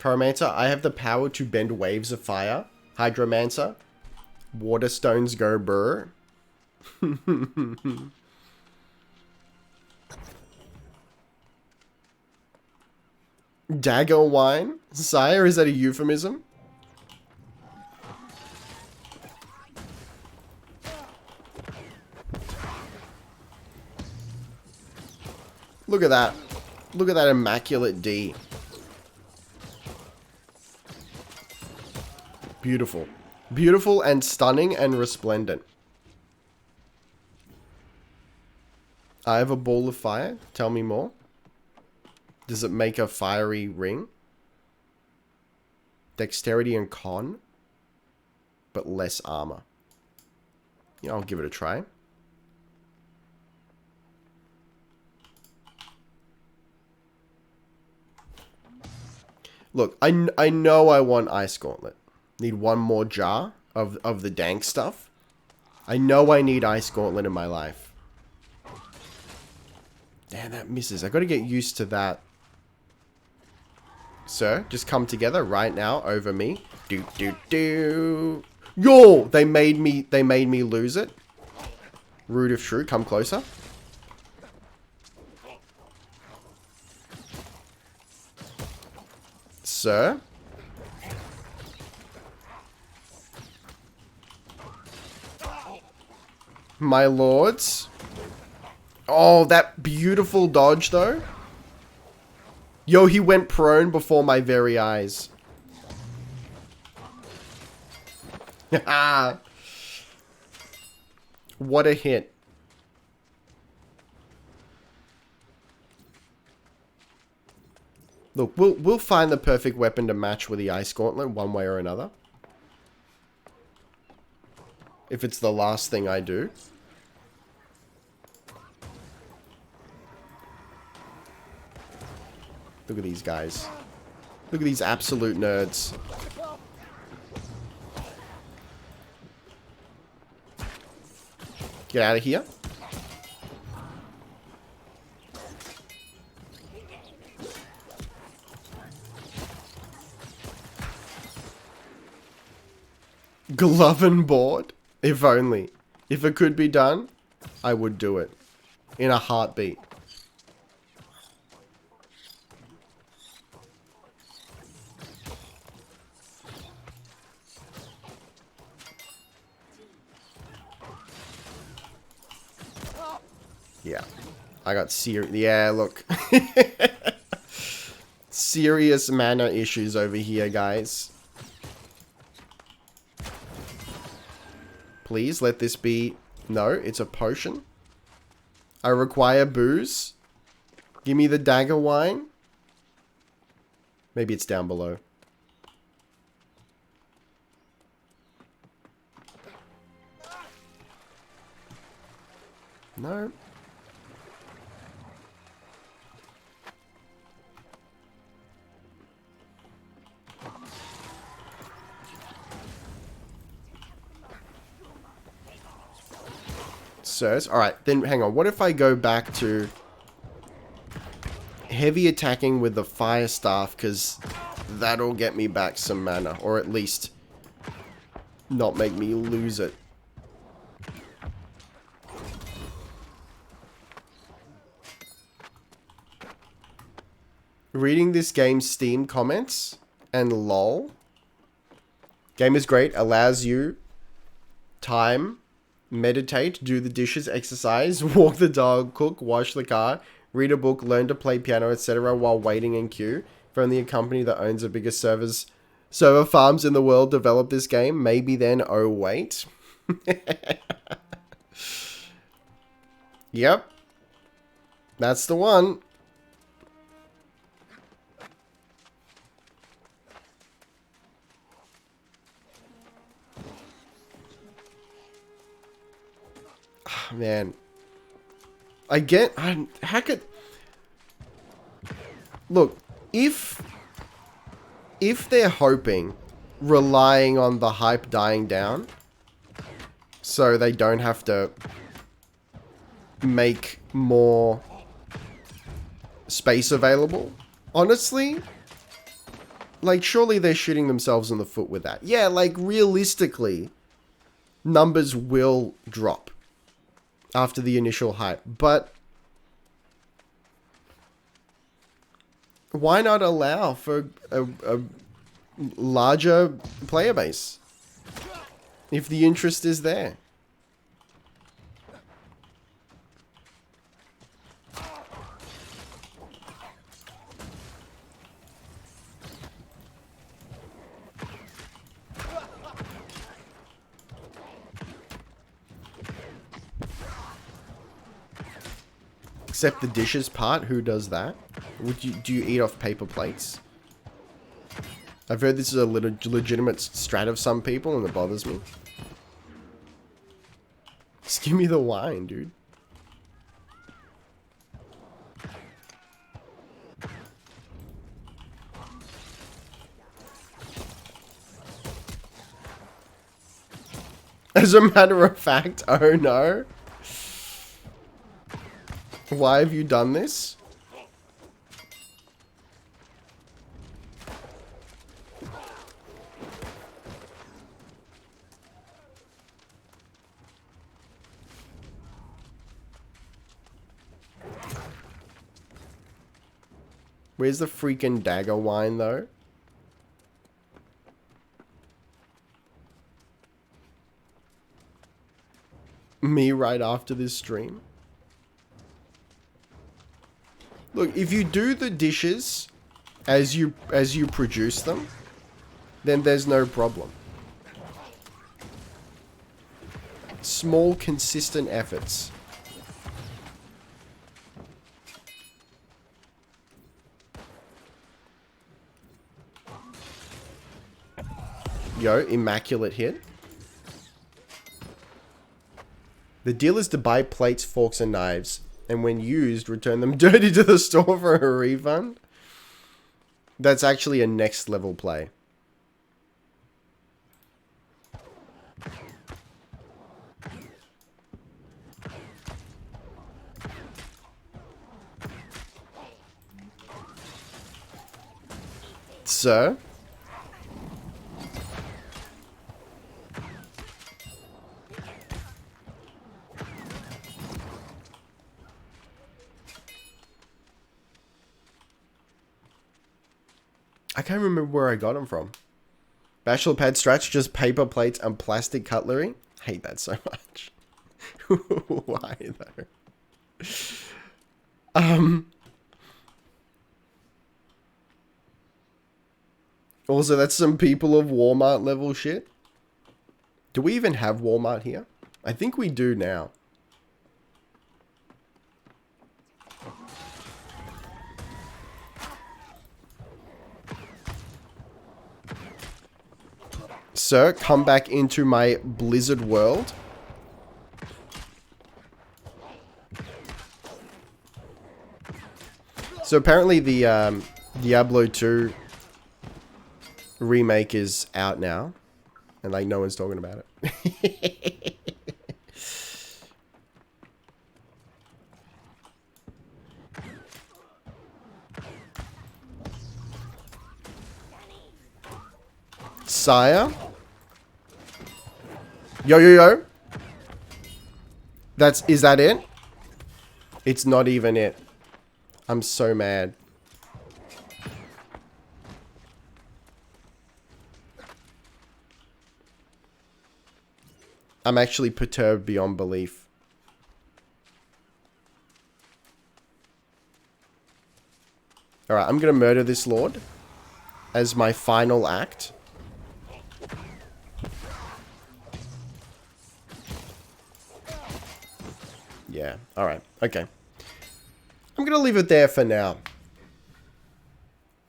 Pyromancer, I have the power to bend waves of fire. Hydromancer, water stones go burr. Dagger wine? Sire, is that a euphemism? Look at that. Look at that immaculate D. Beautiful. Beautiful and stunning and resplendent. I have a ball of fire. Tell me more. Does it make a fiery ring? Dexterity and con, but less armor. Yeah, I'll give it a try. Look, I know I want Ice Gauntlet. Need one more jar of the dank stuff. I know I need Ice Gauntlet in my life. Damn, that misses. I gotta get used to that. Sir, just come together right now over me. Do do do. Yo, they made me lose it. Root of Shrew, come closer. Sir. My lords. Oh, that beautiful dodge though. Yo, he went prone before my very eyes. What a hit. Look, we'll find the perfect weapon to match with the Ice Gauntlet one way or another. If it's the last thing I do. Look at these guys. Look at these absolute nerds. Get out of here. Glove and board? If only. If it could be done, I would do it. In a heartbeat. Yeah. I got serious... Yeah, look. Serious mana issues over here, guys. Please, let this be... No, it's a potion. I require booze. Give me the dagger wine. Maybe it's down below. No. Sirs. Alright, then hang on. What if I go back to heavy attacking with the fire staff, because that'll get me back some mana, or at least not make me lose it. Reading this game's Steam comments and lol. Game is great, allows you time, meditate, do the dishes, exercise, walk the dog, cook, wash the car, read a book, learn to play piano, etc. while waiting in queue from the company that owns the biggest servers server farms in the world develop this game. Maybe then, oh wait. Yep. That's the one. Oh, man. How could... Look, if they're hoping, relying on the hype dying down, so they don't have to make more space available, honestly, like, surely they're shooting themselves in the foot with that. Yeah, like, realistically, numbers will drop after the initial hype, but why not allow for a larger player base if the interest is there? Except the dishes part, who does that? Do you eat off paper plates? I've heard this is a legitimate strat of some people and it bothers me. Just give me the wine, dude. As a matter of fact, oh no. Why have you done this? Where's the freaking dagger wine, though? Me right after this stream? Look, if you do the dishes as you produce them, then there's no problem. Small, consistent efforts. Yo, immaculate hit. The deal is to buy plates, forks, and knives, and when used, return them dirty to the store for a refund. That's actually a next level play. Sir? I can't remember where I got them from. Bachelor pad strats, just paper plates and plastic cutlery. Hate that so much. Why though? Also, that's some people of Walmart level shit. Do we even have Walmart here? I think we do now. Sir, come back into my Blizzard world. So apparently the Diablo 2 remake is out now. And like no one's talking about it. Sire? Yo. Is that it? It's not even it. I'm so mad. I'm actually perturbed beyond belief. Alright, I'm gonna murder this lord as my final act. Yeah, alright, okay. I'm gonna leave it there for now.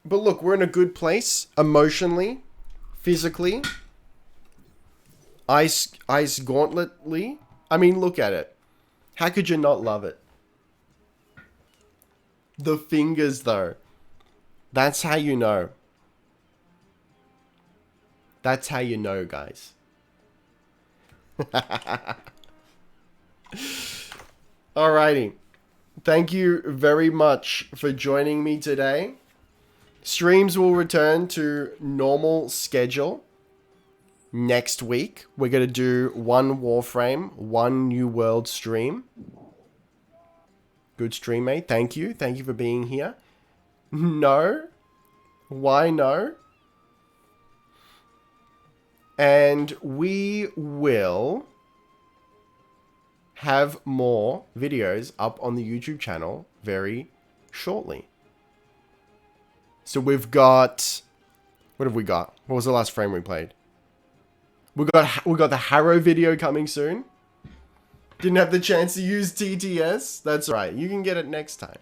But look, we're in a good place, emotionally, physically, ice gauntletly. I mean, look at it. How could you not love it? The fingers, though. That's how you know. That's how you know, guys. Alrighty. Thank you very much for joining me today. Streams will return to normal schedule next week. We're going to do one Warframe, one New World stream. Good stream, mate. Thank you. Thank you for being here. No. Why no? And we will have more videos up on the YouTube channel very shortly. So we've got... What have we got? What was the last frame we played? We got the Harrow video coming soon. Didn't have the chance to use TTS. That's right. You can get it next time.